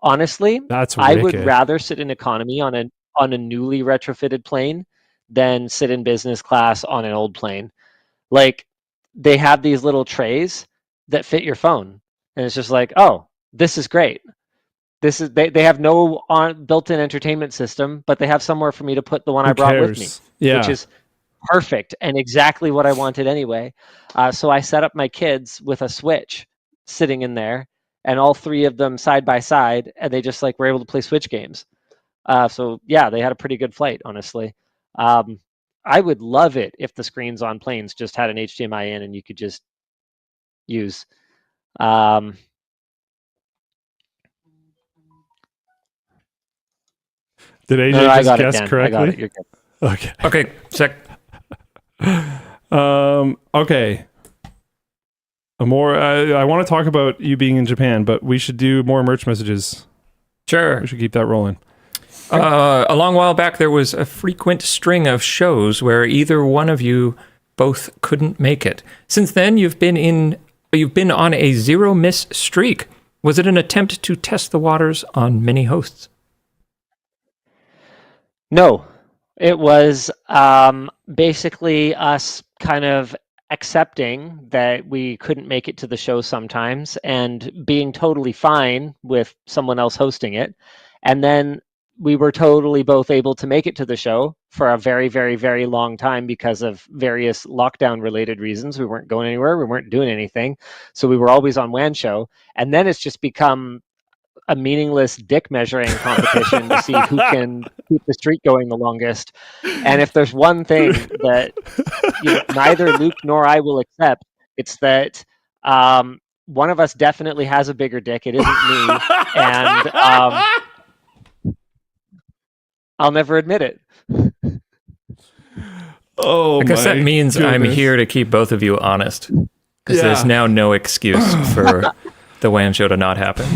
[SPEAKER 1] honestly, I would rather sit in economy on a newly retrofitted plane than sit in business class on an old plane. They have these little trays that fit your phone, and it's just this is great. They have no built-in entertainment system, but they have somewhere for me to put the one I brought with me, which is perfect and exactly what I wanted anyway. So I set up my kids with a Switch sitting in there, and all 3 of them side by side, and they just were able to play Switch games. So yeah, they had a pretty good flight, honestly. I would love it if the screens on planes just had an HDMI in and you could just use.
[SPEAKER 2] Did AJ
[SPEAKER 1] No, I
[SPEAKER 2] just
[SPEAKER 1] got it,
[SPEAKER 2] guess
[SPEAKER 1] Dan.
[SPEAKER 2] correctly?
[SPEAKER 1] I got it. You're good.
[SPEAKER 2] Okay.
[SPEAKER 3] Okay, sec.
[SPEAKER 2] Okay. I want to talk about you being in Japan, but we should do more merch messages.
[SPEAKER 3] Sure.
[SPEAKER 2] We should keep that rolling.
[SPEAKER 3] A long while back, there was a frequent string of shows where either one of you both couldn't make it. Since then, you've been on a zero miss streak. Was it an attempt to test the waters on many hosts?
[SPEAKER 1] No, it was basically us kind of accepting that we couldn't make it to the show sometimes and being totally fine with someone else hosting it. And then we were totally both able to make it to the show for a very, very, very long time because of various lockdown related reasons. We weren't going anywhere. We weren't doing anything. So we were always on WAN Show. And then it's just become a meaningless dick measuring competition to see who can keep the streak going the longest. And if there's one thing that neither Luke nor I will accept, it's that one of us definitely has a bigger dick. It isn't me. And I'll never admit it.
[SPEAKER 2] Oh,
[SPEAKER 3] I guess that means
[SPEAKER 2] goodness.
[SPEAKER 3] I'm here to keep both of you honest. Because there's now no excuse for the WAN show to not happen.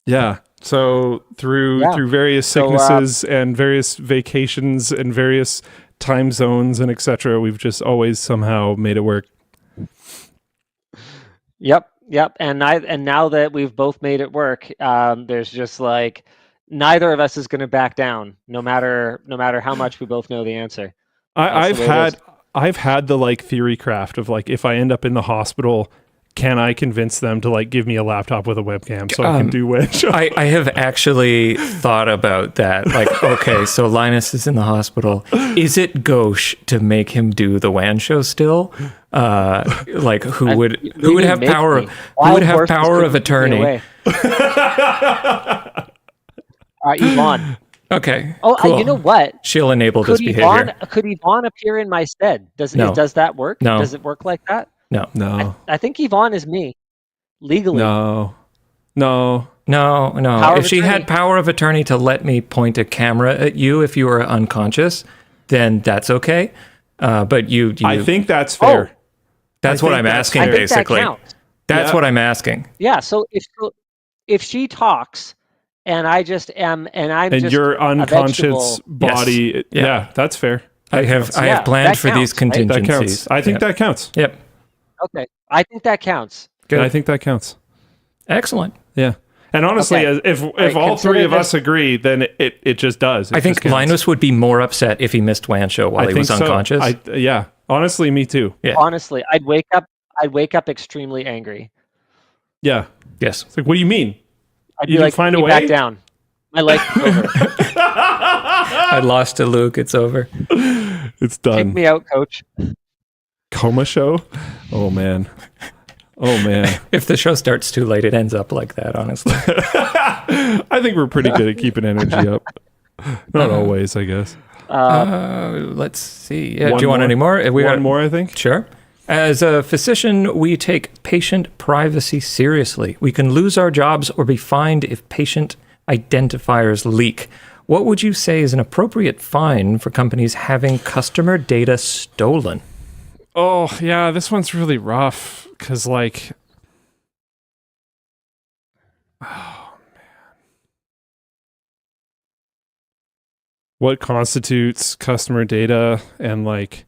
[SPEAKER 2] Yeah. So through various sicknesses and various vacations and various time zones and etc., we've just always somehow made it work.
[SPEAKER 1] Yep. And now that we've both made it work, there's just like neither of us is going to back down, no matter how much we both know the answer.
[SPEAKER 2] I've had the like theory craft of like, if I end up in the hospital, can I convince them to like give me a laptop with a webcam so I can do WAN Show?
[SPEAKER 3] I have actually thought about that. Like, okay, so Linus is in the hospital. Is it gauche to make him do the WAN show still? Like, who would have power? Who would have power of attorney?
[SPEAKER 1] Yvonne.
[SPEAKER 3] Okay.
[SPEAKER 1] Oh,
[SPEAKER 3] cool.
[SPEAKER 1] you know what?
[SPEAKER 3] She'll enable this behavior.
[SPEAKER 1] Could Yvonne appear in my stead? Does that work?
[SPEAKER 3] No.
[SPEAKER 1] Does it work like that?
[SPEAKER 2] No.
[SPEAKER 1] I think Yvonne is me, legally.
[SPEAKER 2] No.
[SPEAKER 3] If she had power of attorney to let me point a camera at you if you were unconscious, then that's okay. But you
[SPEAKER 2] I think that's fair.
[SPEAKER 3] That's what I'm asking, basically. That's what I'm asking.
[SPEAKER 1] Yeah. So if she talks, and I just am, and
[SPEAKER 2] your unconscious body, that's fair.
[SPEAKER 3] I have planned for these contingencies.
[SPEAKER 2] That counts. I think that counts.
[SPEAKER 3] Yep.
[SPEAKER 1] Okay. I think that counts.
[SPEAKER 2] Good. I think that counts.
[SPEAKER 3] Excellent.
[SPEAKER 2] Yeah. And honestly, if all three of us agree, then it just does.
[SPEAKER 3] I think Linus would be more upset if he missed WAN Show while he was unconscious.
[SPEAKER 2] Honestly, me too.
[SPEAKER 3] Yeah.
[SPEAKER 1] Honestly, I'd wake up extremely angry.
[SPEAKER 2] Yeah.
[SPEAKER 3] Yes.
[SPEAKER 2] It's like, what do you mean?
[SPEAKER 1] I'd be like, find a way back down. My life is over.
[SPEAKER 3] I lost to Luke. It's over.
[SPEAKER 2] It's done.
[SPEAKER 1] Take me out, coach.
[SPEAKER 2] Coma show? Oh man.
[SPEAKER 3] If the show starts too late, it ends up like that, honestly.
[SPEAKER 2] I think we're pretty good at keeping energy up. Not always, I guess.
[SPEAKER 3] Let's see. Do you want any more?
[SPEAKER 2] One more, I think.
[SPEAKER 3] Sure. As a physician, we take patient privacy seriously. We can lose our jobs or be fined if patient identifiers leak. What would you say is an appropriate fine for companies having customer data stolen?
[SPEAKER 2] Oh, yeah, this one's really rough because, like, oh, man. What constitutes customer data? And, like,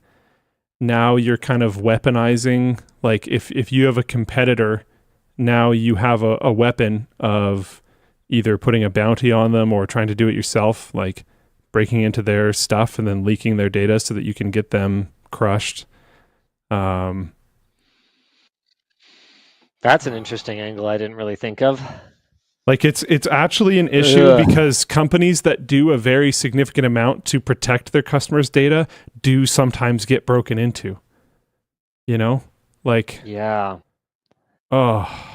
[SPEAKER 2] now you're kind of weaponizing, like, if you have a competitor, now you have a weapon of either putting a bounty on them or trying to do it yourself, like breaking into their stuff and then leaking their data so that you can get them crushed.
[SPEAKER 1] That's an interesting angle I didn't really think of.
[SPEAKER 2] Like it's actually an issue because companies that do a very significant amount to protect their customers' data do sometimes get broken into. You know? Like,
[SPEAKER 1] yeah.
[SPEAKER 2] Oh.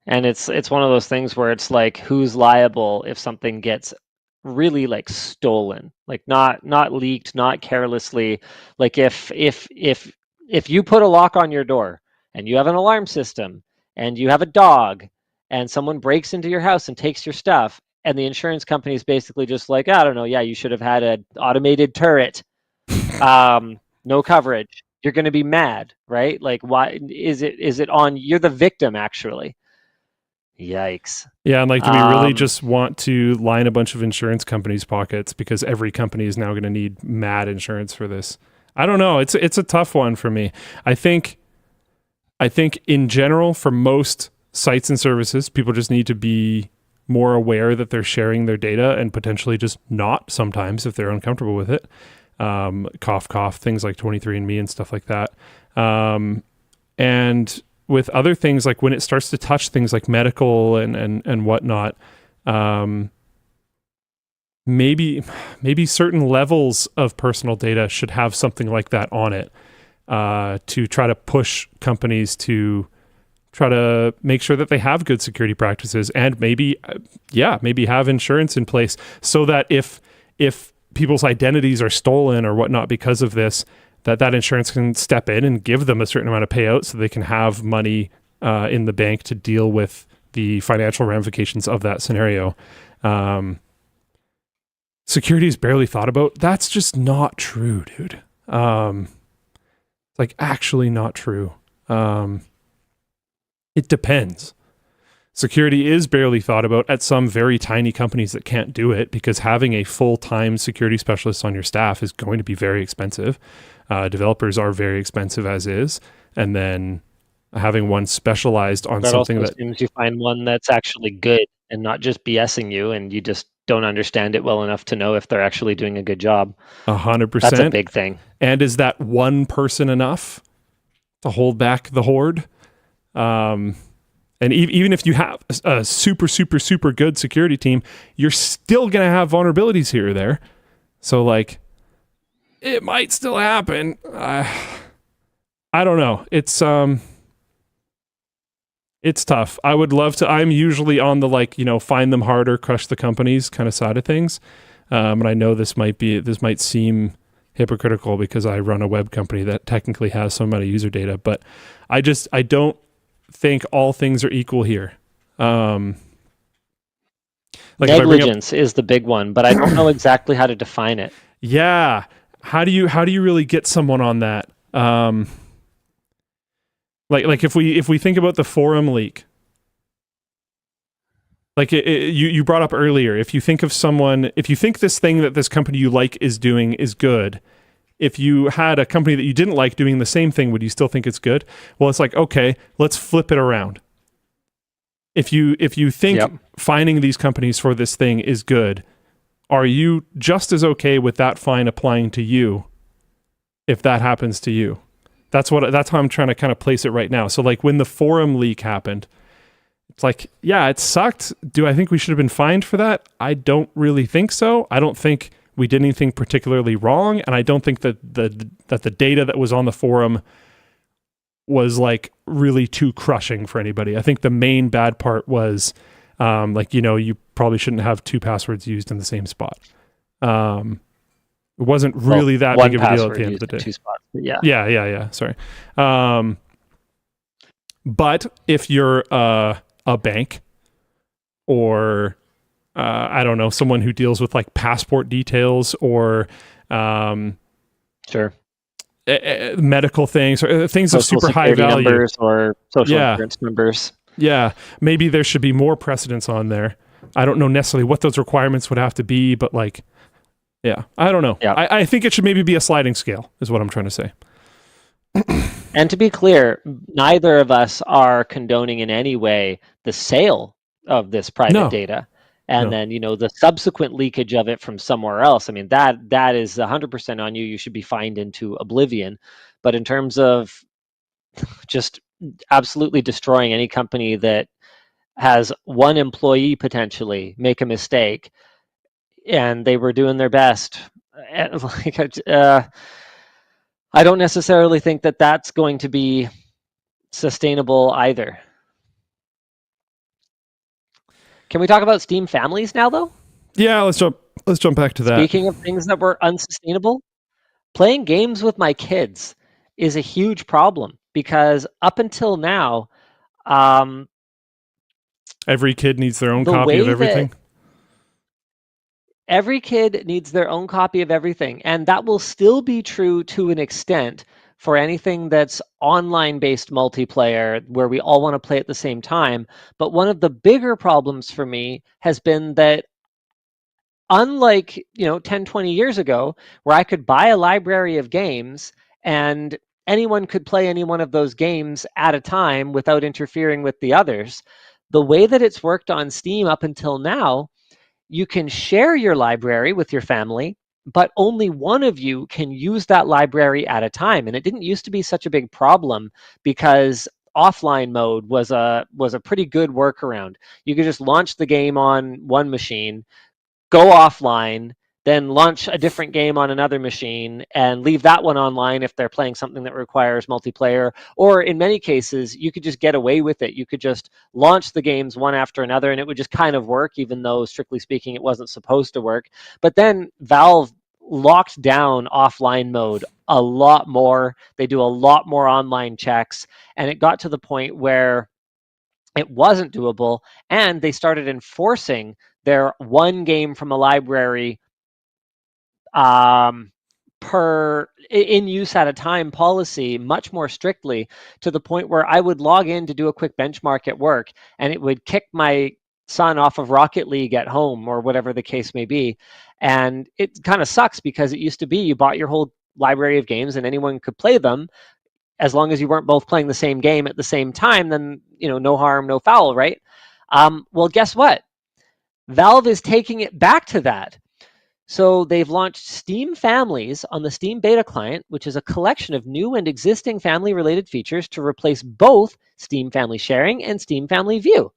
[SPEAKER 1] And it's one of those things where it's like, who's liable if something gets really like stolen, like not leaked, not carelessly. Like if you put a lock on your door and you have an alarm system and you have a dog and someone breaks into your house and takes your stuff, and the insurance company is basically just like, I don't know, yeah, you should have had an automated turret, no coverage, you're going to be mad, right? Like, why is it on, you're the victim actually. Yikes.
[SPEAKER 2] Yeah, and like, do we really just want to line a bunch of insurance companies' pockets because every company is now going to need mad insurance for this? I don't know. It's a tough one for me. I think in general, for most sites and services, people just need to be more aware that they're sharing their data, and potentially just not sometimes if they're uncomfortable with it. Cough, cough, things like 23andMe and stuff like that. And with other things, like when it starts to touch things like medical and whatnot, maybe certain levels of personal data should have something like that on it, to try to push companies to try to make sure that they have good security practices, and maybe have insurance in place so that if people's identities are stolen or whatnot because of this, that insurance can step in and give them a certain amount of payout so they can have money in the bank to deal with the financial ramifications of that scenario. Security is barely thought about. That's just not true, dude. It's like actually not true. It depends. Security is barely thought about at some very tiny companies that can't do it, because having a full-time security specialist on your staff is going to be very expensive. Developers are very expensive as is, and then having one specialized on something
[SPEAKER 1] that assumes you find one that's actually good and not just BSing you, and you just don't understand it well enough to know if they're actually doing a good job.
[SPEAKER 2] 100%.
[SPEAKER 1] That's a big thing.
[SPEAKER 2] And is that one person enough to hold back the horde? And even if you have a super, super, super good security team, you're still going to have vulnerabilities here or there. So, like, it might still happen. I don't know. It's tough. I would love to. I'm usually on the, like, find them harder, crush the companies kind of side of things. And I know this might seem hypocritical because I run a web company that technically has some amount of user data, but I don't think all things are equal here. Like
[SPEAKER 1] negligence is the big one, but I don't know exactly how to define it.
[SPEAKER 2] Yeah. How do you really get someone on that? Like if we think about the forum leak, like you brought up earlier, if you think this thing that this company you like is doing is good, if you had a company that you didn't like doing the same thing, would you still think it's good? Well, it's like, okay, let's flip it around. If you think finding these companies for this thing is good, are you just as okay with that fine applying to you if that happens to you? That's how I'm trying to kind of place it right now. So, like, when the forum leak happened, it's like, yeah, it sucked. Do I think we should have been fined for that? I don't really think so. I don't think we did anything particularly wrong, and I don't think that the data that was on the forum was, like, really too crushing for anybody. I think the main bad part was, you probably shouldn't have two passwords used in the same spot. It wasn't really that big of a deal at the end of the day.
[SPEAKER 1] Two spots, yeah.
[SPEAKER 2] Yeah. Sorry. But if you're a bank or I don't know, someone who deals with, like, passport details or
[SPEAKER 1] sure,
[SPEAKER 2] medical things or things social of super high value
[SPEAKER 1] numbers or social insurance numbers.
[SPEAKER 2] Yeah, maybe there should be more precedence on there. I don't know necessarily what those requirements would have to be, but, like, yeah, I don't know. Yeah. I think it should maybe be a sliding scale is what I'm trying to say.
[SPEAKER 1] And to be clear, neither of us are condoning in any way the sale of this private data. And then, the subsequent leakage of it from somewhere else. I mean, that is 100% on you. You should be fined into oblivion. But in terms of just absolutely destroying any company that has one employee potentially make a mistake, and they were doing their best, I don't necessarily think that that's going to be sustainable either. Can we talk about Steam families now, though?
[SPEAKER 2] Yeah, let's let's jump back to that.
[SPEAKER 1] Speaking of things that were unsustainable, playing games with my kids is a huge problem because up until now,
[SPEAKER 2] every kid needs their own
[SPEAKER 1] the
[SPEAKER 2] copy of
[SPEAKER 1] way
[SPEAKER 2] everything.
[SPEAKER 1] that every kid needs their own copy of everything, and that will still be true to an extent for anything that's online-based multiplayer where we all want to play at the same time. But one of the bigger problems for me has been that unlike 10, 20 years ago, where I could buy a library of games and anyone could play any one of those games at a time without interfering with the others, the way that it's worked on Steam up until now, you can share your library with your family, but only one of you can use that library at a time. And it didn't used to be such a big problem because offline mode was a pretty good workaround. You could just launch the game on one machine, go offline, then launch a different game on another machine and leave that one online if they're playing something that requires multiplayer. Or in many cases, you could just get away with it. You could just launch the games one after another and it would just kind of work, even though strictly speaking, it wasn't supposed to work. But then Valve locked down offline mode a lot more. They do a lot more online checks. And it got to the point where it wasn't doable. And they started enforcing their one game from a library in use at a time policy much more strictly, to the point where I would log in to do a quick benchmark at work and it would kick my son off of Rocket League at home or whatever the case may be. And it kind of sucks because it used to be you bought your whole library of games and anyone could play them as long as you weren't both playing the same game at the same time. Then no harm, no foul, right? Well, guess what? Valve is taking it back to that. So they've launched Steam Families on the Steam Beta client, which is a collection of new and existing family-related features to replace both Steam Family Sharing and Steam Family View.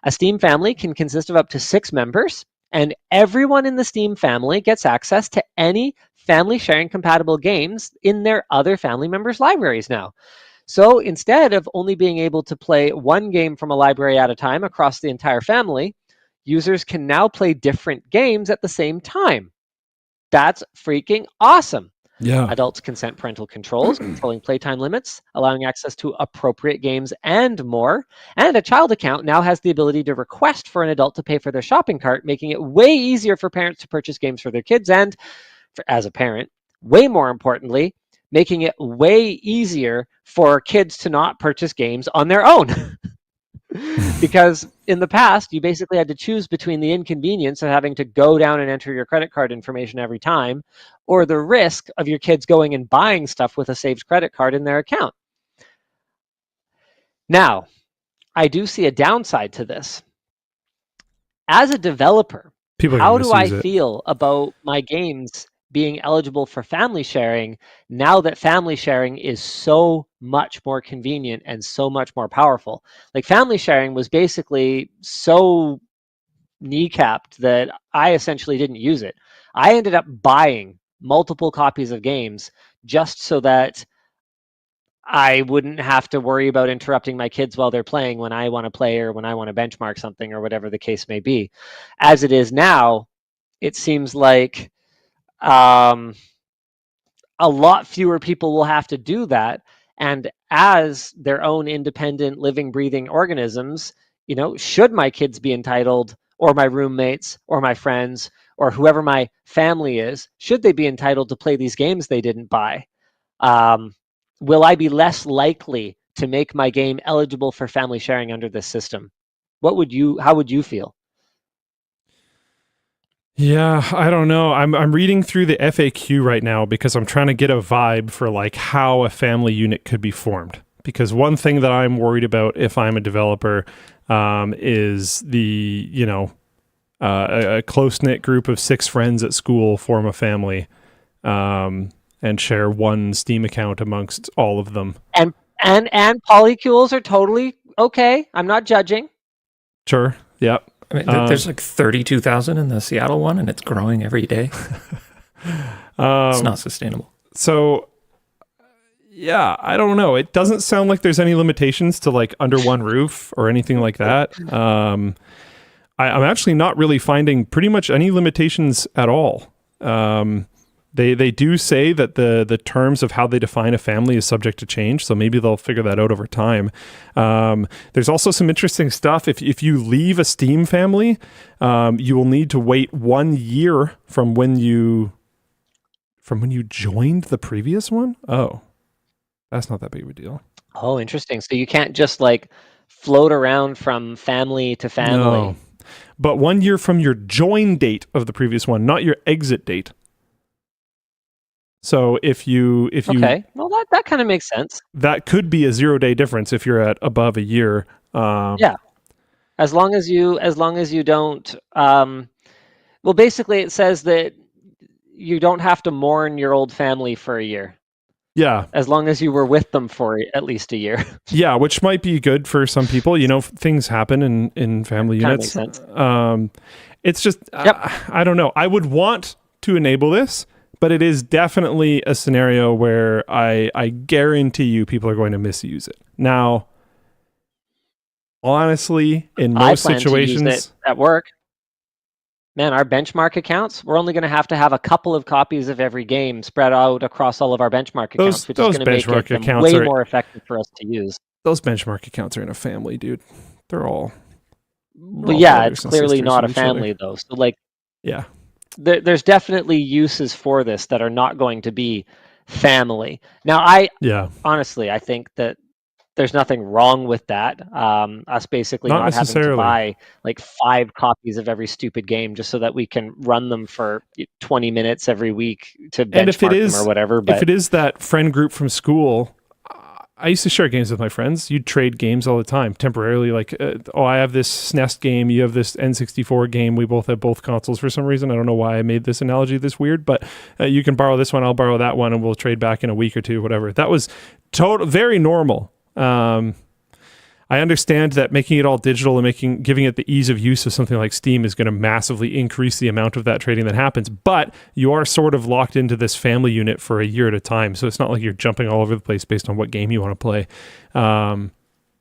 [SPEAKER 1] A Steam family can consist of up to 6 members, and everyone in the Steam family gets access to any family sharing compatible games in their other family members' libraries now. So instead of only being able to play one game from a library at a time across the entire family, users can now play different games at the same time. That's freaking awesome.
[SPEAKER 2] Yeah.
[SPEAKER 1] Adults can set parental controls, controlling playtime limits, allowing access to appropriate games and more. And a child account now has the ability to request for an adult to pay for their shopping cart, making it way easier for parents to purchase games for their kids. And as a parent, way more importantly, making it way easier for kids to not purchase games on their own. Because in the past, you basically had to choose between the inconvenience of having to go down and enter your credit card information every time, or the risk of your kids going and buying stuff with a saved credit card in their account. Now, I do see a downside to this. As a developer, how do I feel about my games being eligible for family sharing now that family sharing is so much more convenient and so much more powerful? Like, family sharing was basically so kneecapped that I essentially didn't use it. I ended up buying multiple copies of games just so that I wouldn't have to worry about interrupting my kids while they're playing when I want to play or when I want to benchmark something or whatever the case may be. As it is now, it seems like a lot fewer people will have to do that. And as their own independent, living, breathing organisms, should my kids be entitled, or my roommates, or my friends, or whoever my family is, should they be entitled to play these games they didn't buy? Will I be less likely to make my game eligible for family sharing under this system? How would you feel?
[SPEAKER 2] Yeah, I don't know. I'm reading through the FAQ right now because I'm trying to get a vibe for like how a family unit could be formed. Because one thing that I'm worried about if I'm a developer is a close-knit group of 6 friends at school form a family and share one Steam account amongst all of them.
[SPEAKER 1] And polycules are totally okay. I'm not judging.
[SPEAKER 2] Sure. Yep.
[SPEAKER 3] I mean, there's like 32,000 in the Seattle one, and it's growing every day. It's not sustainable.
[SPEAKER 2] So, yeah, I don't know. It doesn't sound like there's any limitations to like under one roof or anything like that. I'm actually not really finding pretty much any limitations at all. They do say that the terms of how they define a family is subject to change, so maybe they'll figure that out over time. There's also some interesting stuff. If you leave a Steam family, you will need to wait 1 year from when you joined the previous one. Oh, that's not that big of a deal.
[SPEAKER 1] Oh, interesting. So you can't just like float around from family to family.
[SPEAKER 2] No. But 1 year from your join date of the previous one, not your exit date. So if you
[SPEAKER 1] okay, well that kind of makes sense.
[SPEAKER 2] That could be a 0-day difference if you're at above a year.
[SPEAKER 1] Yeah, as long as you don't. Well, basically, it says that you don't have to mourn your old family for a year.
[SPEAKER 2] Yeah,
[SPEAKER 1] as long as you were with them for at least a year.
[SPEAKER 2] Yeah, which might be good for some people. You know, things happen in family units.
[SPEAKER 1] Makes sense.
[SPEAKER 2] It's just I don't know. I would want to enable this. But it is definitely a scenario where I guarantee you people are going to misuse it. Now, honestly, in most situations...
[SPEAKER 1] to use it at work. Man, our benchmark accounts, we're only going to have a couple of copies of every game spread out across all of our benchmark accounts, which is going to make it way more effective for us to use.
[SPEAKER 2] Those benchmark accounts are in a family, dude. They're all...
[SPEAKER 1] Well, yeah, it's clearly not a family, though. So, like...
[SPEAKER 2] Yeah.
[SPEAKER 1] There's definitely uses for this that are not going to be family. Now, honestly, I think that there's nothing wrong with that. Us basically not having to buy like 5 copies of every stupid game just so that we can run them for 20 minutes every week to benchmark them or whatever. But
[SPEAKER 2] if it is that friend group from school, I used to share games with my friends. You'd trade games all the time, temporarily. Like, I have this SNES game, you have this N64 game. We both have both consoles for some reason. I don't know why I made this analogy this weird, but you can borrow this one, I'll borrow that one, and we'll trade back in a week or two, whatever. That was very normal. I understand that making it all digital and giving it the ease of use of something like Steam is going to massively increase the amount of that trading that happens, but you are sort of locked into this family unit for a year at a time, so it's not like you're jumping all over the place based on what game you want to play.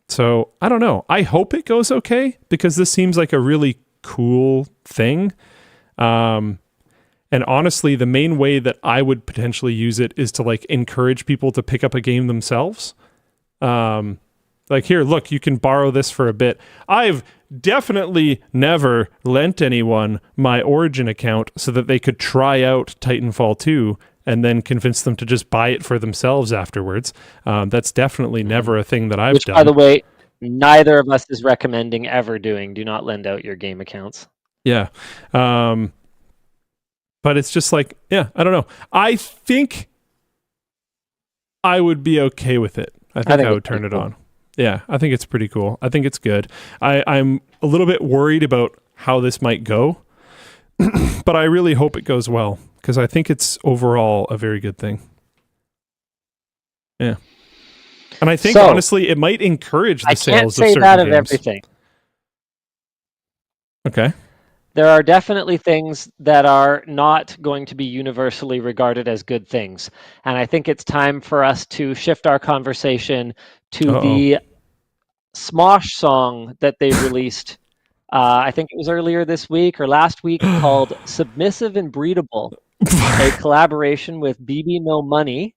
[SPEAKER 2] So I don't know. I hope it goes okay, because this seems like a really cool thing. And honestly, the main way that I would potentially use it is to like encourage people to pick up a game themselves. Like, here, look, you can borrow this for a bit. I've definitely never lent anyone my Origin account so that they could try out Titanfall 2 and then convince them to just buy it for themselves afterwards. That's definitely never a thing that I've done.
[SPEAKER 1] Which, by the way, neither of us is recommending ever doing. Do not lend out your game accounts.
[SPEAKER 2] Yeah. But it's just like, I don't know. I think I would be okay with it. I think I would turn it on. Yeah, I think it's pretty cool. I think it's good. I'm a little bit worried about how this might go, but I really hope it goes well, because I think it's overall a very good thing. Yeah. And I think, honestly, it might encourage the sales of certain games. I can't say that of everything. Okay.
[SPEAKER 1] There are definitely things that are not going to be universally regarded as good things. And I think it's time for us to shift our conversation to the Smosh song that they released. I think it was earlier this week or last week, called Submissive and Breedable, a collaboration with BB No Money.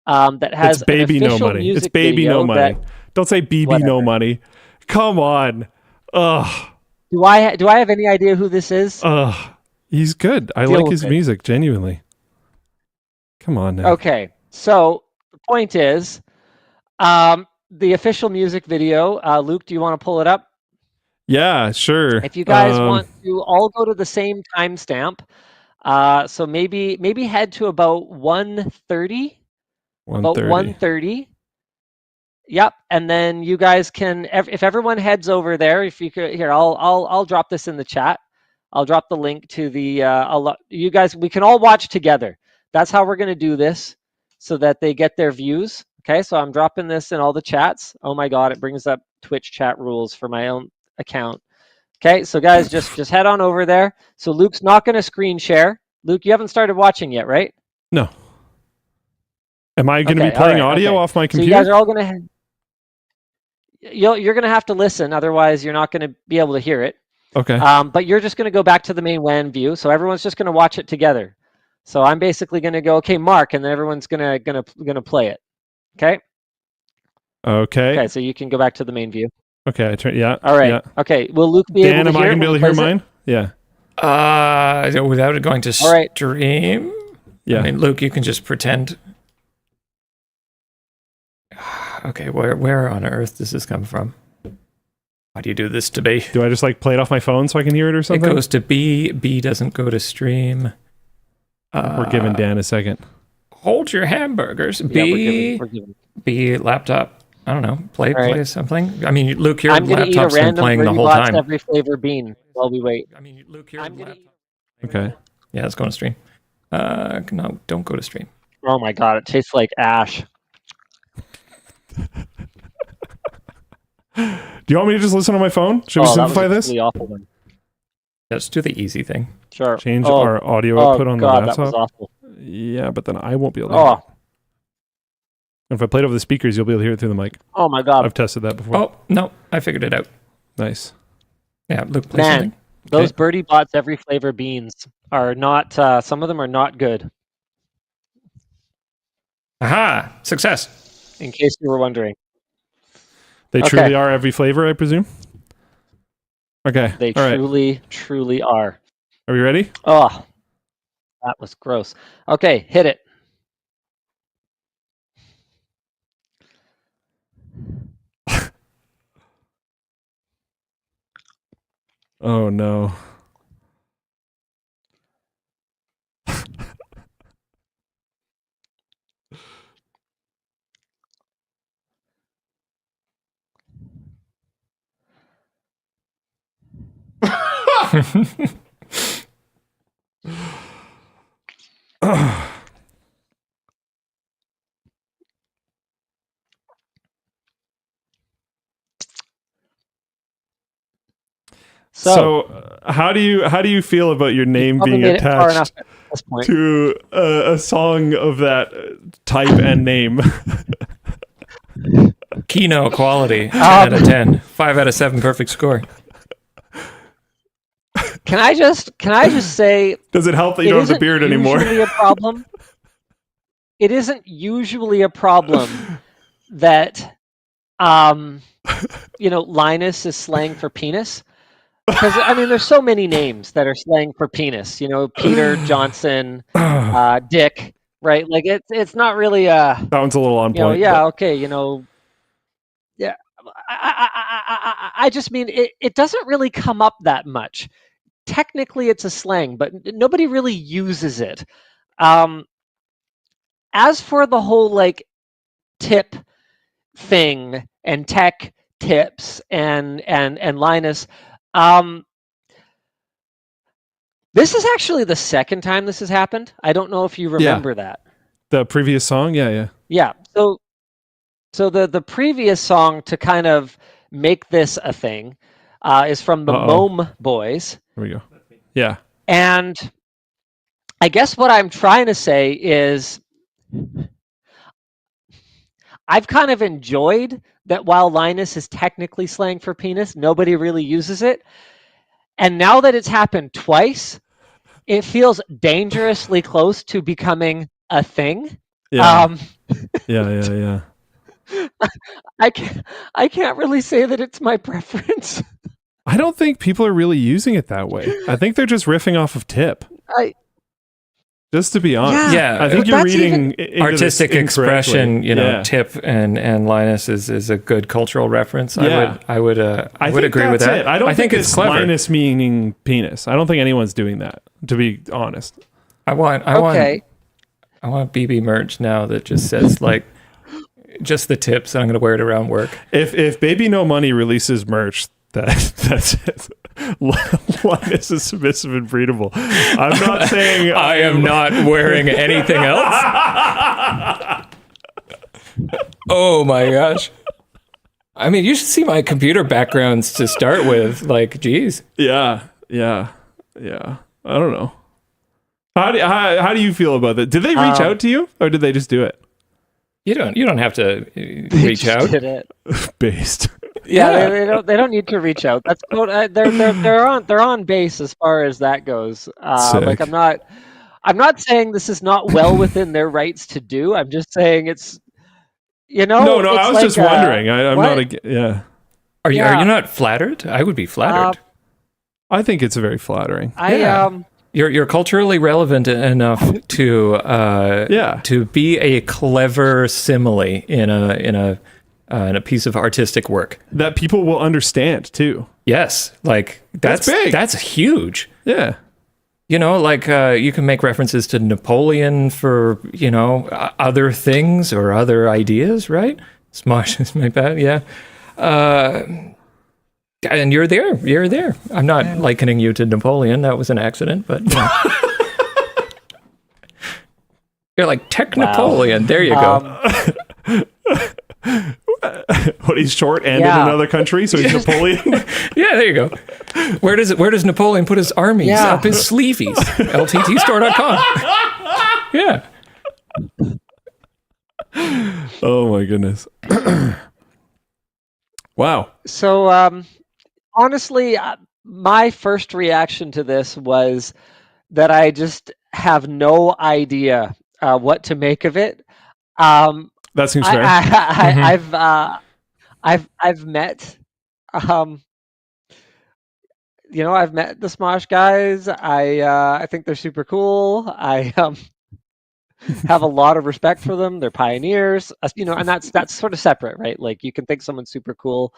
[SPEAKER 1] That has
[SPEAKER 2] Baby No Money. It's Baby No Money. Don't say BB No Money. Come on. Ugh.
[SPEAKER 1] Do I have any idea who this is?
[SPEAKER 2] He's good. I like his music, genuinely. Come on now.
[SPEAKER 1] Okay, so the point is, the official music video. Luke, do you want to pull it up?
[SPEAKER 2] Yeah, sure.
[SPEAKER 1] If you guys want to all go to the same timestamp, so maybe head to about 1:30. About 1:30. Yep, and then you guys can, if everyone heads over there, if you could, here, I'll drop this in the chat. I'll drop the link to the, you guys, we can all watch together. That's how we're going to do this, so that they get their views. Okay, so I'm dropping this in all the chats. Oh my God, it brings up Twitch chat rules for my own account. Okay, so guys, just head on over there. So Luke's not going to screen share. Luke, you haven't started watching yet, right?
[SPEAKER 2] No. Am I going to be playing audio off my computer?
[SPEAKER 1] So you guys are all going to... You're going to have to listen, otherwise you're not going to be able to hear it.
[SPEAKER 2] Okay.
[SPEAKER 1] But you're just going to go back to the main WAN view. So everyone's just going to watch it together. So I'm basically going to go, okay, Mark, and then everyone's gonna play it. Okay.
[SPEAKER 2] Okay.
[SPEAKER 1] Okay. So you can go back to the main view.
[SPEAKER 2] Okay. Yeah.
[SPEAKER 1] All right.
[SPEAKER 2] Yeah.
[SPEAKER 1] Okay. Will Luke be
[SPEAKER 2] Dan,
[SPEAKER 1] able to
[SPEAKER 2] am I
[SPEAKER 1] hear?
[SPEAKER 2] gonna be able to hear mine? Yeah.
[SPEAKER 3] Without it going to stream.
[SPEAKER 2] Yeah.
[SPEAKER 3] I mean, Luke, you can just pretend. Okay, where on earth does this come from? Why do you do this to me?
[SPEAKER 2] Do I just like play it off my phone so I can hear it or something?
[SPEAKER 3] It goes to B. B doesn't go to stream.
[SPEAKER 2] We're giving Dan a second.
[SPEAKER 3] Hold your hamburgers.
[SPEAKER 1] Yeah,
[SPEAKER 3] B.
[SPEAKER 1] we're giving.
[SPEAKER 3] B laptop. I don't know. Play something. I mean, Luke, your
[SPEAKER 1] I'm going to eat a
[SPEAKER 3] laptop's been
[SPEAKER 1] random
[SPEAKER 3] playing the
[SPEAKER 1] Birdie
[SPEAKER 3] whole
[SPEAKER 1] Bots
[SPEAKER 3] time.
[SPEAKER 1] every flavor bean while we wait.
[SPEAKER 3] I mean, Luke, your
[SPEAKER 1] I'm gonna
[SPEAKER 3] laptop.
[SPEAKER 2] Okay.
[SPEAKER 3] Yeah, it's going to stream. No, don't go to stream.
[SPEAKER 1] Oh my god, it tastes like ash.
[SPEAKER 2] Do you want me to just listen on my phone? Should we simplify this?
[SPEAKER 1] Really awful one.
[SPEAKER 3] Let's do the easy thing.
[SPEAKER 1] Sure.
[SPEAKER 2] Change our audio output on the
[SPEAKER 1] god,
[SPEAKER 2] laptop.
[SPEAKER 1] that was awful.
[SPEAKER 2] Yeah, but then I won't be able to hear it. If I played over the speakers, you'll be able to hear it through the mic.
[SPEAKER 1] Oh my god.
[SPEAKER 2] I've tested that before.
[SPEAKER 3] Oh, no, I figured it out.
[SPEAKER 2] Nice.
[SPEAKER 3] Yeah, Luke, play
[SPEAKER 1] Man,
[SPEAKER 3] something.
[SPEAKER 1] those Birdie Bots every flavor beans are not, some of them are not good,
[SPEAKER 3] Aha! Success.
[SPEAKER 1] in case you were wondering.
[SPEAKER 2] They
[SPEAKER 1] Okay.
[SPEAKER 2] truly are every flavor, I presume? Okay.
[SPEAKER 1] They
[SPEAKER 2] All right.
[SPEAKER 1] truly are.
[SPEAKER 2] Are we ready?
[SPEAKER 1] Oh, that was gross. Okay, hit it.
[SPEAKER 2] Oh, no. So, how do you feel about your name
[SPEAKER 1] probably
[SPEAKER 2] being
[SPEAKER 1] made it far enough
[SPEAKER 2] attached
[SPEAKER 1] at this point.
[SPEAKER 2] to a song of that type and name?
[SPEAKER 3] Keynote quality. 10 out of 10. 5 out of 7 perfect score.
[SPEAKER 1] Can I just say,
[SPEAKER 2] Does it help that you don't have the beard anymore?
[SPEAKER 1] Usually a problem. It isn't usually a problem that, Linus is slang for penis. Because I mean, there's so many names that are slang for penis. Peter, Johnson, Dick, right? Like it's not really a.
[SPEAKER 2] That one's a little on point.
[SPEAKER 1] Yeah. Okay. Yeah. I just mean it doesn't really come up that much. Technically, it's a slang, but nobody really uses it. As for the whole tip thing and tech tips and Linus, this is actually the second time this has happened. I don't know if you remember that.
[SPEAKER 2] The previous song? Yeah.
[SPEAKER 1] Yeah. So the previous song to kind of make this a thing is from the Mome Boys.
[SPEAKER 2] Here we go. Yeah.
[SPEAKER 1] And I guess what I'm trying to say is I've kind of enjoyed that while Linus is technically slang for penis, nobody really uses it. And now that it's happened twice, it feels dangerously close to becoming a thing.
[SPEAKER 2] Yeah. Yeah.
[SPEAKER 1] I can't really say that it's my preference.
[SPEAKER 2] I don't think people are really using it that way. I think they're just riffing off of tip. Just to be honest.
[SPEAKER 3] Yeah.
[SPEAKER 2] I think you're reading into
[SPEAKER 3] artistic
[SPEAKER 2] this
[SPEAKER 3] expression,
[SPEAKER 2] incorrectly.
[SPEAKER 3] Tip and Linus is a good cultural reference.
[SPEAKER 2] Yeah.
[SPEAKER 3] I would agree with that.
[SPEAKER 2] I don't think
[SPEAKER 3] it's
[SPEAKER 2] it's
[SPEAKER 3] clever.
[SPEAKER 2] Linus meaning penis. I don't think anyone's doing that, to be honest.
[SPEAKER 3] I want BB merch now that just says just the tips, and I'm going to wear it around work.
[SPEAKER 2] If Baby No Money releases merch, that's it. Linus is submissive and breedable. I'm not saying
[SPEAKER 3] I am not wearing anything else. Oh my gosh. I mean, you should see my computer backgrounds to start with. Geez.
[SPEAKER 2] Yeah. I don't know. How do you feel about that? Did they reach out to you, or did they just do it?
[SPEAKER 3] You don't have to reach out.
[SPEAKER 1] Did it.
[SPEAKER 2] Based.
[SPEAKER 1] Yeah, they don't need to reach out. That's they're on base as far as that goes. Like
[SPEAKER 2] Sick.
[SPEAKER 1] I'm not saying this is not well within their rights to do. I'm just saying it's
[SPEAKER 2] No,
[SPEAKER 1] it's
[SPEAKER 2] I was
[SPEAKER 1] like
[SPEAKER 2] just wondering. I'm
[SPEAKER 1] what?
[SPEAKER 2] not yeah.
[SPEAKER 3] Are you
[SPEAKER 1] Yeah.
[SPEAKER 3] not flattered? I would be flattered.
[SPEAKER 2] I think it's very flattering.
[SPEAKER 3] You're culturally relevant enough to to be a clever simile in a piece of artistic work
[SPEAKER 2] that people will understand too.
[SPEAKER 3] Yes, like that's
[SPEAKER 2] big.
[SPEAKER 3] That's huge.
[SPEAKER 2] Yeah.
[SPEAKER 3] Like you can make references to Napoleon for other things or other ideas, right? Smosh is my bad, yeah. And you're there. I'm not likening you to Napoleon. That was an accident, but you're like Napoleon. There you go.
[SPEAKER 2] What, he's short and in another country, so he's Napoleon.
[SPEAKER 3] Yeah, there you go. Where does Napoleon put his armies? Up his sleeveys. LTTstore.com. Yeah.
[SPEAKER 2] Oh my goodness. Wow.
[SPEAKER 1] So honestly, my first reaction to this was that I just have no idea what to make of it.
[SPEAKER 2] That seems fair.
[SPEAKER 1] I've met, I've met the Smosh guys. I think they're super cool. I have a lot of respect for them. They're pioneers, and that's sort of separate, right? Like you can think someone's super cool,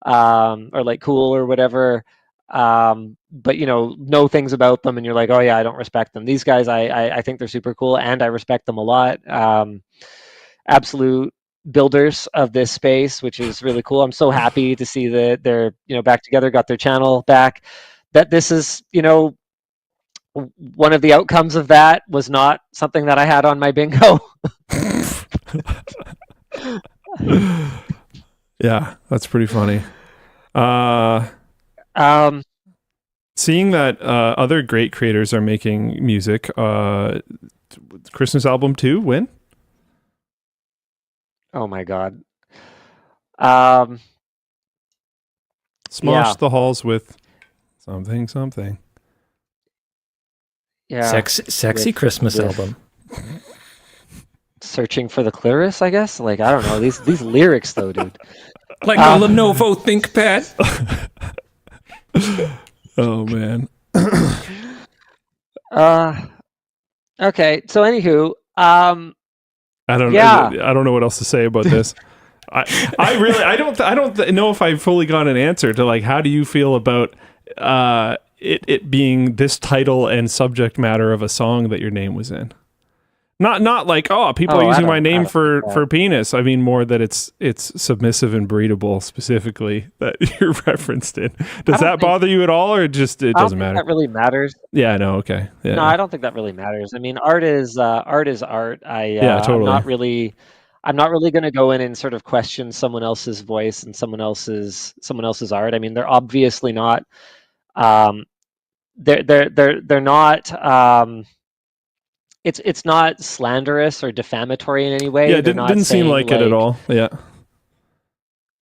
[SPEAKER 1] or like cool or whatever, but know things about them, and you're like, oh yeah, I don't respect them. These guys, I think they're super cool, and I respect them a lot. Absolute builders of this space, which is really cool. I'm so happy to see that they're back together, got their channel back. That this is one of the outcomes of that was not something that I had on my bingo.
[SPEAKER 2] Yeah, that's pretty funny. Seeing that other great creators are making music, Christmas album 2, when?
[SPEAKER 1] Oh my god.
[SPEAKER 2] Smosh the halls with something.
[SPEAKER 1] Yeah.
[SPEAKER 3] Sexy Christmas album.
[SPEAKER 1] Searching for the clitoris, I guess. Like I don't know these lyrics though, dude.
[SPEAKER 3] Like a Lenovo ThinkPad.
[SPEAKER 2] Oh man.
[SPEAKER 1] Okay. So anywho,
[SPEAKER 2] I don't know what else to say about this. I don't know if I fully got an answer to like how do you feel about it being this title and subject matter of a song that your name was in. Not like people are using my name for penis. I mean more that it's submissive and breedable specifically that you're referenced in. Does that bother you at all, or just it doesn't matter?
[SPEAKER 1] That really matters.
[SPEAKER 2] Yeah, no, okay. Yeah.
[SPEAKER 1] No, I don't think that really matters. I mean, art is art.
[SPEAKER 2] Totally.
[SPEAKER 1] I'm not really going to go in and sort of question someone else's voice and someone else's art. I mean, they're obviously not. They're not. It's not slanderous or defamatory in any way.
[SPEAKER 2] Yeah, it didn't seem like it at all. Yeah.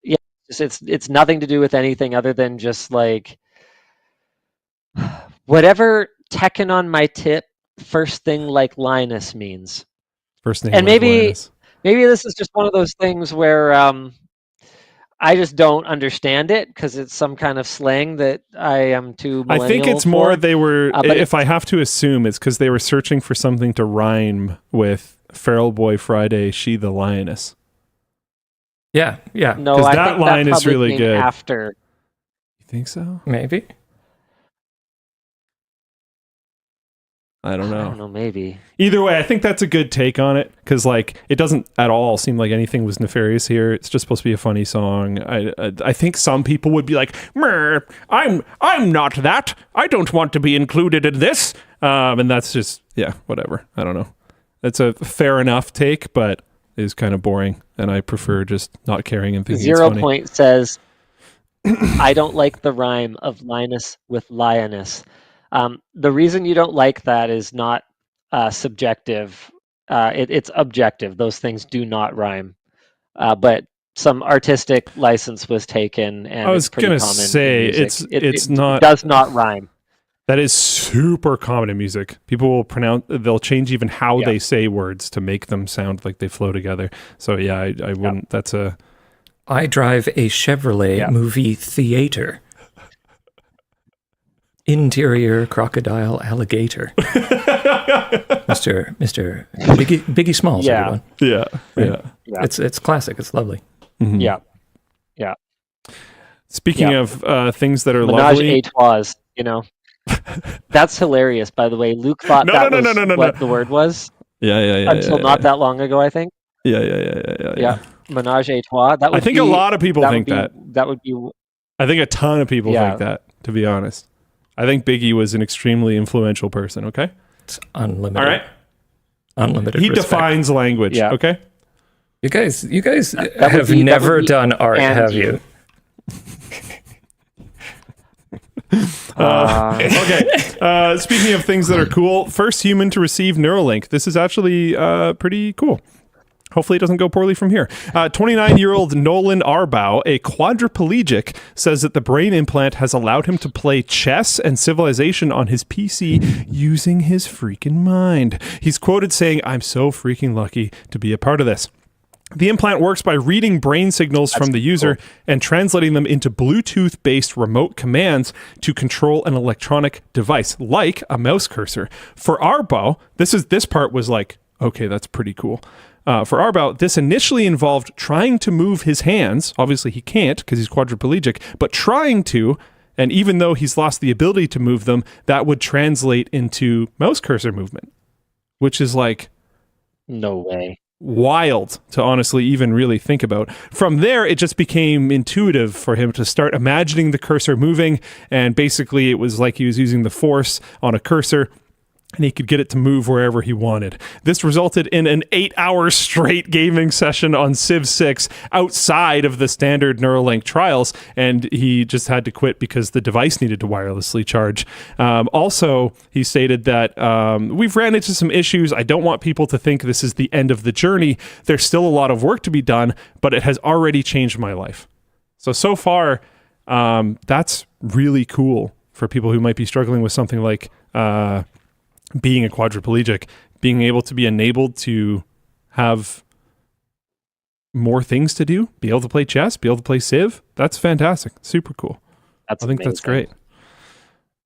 [SPEAKER 1] Yeah, it's nothing to do with anything other than just like whatever Tekken on my tip first thing like Linus means.
[SPEAKER 2] First thing,
[SPEAKER 1] and
[SPEAKER 2] like
[SPEAKER 1] maybe
[SPEAKER 2] Linus.
[SPEAKER 1] Maybe this is just one of those things where I just don't understand it because it's some kind of slang that I am too millennial
[SPEAKER 2] I think it's
[SPEAKER 1] for.
[SPEAKER 2] more they were,
[SPEAKER 1] but
[SPEAKER 2] if I have to assume, it's because they were searching for something to rhyme with Feral Boy Friday, She the Lioness.
[SPEAKER 3] Yeah.
[SPEAKER 1] No,
[SPEAKER 2] because
[SPEAKER 1] I
[SPEAKER 2] that
[SPEAKER 1] think
[SPEAKER 2] line
[SPEAKER 1] that
[SPEAKER 2] is really
[SPEAKER 1] came
[SPEAKER 2] good.
[SPEAKER 1] after.
[SPEAKER 2] You think so?
[SPEAKER 3] Maybe.
[SPEAKER 2] I don't know.
[SPEAKER 1] Maybe.
[SPEAKER 2] Either way, I think that's a good take on it because, like, it doesn't at all seem like anything was nefarious here. It's just supposed to be a funny song. I think some people would be like, "I'm not that. I don't want to be included in this." And that's just whatever. I don't know. It's a fair enough take, but is kind of boring, and I prefer just not caring and thinking it's funny.
[SPEAKER 1] 0 Point says, "I don't like the rhyme of Linus with lioness." The reason you don't like that is not subjective. It's objective. Those things do not rhyme. But some artistic license was taken, and
[SPEAKER 2] I was
[SPEAKER 1] it's pretty
[SPEAKER 2] gonna
[SPEAKER 1] common in
[SPEAKER 2] say
[SPEAKER 1] music.
[SPEAKER 2] it's
[SPEAKER 1] it
[SPEAKER 2] not
[SPEAKER 1] does not rhyme.
[SPEAKER 2] That is super common in music. People will they'll change even how they say words to make them sound like they flow together. So yeah, I wouldn't. That's a.
[SPEAKER 3] I drive a Chevrolet movie theater. Interior crocodile alligator. Mr. Biggie Smalls, everyone.
[SPEAKER 2] Yeah.
[SPEAKER 3] It's classic. It's lovely.
[SPEAKER 2] Mm-hmm.
[SPEAKER 1] Yeah.
[SPEAKER 2] Speaking of things that are
[SPEAKER 1] Menage
[SPEAKER 2] lovely,
[SPEAKER 1] a trois, that's hilarious. By the way, Luke thought what the word was.
[SPEAKER 2] Yeah.
[SPEAKER 1] Until not that long ago, I think.
[SPEAKER 2] Yeah.
[SPEAKER 1] Menage a trois. That would
[SPEAKER 2] I think a lot of people think that.
[SPEAKER 1] That would be.
[SPEAKER 2] I think a ton of people think that. To be honest, I think Biggie was an extremely influential person. Okay.
[SPEAKER 3] It's unlimited.
[SPEAKER 2] All right.
[SPEAKER 3] Unlimited.
[SPEAKER 2] He
[SPEAKER 3] respect.
[SPEAKER 2] defines language.
[SPEAKER 1] Yeah.
[SPEAKER 2] Okay.
[SPEAKER 3] You guys have never done art, have you?
[SPEAKER 2] Okay. Speaking of things that are cool, first human to receive Neuralink. This is actually pretty cool. Hopefully it doesn't go poorly from here. 29-year-old Nolan Arbaugh, a quadriplegic, says that the brain implant has allowed him to play chess and Civilization on his PC using his freaking mind. He's quoted saying, "I'm so freaking lucky to be a part of this." The implant works by reading brain signals from the user and translating them into Bluetooth-based remote commands to control an electronic device, like a mouse cursor. For Arbaugh, this part was like, okay, that's pretty cool. For Arbaugh, this initially involved trying to move his hands. Obviously, he can't because he's quadriplegic, but trying to, and even though he's lost the ability to move them, that would translate into mouse cursor movement, which is like...
[SPEAKER 1] No way.
[SPEAKER 2] Wild to honestly even really think about. From there, it just became intuitive for him to start imagining the cursor moving, and basically it was like he was using the force on a cursor, and he could get it to move wherever he wanted. This resulted in an 8-hour straight gaming session on Civ 6 outside of the standard Neuralink trials, and he just had to quit because the device needed to wirelessly charge. Also, he stated that we've ran into some issues. I don't want people to think this is the end of the journey. There's still a lot of work to be done, but it has already changed my life. So far, that's really cool for people who might be struggling with something like... being a quadriplegic, being able to be enabled to have more things to do, be able to play chess, be able to play Civ, that's fantastic. Super cool. I think that's great.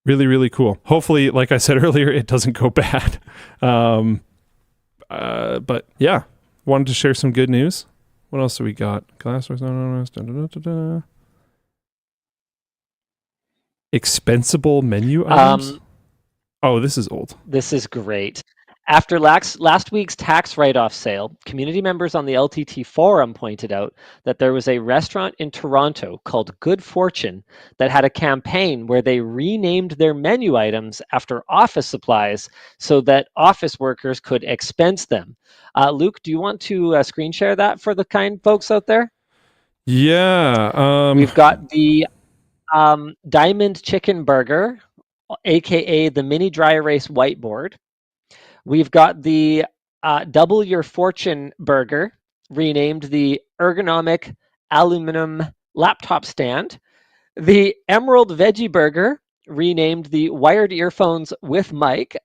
[SPEAKER 2] Really, really cool. Hopefully, like I said earlier, it doesn't go bad. But yeah, wanted to share some good news. What else do we got? Glassdoor. Expensible menu items? Oh, this is old.
[SPEAKER 1] This is great. After last week's tax write-off sale, community members on the LTT forum pointed out that there was a restaurant in Toronto called Good Fortune that had a campaign where they renamed their menu items after office supplies so that office workers could expense them. Luke, do you want to screen share that for the kind folks out there?
[SPEAKER 2] Yeah.
[SPEAKER 1] We've got the Diamond Chicken Burger, aka the mini dry erase whiteboard. We've got the Double Your Fortune burger, renamed the ergonomic aluminum laptop stand. The Emerald Veggie Burger, renamed the wired earphones with mic.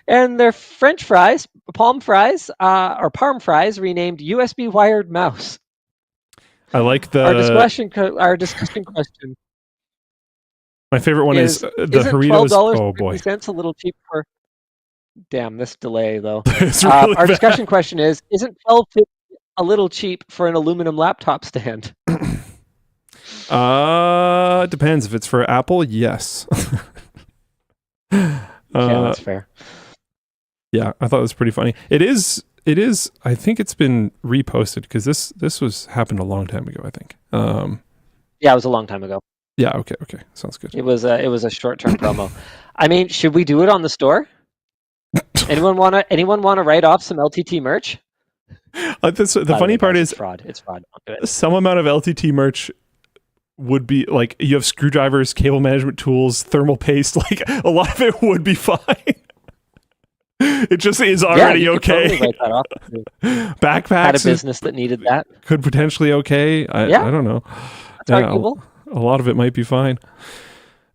[SPEAKER 1] And their French fries, palm fries, renamed USB wired mouse.
[SPEAKER 2] I like the...
[SPEAKER 1] Our discussion question.
[SPEAKER 2] My favorite one is the Doritos. Oh boy,
[SPEAKER 1] $12 a little cheap for? Damn, this delay though.
[SPEAKER 2] Really
[SPEAKER 1] our discussion question is: isn't $12.50 a little cheap for an aluminum laptop stand?
[SPEAKER 2] Depends. If it's for Apple, yes.
[SPEAKER 1] Yeah, that's fair.
[SPEAKER 2] Yeah, I thought it was pretty funny. It is. I think it's been reposted because this happened a long time ago. I think.
[SPEAKER 1] Yeah, it was a long time ago.
[SPEAKER 2] Yeah. Okay. Sounds good.
[SPEAKER 1] It was a short-term promo. I mean, should we do it on the store? Anyone wanna write off some LTT merch?
[SPEAKER 2] The funny part is
[SPEAKER 1] fraud. It's fraud. Don't do it.
[SPEAKER 2] Some amount of LTT merch would be like you have screwdrivers, cable management tools, thermal paste. Like a lot of it would be fine. It just is already
[SPEAKER 1] you could
[SPEAKER 2] okay.
[SPEAKER 1] totally write that off.
[SPEAKER 2] Backpacks
[SPEAKER 1] Had a business that needed that.
[SPEAKER 2] could potentially okay. I don't know.
[SPEAKER 1] That's arguable.
[SPEAKER 2] A lot of it might be fine.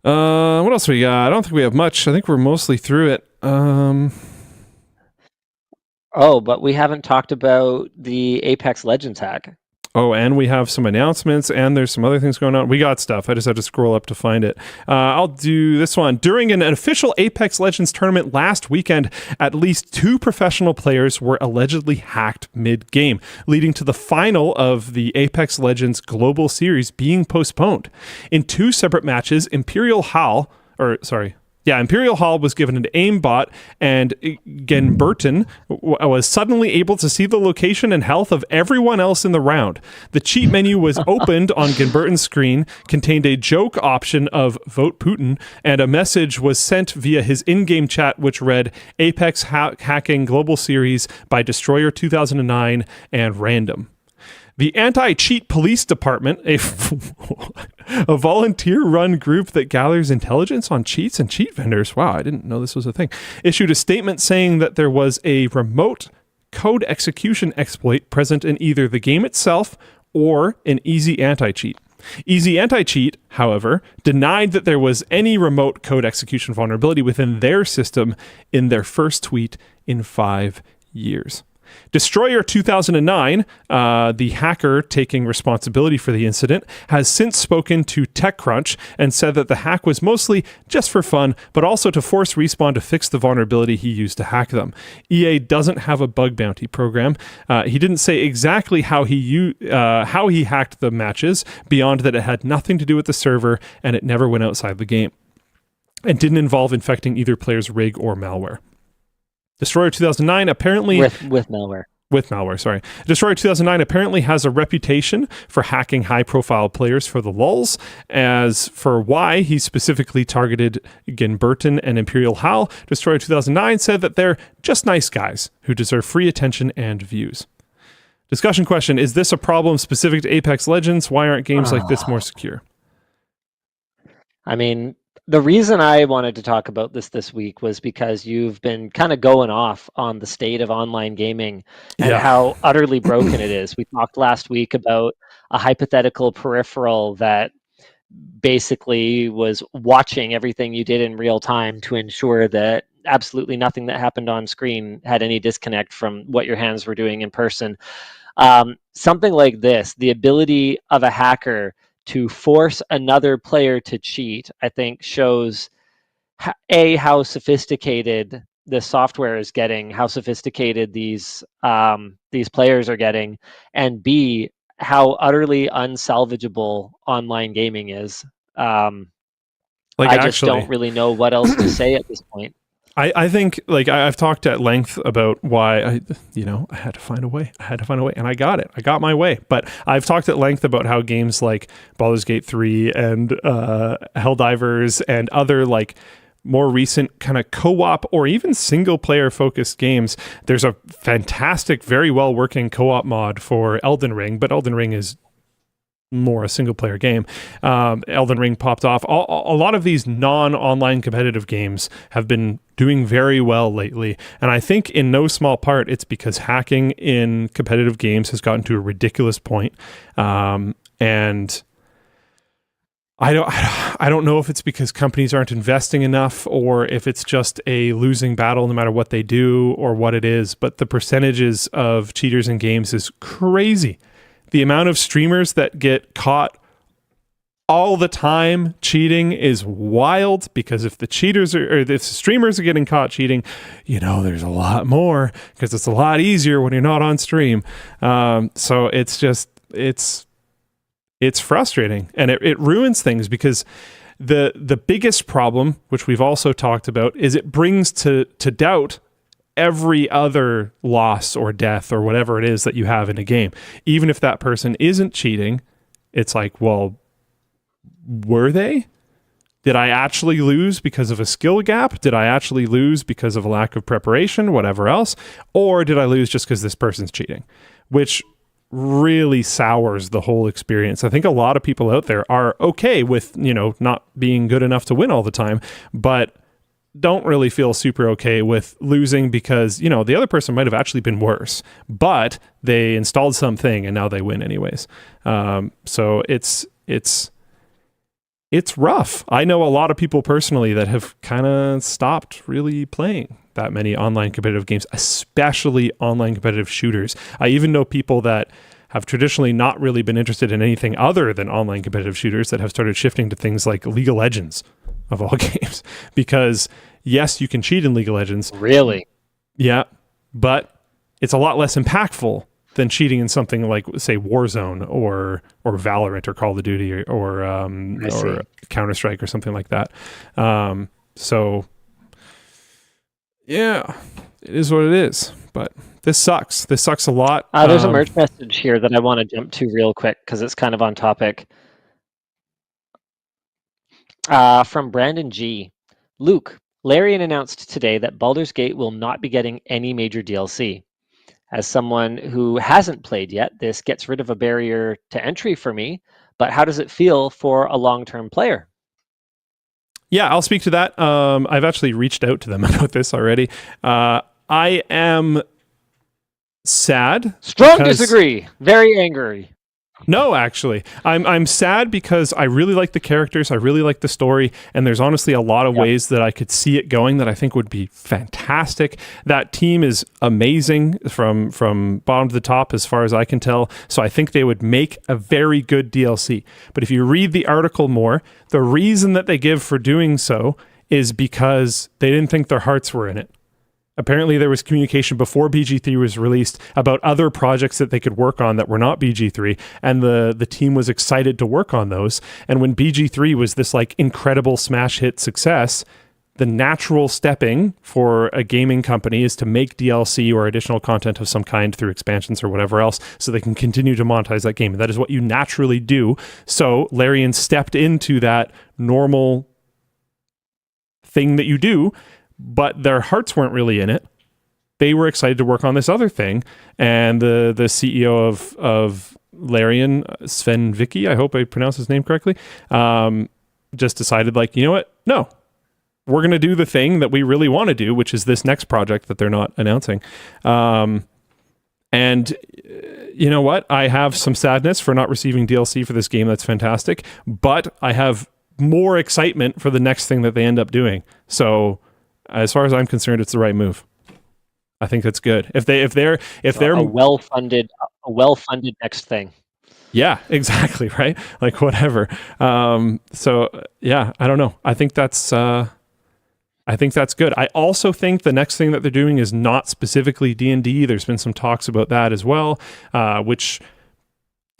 [SPEAKER 2] What else we got? I don't think we have much. I think we're mostly through it.
[SPEAKER 1] Oh, but we haven't talked about the Apex Legends hack.
[SPEAKER 2] Oh, and we have some announcements, and there's some other things going on. We got stuff. I just had to scroll up to find it. I'll do this one. During an official Apex Legends tournament last weekend, at least 2 professional players were allegedly hacked mid-game, leading to the final of the Apex Legends Global Series being postponed. In 2 separate matches, Imperial Hall was given an aimbot, and Genburton was suddenly able to see the location and health of everyone else in the round. The cheat menu was opened on Genburton's screen, contained a joke option of Vote Putin, and a message was sent via his in-game chat which read, Apex Hacking Global Series by Destroyer 2009 and Random. The Anti-Cheat Police Department, a volunteer-run group that gathers intelligence on cheats and cheat vendors, wow, I didn't know this was a thing, issued a statement saying that there was a remote code execution exploit present in either the game itself or an Easy Anti-Cheat. Easy Anti-Cheat, however, denied that there was any remote code execution vulnerability within their system in their first tweet in 5 years. Destroyer 2009, the hacker taking responsibility for the incident, has since spoken to TechCrunch and said that the hack was mostly just for fun, but also to force Respawn to fix the vulnerability he used to hack them. EA doesn't have a bug bounty program. He didn't say exactly how he hacked the matches, beyond that it had nothing to do with the server and it never went outside the game, and didn't involve infecting either player's rig or malware. Destroyer 2009 apparently...
[SPEAKER 1] With malware.
[SPEAKER 2] With malware, sorry. Destroyer 2009 apparently has a reputation for hacking high-profile players for the lulz. As for why he specifically targeted Genburton and Imperial Hal, Destroyer 2009 said that they're just nice guys who deserve free attention and views. Discussion question, is this a problem specific to Apex Legends? Why aren't games like this more secure?
[SPEAKER 1] I mean... The reason I wanted to talk about this week was because you've been kind of going off on the state of online gaming and how utterly broken it is. We talked last week about a hypothetical peripheral that basically was watching everything you did in real time to ensure that absolutely nothing that happened on screen had any disconnect from what your hands were doing in person. Something like this, the ability of a hacker to force another player to cheat, I think shows how sophisticated the software is getting, how sophisticated these players are getting, and B, how utterly unsalvageable online gaming is. I just don't really know what else to say at this point.
[SPEAKER 2] I think, like, I've talked at length about why I had to find a way. And I got it. I got my way. But I've talked at length about how games like Baldur's Gate 3 and Helldivers and other, like, more recent kind of co-op or even single-player focused games, there's a fantastic, very well-working co-op mod for Elden Ring, but Elden Ring is more a single-player game. Elden Ring popped off. A lot of these non-online competitive games have been doing very well lately, and I think in no small part it's because hacking in competitive games has gotten to a ridiculous point. And I don't know if it's because companies aren't investing enough or if it's just a losing battle no matter what they do or what it is, but the percentages of cheaters in games is crazy. The amount of streamers that get caught all the time cheating is wild, because if the streamers are getting caught cheating, there's a lot more, because it's a lot easier when you're not on stream. So it's just, it's frustrating, and it ruins things, because the biggest problem, which we've also talked about, is it brings to doubt every other loss or death or whatever it is that you have in a game. Even if that person isn't cheating, it's like, well, were they? Did I actually lose because of a skill gap? Did I actually lose because of a lack of preparation, whatever else? Or did I lose just because this person's cheating? Which really sours the whole experience. I think a lot of people out there are okay with, not being good enough to win all the time, but don't really feel super okay with losing because, you know, the other person might have actually been worse, but they installed something and now they win anyways. So it's rough. I know a lot of people personally that have kind of stopped really playing that many online competitive games, especially online competitive shooters. I even know people that have traditionally not really been interested in anything other than online competitive shooters that have started shifting to things like League of Legends of all games, because yes, you can cheat in League of Legends.
[SPEAKER 1] Really?
[SPEAKER 2] Yeah, but it's a lot less impactful than cheating in something like, say, Warzone or Valorant or Call of Duty or Counter-Strike or something like that. So yeah, it is what it is. But this sucks. This sucks a lot.
[SPEAKER 1] There's a merge message here that I want to jump to real quick because it's kind of on topic. From Brandon G. Luke, Larian announced today that Baldur's Gate will not be getting any major DLC. As someone who hasn't played yet, this gets rid of a barrier to entry for me, but how does it feel for a long-term player?
[SPEAKER 2] Yeah, I'll speak to that. I've actually reached out to them about this already. I am sad.
[SPEAKER 1] Strong disagree. Very angry.
[SPEAKER 2] No, actually, I'm sad because I really like the characters, I really like the story, and there's honestly a lot of ways that I could see it going that I think would be fantastic. That team is amazing from bottom to the top as far as I can tell, so I think they would make a very good DLC. But if you read the article more, the reason that they give for doing so is because they didn't think their hearts were in it. Apparently, there was communication before BG3 was released about other projects that they could work on that were not BG3, and the team was excited to work on those. And when BG3 was this like incredible smash hit success, the natural stepping for a gaming company is to make DLC or additional content of some kind through expansions or whatever else so they can continue to monetize that game. And that is what you naturally do. So Larian stepped into that normal thing that you do, but their hearts weren't really in it. They were excited to work on this other thing. And the CEO of Larian, Sven Vicky, I hope I pronounced his name correctly, just decided, like, you know what? No, we're going to do the thing that we really want to do, which is this next project that they're not announcing. And you know what? I have some sadness for not receiving DLC for this game. That's fantastic. But I have more excitement for the next thing that they end up doing. So as far as I'm concerned, it's the right move. I think that's good. If they're
[SPEAKER 1] a well-funded next thing.
[SPEAKER 2] Yeah, exactly, right? Like whatever. So yeah, I don't know. I think that's good. I also think the next thing that they're doing is not specifically D&D. There's been some talks about that as well, which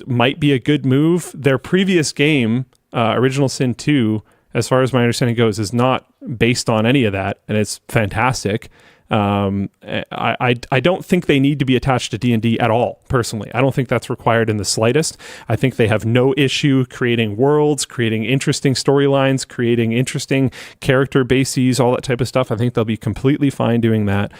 [SPEAKER 2] might be a good move. Their previous game, Original Sin 2, as far as my understanding goes, is not based on any of that, and it's fantastic. I don't think they need to be attached to D&D at all, personally. I don't think that's required in the slightest. I think they have no issue creating worlds, creating interesting storylines, creating interesting character bases, all that type of stuff. I think they'll be completely fine doing that.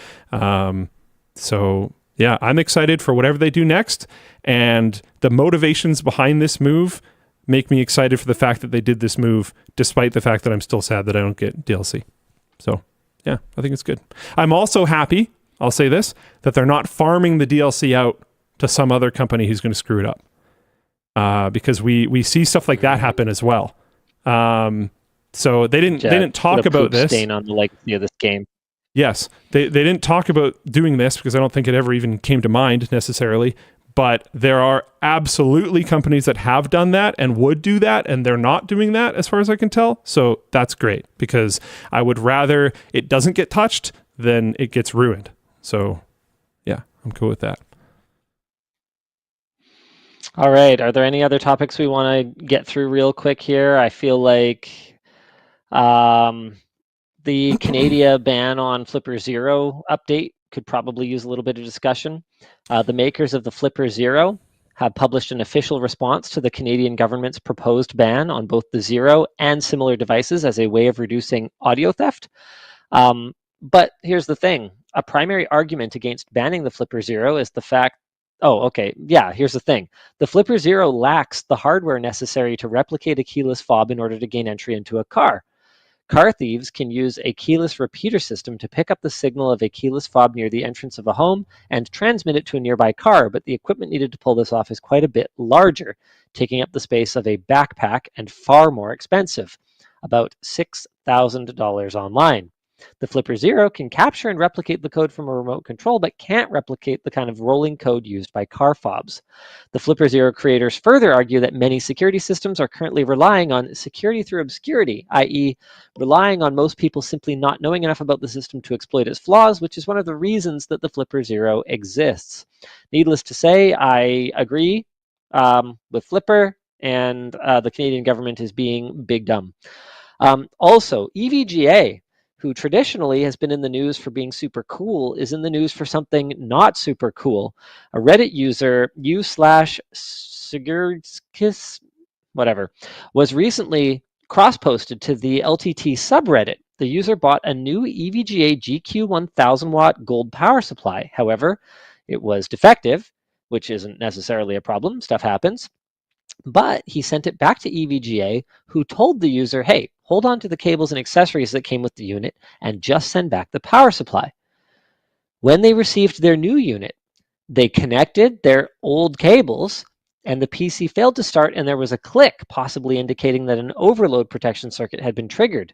[SPEAKER 2] So yeah, I'm excited for whatever they do next, and the motivations behind this move make me excited for the fact that they did this move, despite the fact that I'm still sad that I don't get DLC. So yeah, I think it's good. I'm also happy, I'll say this, that they're not farming the DLC out to some other company who's going to screw it up. Because we see stuff like that happen as well. So they didn't talk about this.
[SPEAKER 1] Stain on the legacy of this game.
[SPEAKER 2] Yes, they didn't talk about doing this because I don't think it ever even came to mind necessarily. But there are absolutely companies that have done that and would do that, and they're not doing that as far as I can tell. So that's great, because I would rather it doesn't get touched than it gets ruined. So yeah, I'm cool with that.
[SPEAKER 1] All right. Are there any other topics we want to get through real quick here? I feel like the Canada ban on Flipper Zero update could probably use a little bit of discussion. The makers of the Flipper Zero have published an official response to the Canadian government's proposed ban on both the Zero and similar devices as a way of reducing audio theft. But here's the thing. A primary argument against banning the Flipper Zero is the fact here's the thing. The Flipper Zero lacks the hardware necessary to replicate a keyless fob in order to gain entry into a car. Car thieves can use a keyless repeater system to pick up the signal of a keyless fob near the entrance of a home and transmit it to a nearby car, but the equipment needed to pull this off is quite a bit larger, taking up the space of a backpack and far more expensive, about $6,000 online. The Flipper Zero can capture and replicate the code from a remote control, but can't replicate the kind of rolling code used by car fobs. The Flipper Zero creators further argue that many security systems are currently relying on security through obscurity, i.e., relying on most people simply not knowing enough about the system to exploit its flaws, which is one of the reasons that the Flipper Zero exists. Needless to say, I agree with Flipper, and the Canadian government is being big dumb. Also, EVGA, who traditionally has been in the news for being super cool, is in the news for something not super cool. A Reddit user, u/Sigurskis, whatever, was recently cross-posted to the LTT subreddit. The user bought a new EVGA GQ 1000 watt gold power supply. However, it was defective, which isn't necessarily a problem. Stuff happens. But he sent it back to EVGA, who told the user, hey, hold on to the cables and accessories that came with the unit and just send back the power supply. When they received their new unit, they connected their old cables and the PC failed to start and there was a click, possibly indicating that an overload protection circuit had been triggered.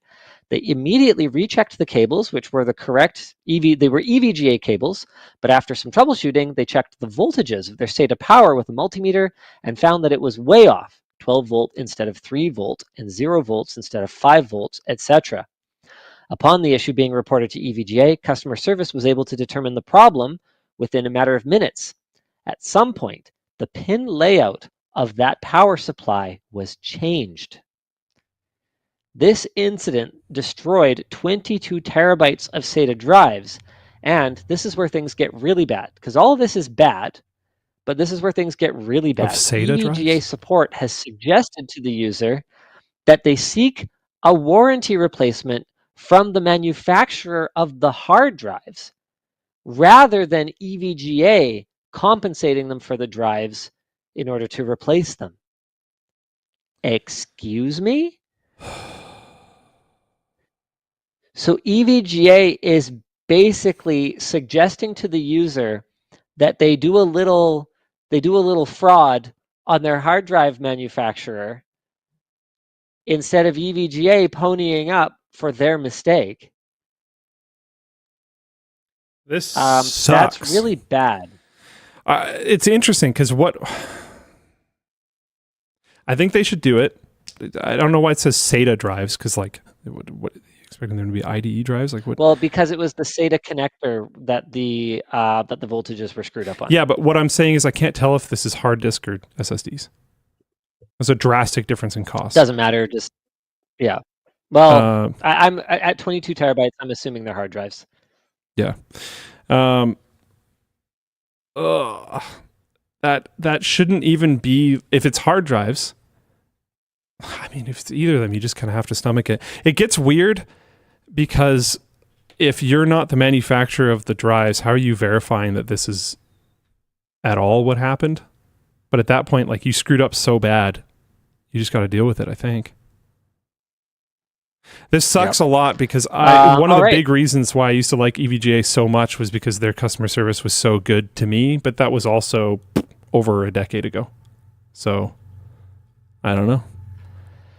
[SPEAKER 1] They immediately rechecked the cables, which were the correct they were EVGA cables, but after some troubleshooting, they checked the voltages of their SATA power with a multimeter and found that it was way off, 12 volt instead of 3 volt and 0 volts instead of 5 volts, etc. Upon the issue being reported to EVGA, customer service was able to determine the problem within a matter of minutes. At some point, the pin layout of that power supply was changed. This incident destroyed 22 terabytes of SATA drives, and this is where things get really bad, because all of this is bad, but this is where things get really bad.
[SPEAKER 2] Of SATA
[SPEAKER 1] EVGA
[SPEAKER 2] drives?
[SPEAKER 1] support has suggested to the user that they seek a warranty replacement from the manufacturer of the hard drives, rather than EVGA compensating them for the drives in order to replace them. Excuse me? So EVGA is basically suggesting to the user that they do a little fraud on their hard drive manufacturer instead of EVGA ponying up for their mistake.
[SPEAKER 2] This sucks.
[SPEAKER 1] That's really bad.
[SPEAKER 2] It's interesting because I think they should do it. I don't know why it says SATA drives, because what expecting them to be IDE drives? Like what?
[SPEAKER 1] Well, because it was the SATA connector that the voltages were screwed up on.
[SPEAKER 2] Yeah, but what I'm saying is I can't tell if this is hard disk or SSDs. There's a drastic difference in cost.
[SPEAKER 1] Doesn't matter. Just yeah. Well, I'm at 22 terabytes. I'm assuming they're hard drives.
[SPEAKER 2] Yeah. That shouldn't even be, if it's hard drives. I mean, if it's either of them, you just kind of have to stomach it. It gets weird because if you're not the manufacturer of the drives, how are you verifying that this is at all what happened? But at that point, like, you screwed up so bad, you just got to deal with it, I think. This sucks a lot because one of the big reasons why I used to like EVGA so much was because their customer service was so good to me, but that was also over a decade ago. So, I don't know.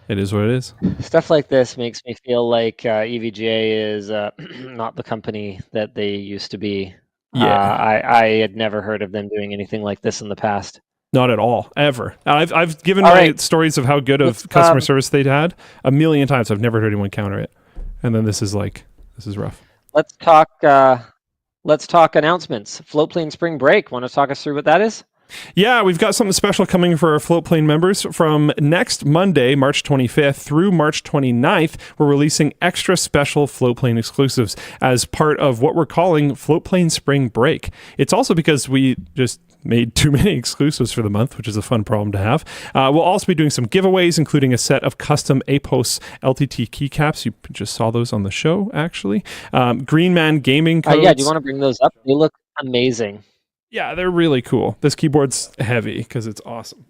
[SPEAKER 2] It is what it is.
[SPEAKER 1] Stuff like this makes me feel like EVGA is not the company that they used to be.
[SPEAKER 2] Yeah.
[SPEAKER 1] I had never heard of them doing anything like this in the past.
[SPEAKER 2] Not at all, ever. I've given my stories of how good of customer service they'd had a million times. I've never heard anyone counter it. And then this is rough.
[SPEAKER 1] Let's talk announcements. Floatplane Spring Break. Want to talk us through what that is?
[SPEAKER 2] Yeah, we've got something special coming for our Floatplane members. From next Monday, March 25th through March 29th, we're releasing extra special Floatplane exclusives as part of what we're calling Floatplane Spring Break. It's also because we just made too many exclusives for the month, which is a fun problem to have. We'll also be doing some giveaways, including a set of custom APOS LTT keycaps. You just saw those on the show, actually. Green Man Gaming codes.
[SPEAKER 1] Yeah, do you want to bring those up? They look amazing.
[SPEAKER 2] Yeah, they're really cool. This keyboard's heavy because it's awesome.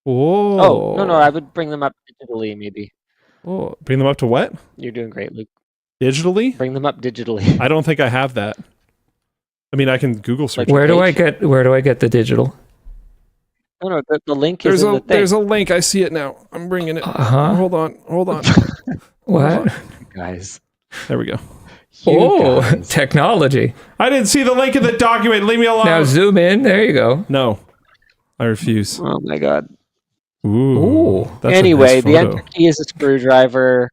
[SPEAKER 2] Whoa.
[SPEAKER 1] Oh, no, I would bring them up digitally, maybe.
[SPEAKER 2] Oh, bring them up to what?
[SPEAKER 1] You're doing great, Luke.
[SPEAKER 2] Digitally?
[SPEAKER 1] Bring them up digitally.
[SPEAKER 2] I don't think I have that. I mean, I can Google search.
[SPEAKER 3] Where do I get the digital?
[SPEAKER 1] No, the link is in the thing.
[SPEAKER 2] There's a link. I see it now. I'm bringing it. Hold on.
[SPEAKER 3] What?
[SPEAKER 1] Guys.
[SPEAKER 2] There we go.
[SPEAKER 3] Technology.
[SPEAKER 2] I didn't see the link in the document. Leave me alone.
[SPEAKER 3] Now zoom in. There you go.
[SPEAKER 2] No, I refuse.
[SPEAKER 1] Oh my god.
[SPEAKER 2] Ooh. That's
[SPEAKER 1] Anyway,
[SPEAKER 2] a nice
[SPEAKER 1] the
[SPEAKER 2] photo.
[SPEAKER 1] enter key is a screwdriver.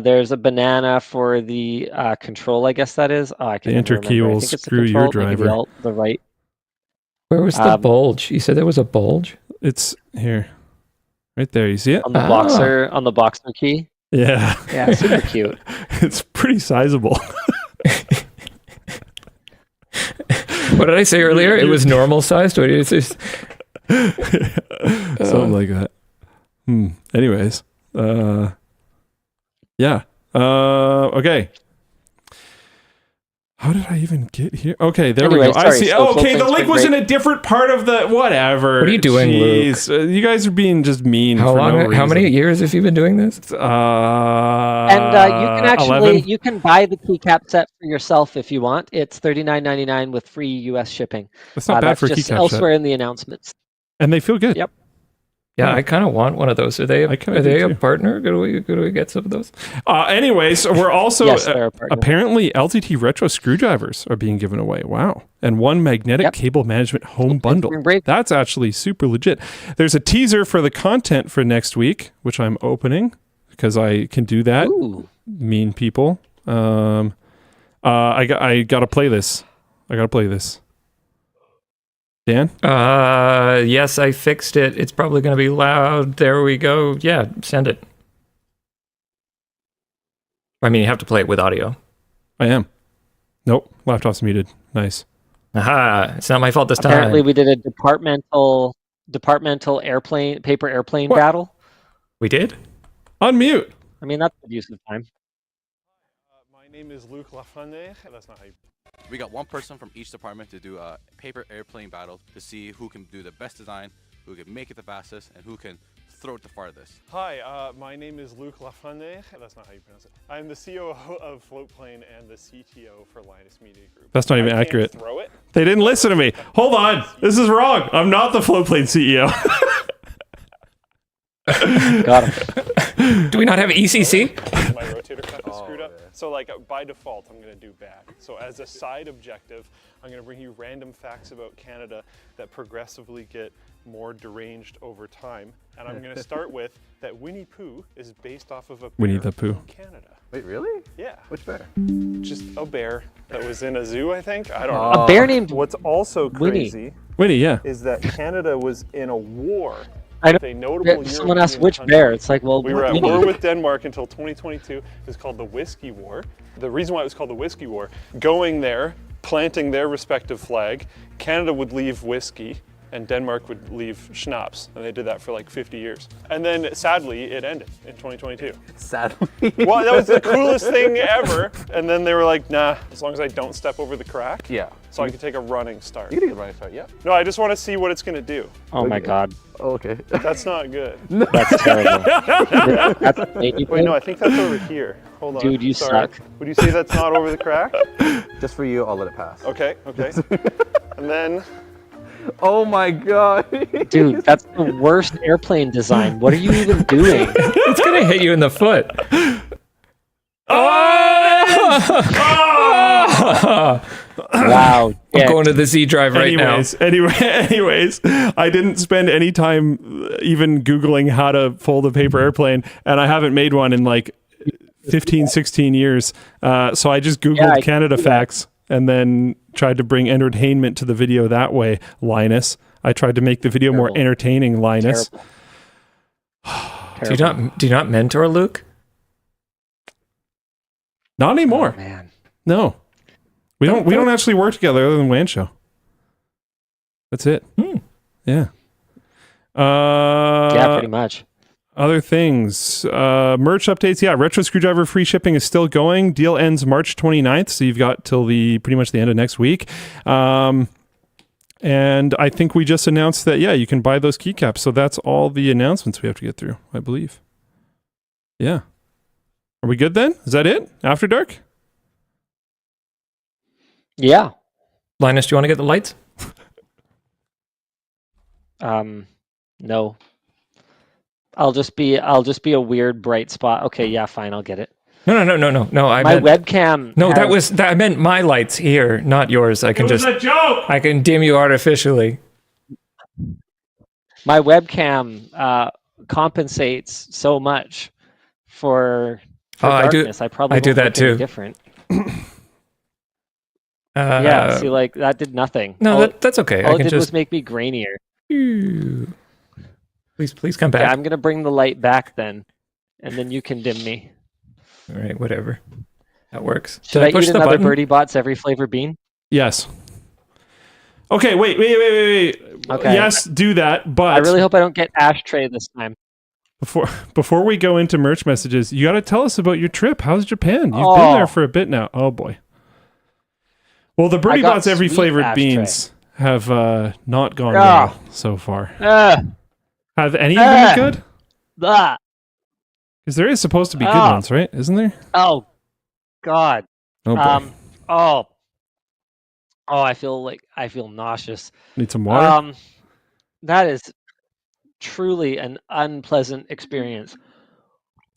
[SPEAKER 1] There's a banana for the control, I guess that is. Oh, I can
[SPEAKER 2] The enter key will screw your driver.
[SPEAKER 1] The right.
[SPEAKER 3] Where was the bulge? You said there was a bulge?
[SPEAKER 2] It's here. Right there. You see it?
[SPEAKER 1] On the boxer key.
[SPEAKER 2] Yeah.
[SPEAKER 1] Yeah, super cute.
[SPEAKER 2] It's pretty sizable.
[SPEAKER 3] What did I say earlier? It was normal sized? What did you say?
[SPEAKER 2] Something like that. Anyways. Yeah. Okay. How did I even get here? Okay, there we go. I see.
[SPEAKER 1] So
[SPEAKER 2] okay, the link was in a different part of the whatever.
[SPEAKER 3] What are you doing, Luke?
[SPEAKER 2] You guys are being just mean.
[SPEAKER 3] How long? How many years have you been doing this?
[SPEAKER 1] And you can actually
[SPEAKER 2] 11?
[SPEAKER 1] you can buy the keycap set for yourself if you want. It's $39.99 with free US shipping.
[SPEAKER 2] That's not bad for a
[SPEAKER 1] just
[SPEAKER 2] keycap
[SPEAKER 1] elsewhere
[SPEAKER 2] set.
[SPEAKER 1] in the announcements.
[SPEAKER 2] And they feel good.
[SPEAKER 1] Yep.
[SPEAKER 3] Yeah, I kind of want one of those. Are they a partner? Could we get some of those?
[SPEAKER 2] Anyways, we're also
[SPEAKER 1] Yes, they're a partner.
[SPEAKER 2] apparently LTT retro screwdrivers are being given away. Wow. And one magnetic cable management home bundle. That's actually super legit. There's a teaser for the content for next week, which I'm opening because I can do that.
[SPEAKER 1] Ooh.
[SPEAKER 2] Mean people. I got to play this. Dan?
[SPEAKER 3] Yes, I fixed it. It's probably going to be loud. There we go. Yeah, send it. I mean, you have to play it with audio.
[SPEAKER 2] I am. Nope. Laptop's muted. Nice.
[SPEAKER 3] Aha. It's not my fault this time.
[SPEAKER 1] Apparently, we did a departmental paper airplane battle.
[SPEAKER 3] We did?
[SPEAKER 2] Unmute.
[SPEAKER 1] I mean, that's good use of time.
[SPEAKER 2] My name is Luke Linus. That's not how you...
[SPEAKER 4] We got one person from each department to do a paper airplane battle to see who can do the best design, who can make it the fastest, and who can throw it the farthest.
[SPEAKER 2] Hi, my name is Luke Linus. That's not how you pronounce it. I'm the COO of Floatplane and the CTO for Linus Media Group. That's not even accurate. Throw it. They didn't listen to me. Hold on. This is wrong. I'm not the Floatplane CEO.
[SPEAKER 1] Got him.
[SPEAKER 3] Do we not have ECC?
[SPEAKER 2] My rotator cuff is screwed up. So like by default, I'm going to do bad. So as a side objective, I'm going to bring you random facts about Canada that progressively get more deranged over time. And I'm going to start with that Winnie Pooh is based off of a bear from Canada.
[SPEAKER 4] Wait, really?
[SPEAKER 2] Yeah.
[SPEAKER 4] Which bear?
[SPEAKER 2] Just a bear that was in a zoo, I think. I don't know.
[SPEAKER 1] A bear named
[SPEAKER 2] What's also crazy
[SPEAKER 5] Winnie, yeah.
[SPEAKER 2] is that Canada was in a war.
[SPEAKER 1] I know.
[SPEAKER 2] A notable
[SPEAKER 1] Someone asked
[SPEAKER 2] European
[SPEAKER 1] which
[SPEAKER 2] country.
[SPEAKER 1] bear. It's like, well,
[SPEAKER 2] We were at
[SPEAKER 1] Winnie.
[SPEAKER 2] war with Denmark until 2022. It was called the Whiskey War. The reason why it was called the Whiskey War, going there, planting their respective flag, Canada would leave whiskey and Denmark would leave schnapps. And they did that for like 50 years. And then sadly, it ended in 2022.
[SPEAKER 4] Sadly.
[SPEAKER 2] Well, that was the coolest thing ever. And then they were like, nah, as long as I don't step over the crack.
[SPEAKER 4] Yeah.
[SPEAKER 2] So I can take a running start.
[SPEAKER 4] You can take a running start, yeah.
[SPEAKER 2] No, I just want to see what it's going to do.
[SPEAKER 1] Oh my God.
[SPEAKER 4] Oh, okay.
[SPEAKER 2] That's not good.
[SPEAKER 1] That's terrible. That's maybe
[SPEAKER 2] Wait, no, I think that's over here. Hold on.
[SPEAKER 1] Dude, you
[SPEAKER 2] Sorry.
[SPEAKER 1] suck.
[SPEAKER 2] Would you say that's not over the crack?
[SPEAKER 4] Just for you, I'll let it pass.
[SPEAKER 2] Okay, okay. And then,
[SPEAKER 4] Oh my god.
[SPEAKER 1] Dude, that's the worst airplane design. What are you even doing?
[SPEAKER 3] It's going to hit you in the foot.
[SPEAKER 1] Wow.
[SPEAKER 3] I'm going to the Z drive right now.
[SPEAKER 2] Anyways, I didn't spend any time even Googling how to fold a paper airplane, and I haven't made one in like 15, 16 years. So I just Googled Canada facts and then tried to bring entertainment to the video that way, Linus. I tried to make the video more entertaining, Linus.
[SPEAKER 3] Do you not mentor Luke?
[SPEAKER 2] Not anymore.
[SPEAKER 1] Oh, man.
[SPEAKER 2] No. We don't actually work together other than WAN Show. That's it. Yeah.
[SPEAKER 1] Yeah, pretty much.
[SPEAKER 2] Other things. Merch updates. Yeah, retro screwdriver free shipping is still going. Deal ends March 29th, so you've got till pretty much the end of next week. And I think we just announced that, yeah, you can buy those keycaps. So that's all the announcements we have to get through, I believe. Yeah. Are we good then? Is that it? After dark?
[SPEAKER 1] Yeah.
[SPEAKER 3] Linus, do you want to get the lights?
[SPEAKER 1] No. I'll just be a weird bright spot. Okay, yeah, fine, I'll get it.
[SPEAKER 3] No. I
[SPEAKER 1] My
[SPEAKER 3] meant
[SPEAKER 1] webcam.
[SPEAKER 3] no. I meant my lights here, not yours. I can
[SPEAKER 2] It was a joke.
[SPEAKER 3] I can dim you artificially.
[SPEAKER 1] My webcam compensates so much for darkness. I probably
[SPEAKER 3] I do
[SPEAKER 1] won't
[SPEAKER 3] that
[SPEAKER 1] look any
[SPEAKER 3] too.
[SPEAKER 1] different. Yeah, see, like that did nothing.
[SPEAKER 3] No, that's okay.
[SPEAKER 1] All
[SPEAKER 3] I
[SPEAKER 1] it
[SPEAKER 3] can
[SPEAKER 1] did was
[SPEAKER 3] just
[SPEAKER 1] make me grainier.
[SPEAKER 3] please come back.
[SPEAKER 1] Yeah, I'm gonna bring the light back then, and then you can dim me.
[SPEAKER 3] All right, whatever. That works.
[SPEAKER 1] Should
[SPEAKER 3] Did
[SPEAKER 1] I
[SPEAKER 3] push
[SPEAKER 1] eat
[SPEAKER 3] the
[SPEAKER 1] another
[SPEAKER 3] button?
[SPEAKER 1] Birdie Bots every flavor bean?
[SPEAKER 2] Yes. Okay, wait.
[SPEAKER 1] Okay.
[SPEAKER 2] Yes, do that, but
[SPEAKER 1] I really hope I don't get ashtray this time.
[SPEAKER 2] before we go into merch messages, you got to tell us about your trip. How's Japan? You've been there for a bit now. Oh boy. Well, the Birdie
[SPEAKER 1] got
[SPEAKER 2] Bots every
[SPEAKER 1] sweet
[SPEAKER 2] flavored
[SPEAKER 1] ashtray.
[SPEAKER 2] beans have not gone well so far. Have any of them been good?
[SPEAKER 1] Ah,
[SPEAKER 2] Because there is supposed to be good
[SPEAKER 1] Oh.
[SPEAKER 2] ones, right? Isn't there?
[SPEAKER 1] oh, God.
[SPEAKER 2] Oh boy.
[SPEAKER 1] I feel nauseous.
[SPEAKER 2] Need some water?
[SPEAKER 1] That is truly an unpleasant experience.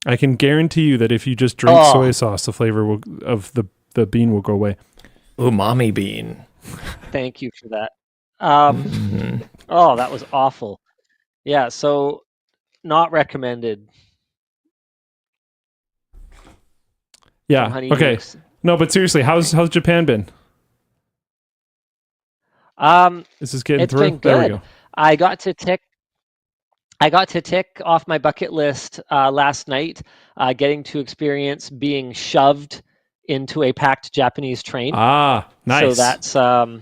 [SPEAKER 2] I can guarantee you that if you just drink
[SPEAKER 1] Oh.
[SPEAKER 2] soy sauce, the flavor of the bean will go away.
[SPEAKER 3] Umami bean.
[SPEAKER 1] Thank you for that.
[SPEAKER 3] Mhm.
[SPEAKER 1] Oh, that was awful. Yeah, so not recommended.
[SPEAKER 2] Yeah.
[SPEAKER 1] Honey
[SPEAKER 2] Okay.
[SPEAKER 1] Nukes.
[SPEAKER 2] No, but seriously, how's Japan been? Is this getting
[SPEAKER 1] It's
[SPEAKER 2] through?
[SPEAKER 1] been
[SPEAKER 2] There we
[SPEAKER 1] good.
[SPEAKER 2] go.
[SPEAKER 1] I got to tick off my bucket list last night, getting to experience being shoved into a packed Japanese train.
[SPEAKER 2] Ah, nice.
[SPEAKER 1] So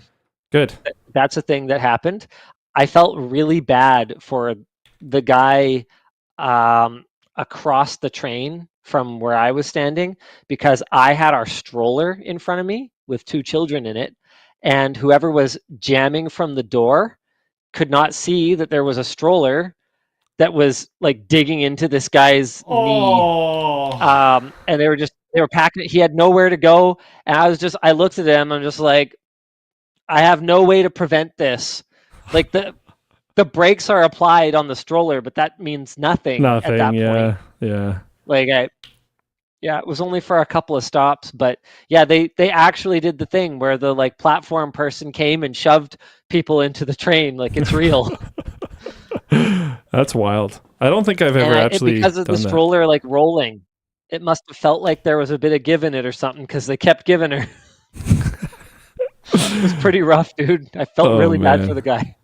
[SPEAKER 2] Good.
[SPEAKER 1] that's a thing that happened. I felt really bad for the guy across the train from where I was standing, because I had our stroller in front of me with two children in it, and whoever was jamming from the door could not see that there was a stroller that was like digging into this guy's knee. And they were packing it. He had nowhere to go, and I looked at him. I'm just like, I have no way to prevent this. Like the brakes are applied on the stroller, but that means nothing at that point.
[SPEAKER 2] Yeah.
[SPEAKER 1] Like it was only for a couple of stops, but yeah, they actually did the thing where the like platform person came and shoved people into the train. Like, it's real.
[SPEAKER 2] That's wild. I don't think I've ever actually
[SPEAKER 1] because of the
[SPEAKER 2] done that.
[SPEAKER 1] stroller like rolling, it must have felt like there was a bit of give in it or something, because they kept giving her. It was pretty rough, dude. I felt really bad for the guy.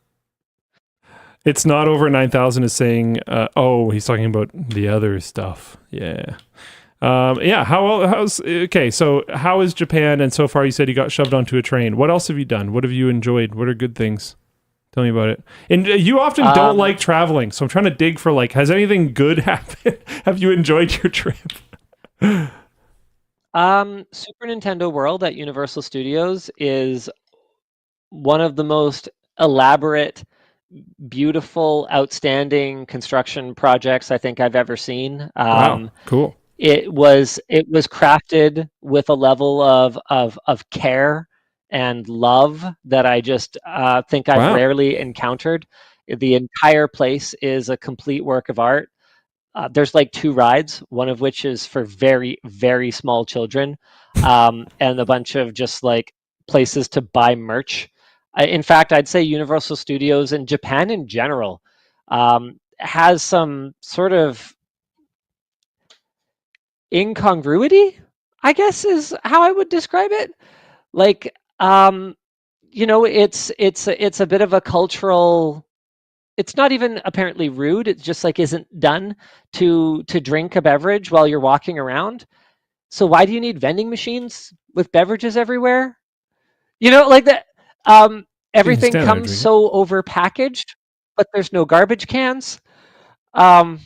[SPEAKER 2] It's not over 9,000 is saying, he's talking about the other stuff. Yeah. So how is Japan? And so far you said you got shoved onto a train. What else have you done? What have you enjoyed? What are good things? Tell me about it. And you often don't like traveling, so I'm trying to dig for like, has anything good happened? Have you enjoyed your trip?
[SPEAKER 1] Super Nintendo World at Universal Studios is one of the most elaborate, beautiful, outstanding construction projects I think I've ever seen.
[SPEAKER 2] Wow, cool.
[SPEAKER 1] It was crafted with a level of care and love that I just think I've rarely encountered. The entire place is a complete work of art. There's like 2 rides, one of which is for very, very small children, and a bunch of just like places to buy merch. In fact, I'd say Universal Studios and Japan in general has some sort of incongruity, I guess is how I would describe it. Like, it's a bit of a cultural. It's not even apparently rude. It's just like isn't done to drink a beverage while you're walking around. So why do you need vending machines with beverages everywhere? Like that. Everything comes so over packaged, but there's no garbage cans. People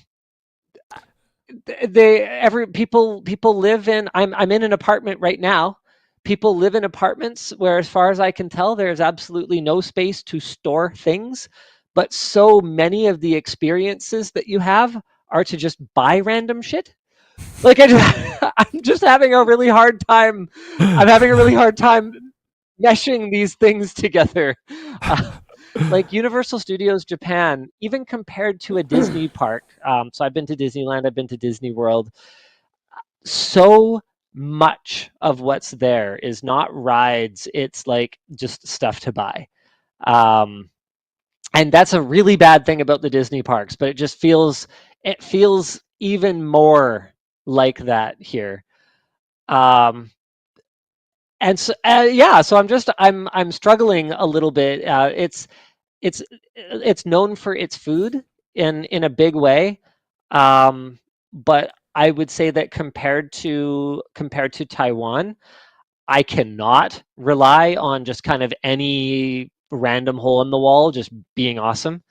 [SPEAKER 1] live in. I'm in an apartment right now. People live in apartments where, as far as I can tell, there's absolutely no space to store things. But so many of the experiences that you have are to just buy random shit. Like I'm just having a really hard time. I'm having a really hard time meshing these things together. Like Universal Studios Japan, even compared to a Disney park. So I've been to Disneyland, I've been to Disney World. So much of what's there is not rides, it's like just stuff to buy. And that's a really bad thing about the Disney parks, but it feels even more like that here. And so yeah, so I'm struggling a little bit. It's known for its food in a big way, but I would say that compared to Taiwan, I cannot rely on just kind of any random hole in the wall just being awesome.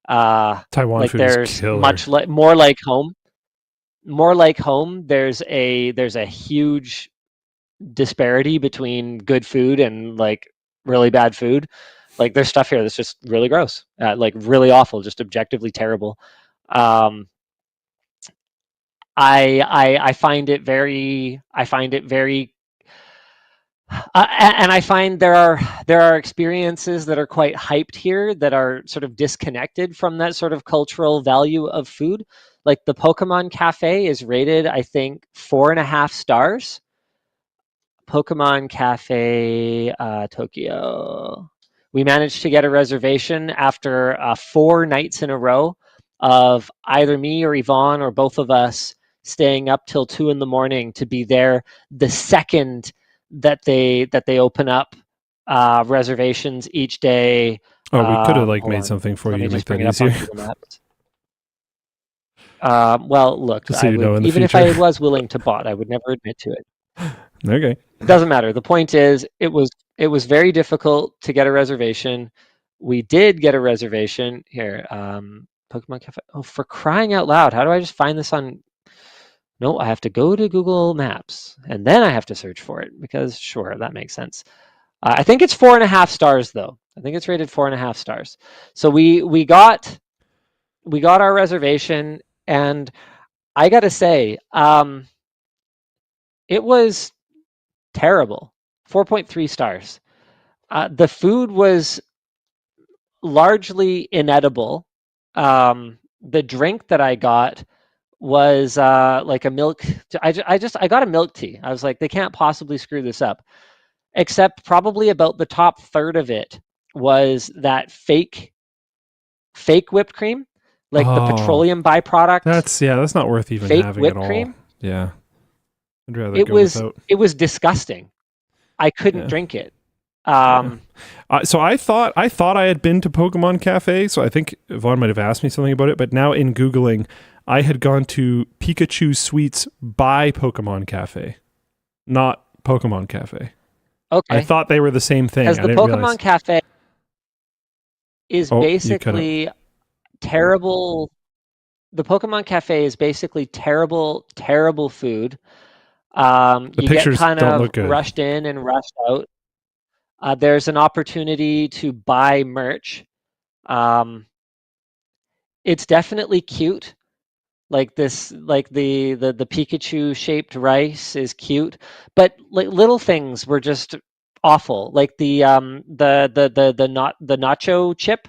[SPEAKER 2] Taiwan
[SPEAKER 1] Like
[SPEAKER 2] food is
[SPEAKER 1] there's
[SPEAKER 2] killer.
[SPEAKER 1] much like more like home. More like home. There's a huge disparity between good food and like really bad food. Like there's stuff here that's just really gross, like really awful, just objectively terrible. I find it very and I find there are experiences that are quite hyped here that are sort of disconnected from that sort of cultural value of food. Like the Pokemon Café is rated, I think, 4.5 stars. Pokemon Café, Tokyo. We managed to get a reservation after 4 nights in a row of either me or Yvonne or both of us staying up till 2 in the morning to be there the second that they open up reservations each day.
[SPEAKER 2] Oh, we could have like
[SPEAKER 1] Hold
[SPEAKER 2] made
[SPEAKER 1] on.
[SPEAKER 2] something for
[SPEAKER 1] Let
[SPEAKER 2] you
[SPEAKER 1] me
[SPEAKER 2] to make
[SPEAKER 1] just bring
[SPEAKER 2] that
[SPEAKER 1] it up on
[SPEAKER 2] easier.
[SPEAKER 1] Google Maps. Well, look,
[SPEAKER 2] Just so
[SPEAKER 1] I
[SPEAKER 2] you know
[SPEAKER 1] would,
[SPEAKER 2] in the
[SPEAKER 1] even if
[SPEAKER 2] future.
[SPEAKER 1] I was willing to bot, I would never admit to it.
[SPEAKER 2] Okay.
[SPEAKER 1] It doesn't matter. The point is, it was very difficult to get a reservation. We did get a reservation here. Pokemon Cafe. Oh, for crying out loud! How do I just find this on? No, I have to go to Google Maps and then I have to search for it because sure, that makes sense. I think it's 4.5 stars though. I think it's rated 4.5 stars. So we got our reservation, and I gotta say, it was terrible. 4.3 stars. The food was largely inedible. The drink that I got was like a milk. I got a milk tea. I was like, they can't possibly screw this up. Except probably about the top third of it was that fake whipped cream, like the
[SPEAKER 2] Oh,
[SPEAKER 1] petroleum byproduct.
[SPEAKER 2] that's not worth even
[SPEAKER 1] Fake
[SPEAKER 2] having at
[SPEAKER 1] whipped
[SPEAKER 2] all.
[SPEAKER 1] cream.
[SPEAKER 2] Yeah. I'd rather
[SPEAKER 1] It
[SPEAKER 2] go without.
[SPEAKER 1] was disgusting. I couldn't
[SPEAKER 2] Yeah.
[SPEAKER 1] drink it.
[SPEAKER 2] Yeah. So I thought I had been to Pokemon Cafe, so I think Vaughn might have asked me something about it. But now in Googling, I had gone to Pikachu Sweets by Pokemon Cafe, not Pokemon Cafe.
[SPEAKER 1] Okay.
[SPEAKER 2] I thought they were the same thing.
[SPEAKER 1] Because
[SPEAKER 2] I
[SPEAKER 1] the
[SPEAKER 2] didn't
[SPEAKER 1] Pokemon
[SPEAKER 2] realize.
[SPEAKER 1] Cafe is
[SPEAKER 2] Oh, you cut out.
[SPEAKER 1] basically terrible. The Pokemon Cafe is basically terrible food.
[SPEAKER 2] The
[SPEAKER 1] You get
[SPEAKER 2] pictures
[SPEAKER 1] kind
[SPEAKER 2] don't
[SPEAKER 1] of
[SPEAKER 2] look good.
[SPEAKER 1] rushed in and rushed out. There's an opportunity to buy merch. It's definitely cute. Like this, like the Pikachu shaped rice is cute, but like little things were just awful. Like the nacho chip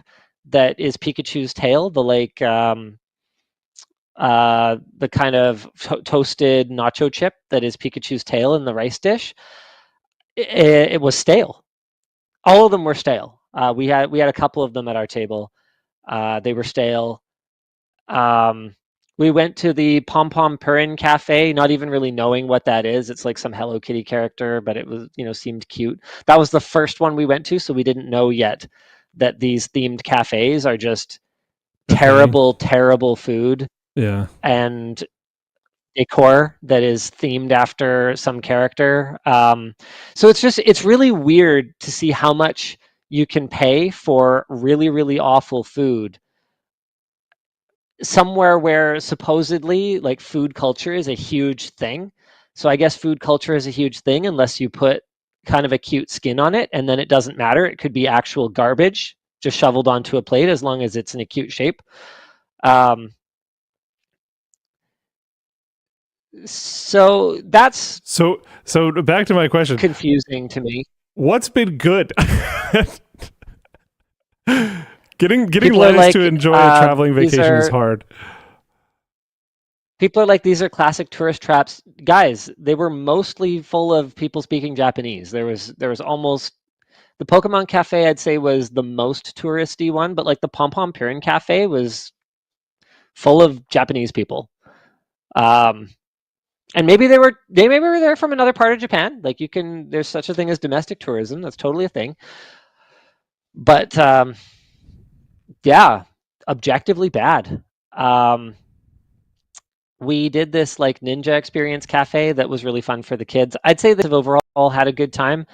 [SPEAKER 1] that is Pikachu's tail, the kind of toasted nacho chip that is Pikachu's tail in the rice dish. It was stale. All of them were stale. We had a couple of them at our table. They were stale. We went to the Pom Pom Purin Cafe, not even really knowing what that is. It's like some Hello Kitty character, but it was, seemed cute. That was the first one we went to, so we didn't know yet that these themed cafes are just terrible food
[SPEAKER 2] Yeah.
[SPEAKER 1] and decor that is themed after some character. So it's really weird to see how much you can pay for really awful food somewhere where supposedly like food culture is a huge thing. So I guess food culture is a huge thing unless you put kind of a cute skin on it, and then it doesn't matter. It could be actual garbage just shoveled onto a plate as long as it's in a cute shape. Um, So that's
[SPEAKER 2] So back to my question.
[SPEAKER 1] confusing to me.
[SPEAKER 2] What's been good? Getting
[SPEAKER 1] People are
[SPEAKER 2] Linus
[SPEAKER 1] like,
[SPEAKER 2] to enjoy a traveling vacation is hard.
[SPEAKER 1] People are like, these are classic tourist traps. Guys, they were mostly full of people speaking Japanese. There was almost, the Pokémon Café, I'd say, was the most touristy one, but like the Pom Pom Purin Cafe was full of Japanese people. And maybe they were there from another part of Japan. Like, there's such a thing as domestic tourism. That's totally a thing. But yeah, objectively bad. We did this like ninja experience cafe that was really fun for the kids. I'd say that overall had a good time.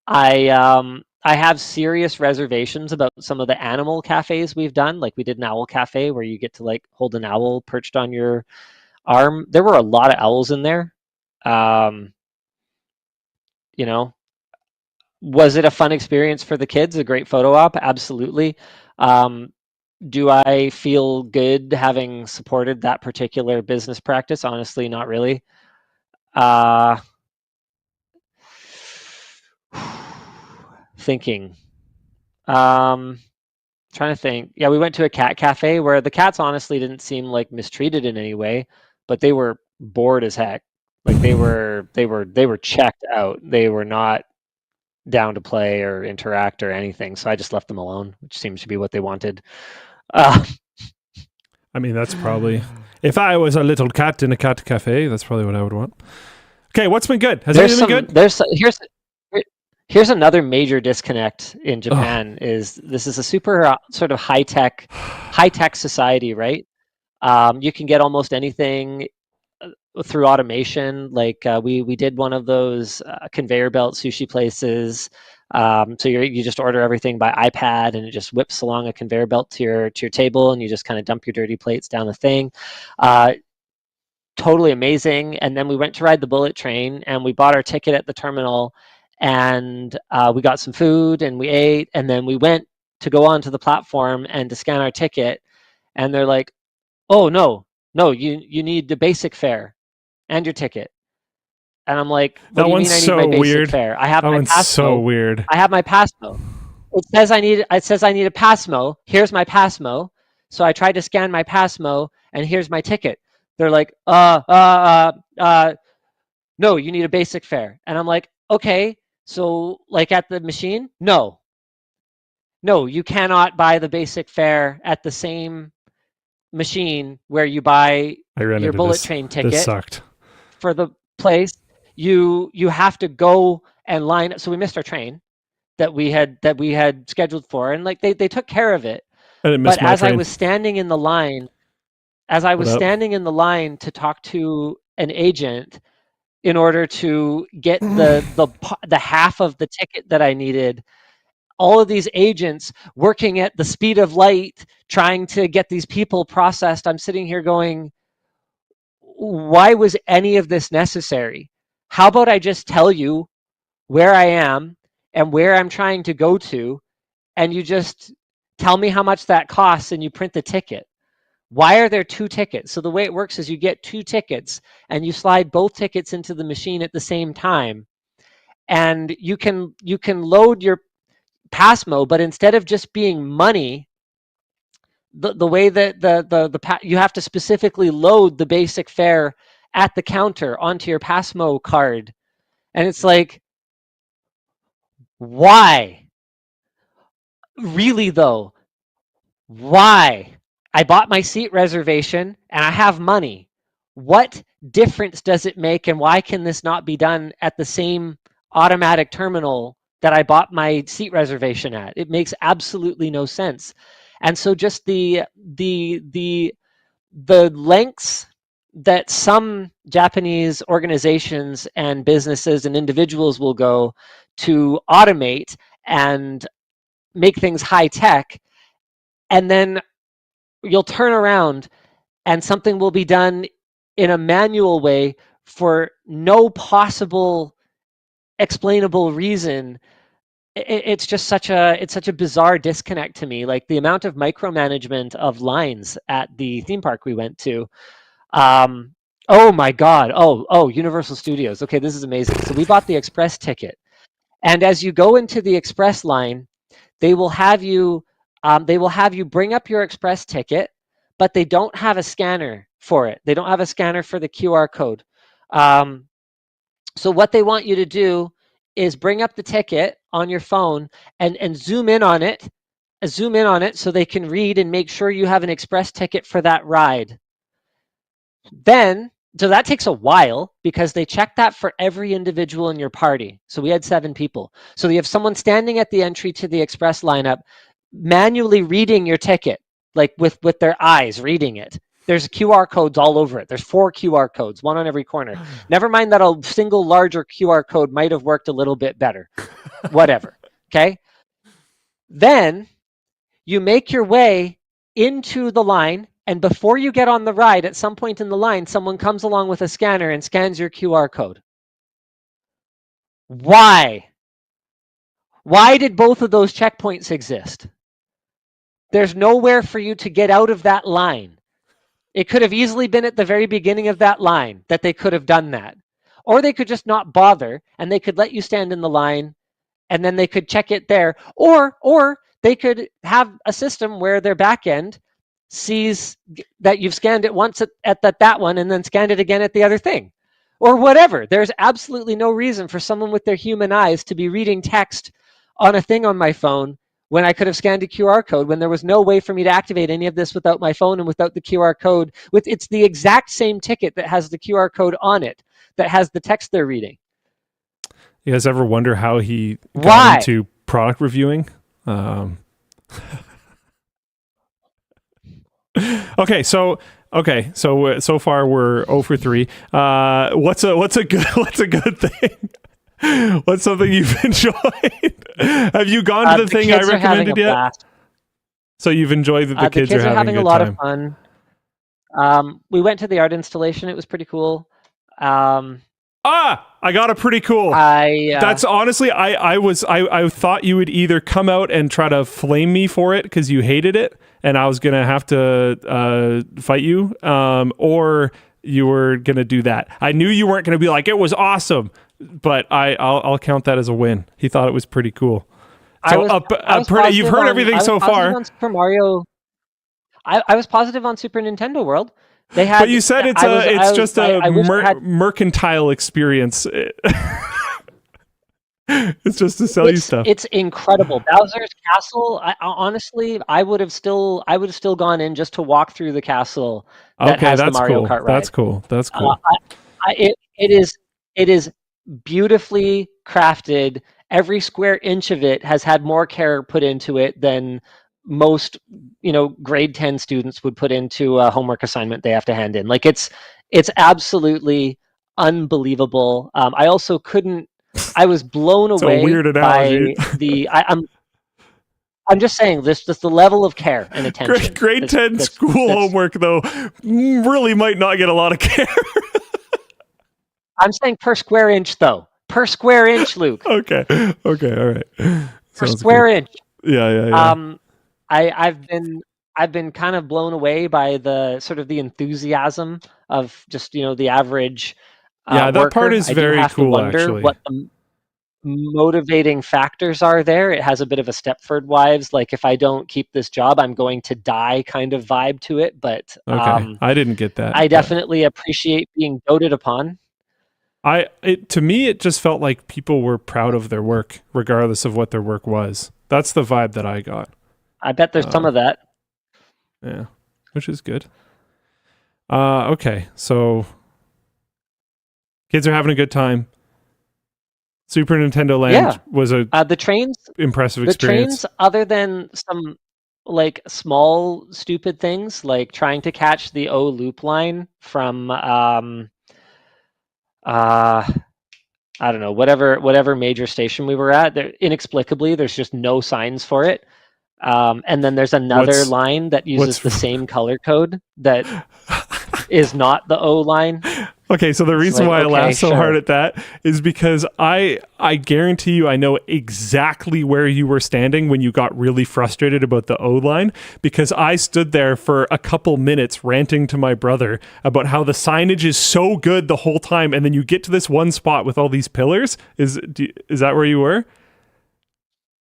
[SPEAKER 1] I have serious reservations about some of the animal cafes we've done. Like, we did an owl cafe where you get to like hold an owl perched on your arm. There were a lot of owls in there. You know, was it a fun experience for the kids? A great photo op? Absolutely. Do I feel good having supported that particular business practice? Honestly, not really. Thinking. Trying to think. Yeah, we went to a cat cafe where the cats honestly didn't seem like mistreated in any way, but they were bored as heck. Like, they were checked out. They were not down to play or interact or anything. So I just left them alone, which seems to be what they wanted.
[SPEAKER 2] I mean, that's probably, if I was a little cat in a cat cafe, that's probably what I would want. Okay, what's been good? Has anything been good?
[SPEAKER 1] Here's another major disconnect in Japan. Is this is a super sort of high tech society, right? You can get almost anything through automation. Like, we did one of those conveyor belt sushi places. So you just order everything by iPad, and it just whips along a conveyor belt to your table, and you just kind of dump your dirty plates down the thing. Totally amazing. And then we went to ride the bullet train, and we bought our ticket at the terminal, and we got some food and we ate, and then we went to go onto the platform and to scan our ticket, and they're like, "Oh no, you need the basic fare and your ticket." And I'm like, "What do you mean I need my basic fare? I have my Passmo.
[SPEAKER 2] So weird.
[SPEAKER 1] I have my Passmo. It says I need a Passmo. Here's my Passmo." So I tried to scan my Passmo, and here's my ticket. They're like, no, you need a basic fare." And I'm like, "Okay, so like at the machine? No, you cannot buy the basic fare at the same machine where you buy your bullet train ticket."
[SPEAKER 2] This sucked.
[SPEAKER 1] For the place. You have to go and line up. So we missed our train that we had scheduled for, and like they took care of it. But as I was standing in the line, to talk to an agent in order to get the half of the ticket that I needed, all of these agents working at the speed of light, trying to get these people processed, I'm sitting here going, why was any of this necessary? How about I just tell you where I am and where I'm trying to go to, and you just tell me how much that costs and you print the ticket? Why are there two tickets? So the way it works is you get two tickets and you slide both tickets into the machine at the same time, and you can load your Passmo, but instead of just being money, the way that you have to specifically load the basic fare at the counter onto your Passmo card. And it's like, why? Really though, why? I bought my seat reservation and I have money. What difference does it make, and why can this not be done at the same automatic terminal that I bought my seat reservation at? It makes absolutely no sense. And so just the lengths that some Japanese organizations and businesses and individuals will go to automate and make things high tech, and then you'll turn around and something will be done in a manual way for no possible explainable reason. It's just such a bizarre disconnect to me. Like, the amount of micromanagement of lines at the theme park we went to, Oh my God. Oh, Universal Studios. Okay, this is amazing. So we bought the express ticket. And as you go into the express line, they will have you bring up your express ticket, but they don't have a scanner for it. They don't have a scanner for the QR code. So what they want you to do is bring up the ticket on your phone and zoom in on it so they can read and make sure you have an express ticket for that ride. So that takes a while because they check that for every individual in your party. So we had 7 people. So you have someone standing at the entry to the express lineup, manually reading your ticket, like with their eyes reading it. There's QR codes all over it. There's 4 QR codes, one on every corner. Never mind that a single larger QR code might have worked a little bit better. Whatever. Okay. Then you make your way into the line, and before you get on the ride, at some point in the line, someone comes along with a scanner and scans your QR code. Why? Why did both of those checkpoints exist? There's nowhere for you to get out of that line. It could have easily been at the very beginning of that line that they could have done that. Or they could just not bother and they could let you stand in the line and then they could check it there. Or they could have a system where their back end sees that you've scanned it once at that one and then scanned it again at the other thing. Or whatever. There's absolutely no reason for someone with their human eyes to be reading text on a thing on my phone when I could have scanned a QR code, when there was no way for me to activate any of this without my phone and without the QR code. It's the exact same ticket that has the QR code on it, that has the text they're reading.
[SPEAKER 2] You guys ever wonder how he got into product reviewing? Okay, so far we're 0 for 3. What's a good thing? What's something you've enjoyed? Have you gone to the thing I recommended yet? Blast. So you've enjoyed that the kids are having a
[SPEAKER 1] lot of fun. We went to the art installation. It was pretty cool.
[SPEAKER 2] I got a pretty cool. That's honestly, I thought you would either come out and try to flame me for it because you hated it, and I was gonna have to fight you, or you were gonna do that. I knew you weren't gonna be like, it was awesome, but I'll count that as a win. He thought it was pretty cool. So you've heard everything so far.
[SPEAKER 1] On Super Mario. I was positive on Super Nintendo World. They had,
[SPEAKER 2] but you said it's just a mercantile experience. It's just to sell you stuff.
[SPEAKER 1] It's incredible. Bowser's Castle. Honestly, I would have still gone in just to walk through the castle that has the Mario Kart ride.
[SPEAKER 2] That's cool.
[SPEAKER 1] It is beautifully crafted. Every square inch of it has had more care put into it than most, grade 10 students would put into a homework assignment they have to hand in. Like it's absolutely unbelievable. I also I was blown away by I'm just saying this, just the level of care and attention.
[SPEAKER 2] Grade 10 school homework though really might not get a lot of care.
[SPEAKER 1] I'm saying per square inch though. Per square inch, Luke.
[SPEAKER 2] Okay, all right.
[SPEAKER 1] Per square inch.
[SPEAKER 2] Yeah.
[SPEAKER 1] I've been kind of blown away by the sort of the enthusiasm of just the average.
[SPEAKER 2] That
[SPEAKER 1] worker.
[SPEAKER 2] part is very cool.
[SPEAKER 1] I wonder
[SPEAKER 2] actually,
[SPEAKER 1] what the motivating factors are there. It has a bit of a Stepford Wives, like if I don't keep this job, I'm going to die kind of vibe to it. But
[SPEAKER 2] I didn't get that.
[SPEAKER 1] I definitely appreciate being doted upon.
[SPEAKER 2] To me, it just felt like people were proud of their work, regardless of what their work was. That's the vibe that I got.
[SPEAKER 1] I bet there's some of that.
[SPEAKER 2] Yeah, which is good. Okay, so kids are having a good time. Super Nintendo Land was a
[SPEAKER 1] the trains
[SPEAKER 2] impressive experience.
[SPEAKER 1] The trains, other than some like small stupid things like trying to catch the O loop line from I don't know, whatever major station we were at. Inexplicably, there's just no signs for it. And then there's another line that uses the same color code that is not the O line.
[SPEAKER 2] Okay, so the reason
[SPEAKER 1] like,
[SPEAKER 2] why I
[SPEAKER 1] okay,
[SPEAKER 2] laughed so
[SPEAKER 1] sure.
[SPEAKER 2] hard at that is because I guarantee you I know exactly where you were standing when you got really frustrated about the O-line, because I stood there for a couple minutes ranting to my brother about how the signage is so good the whole time, and then you get to this one spot with all these pillars. Is that where you were?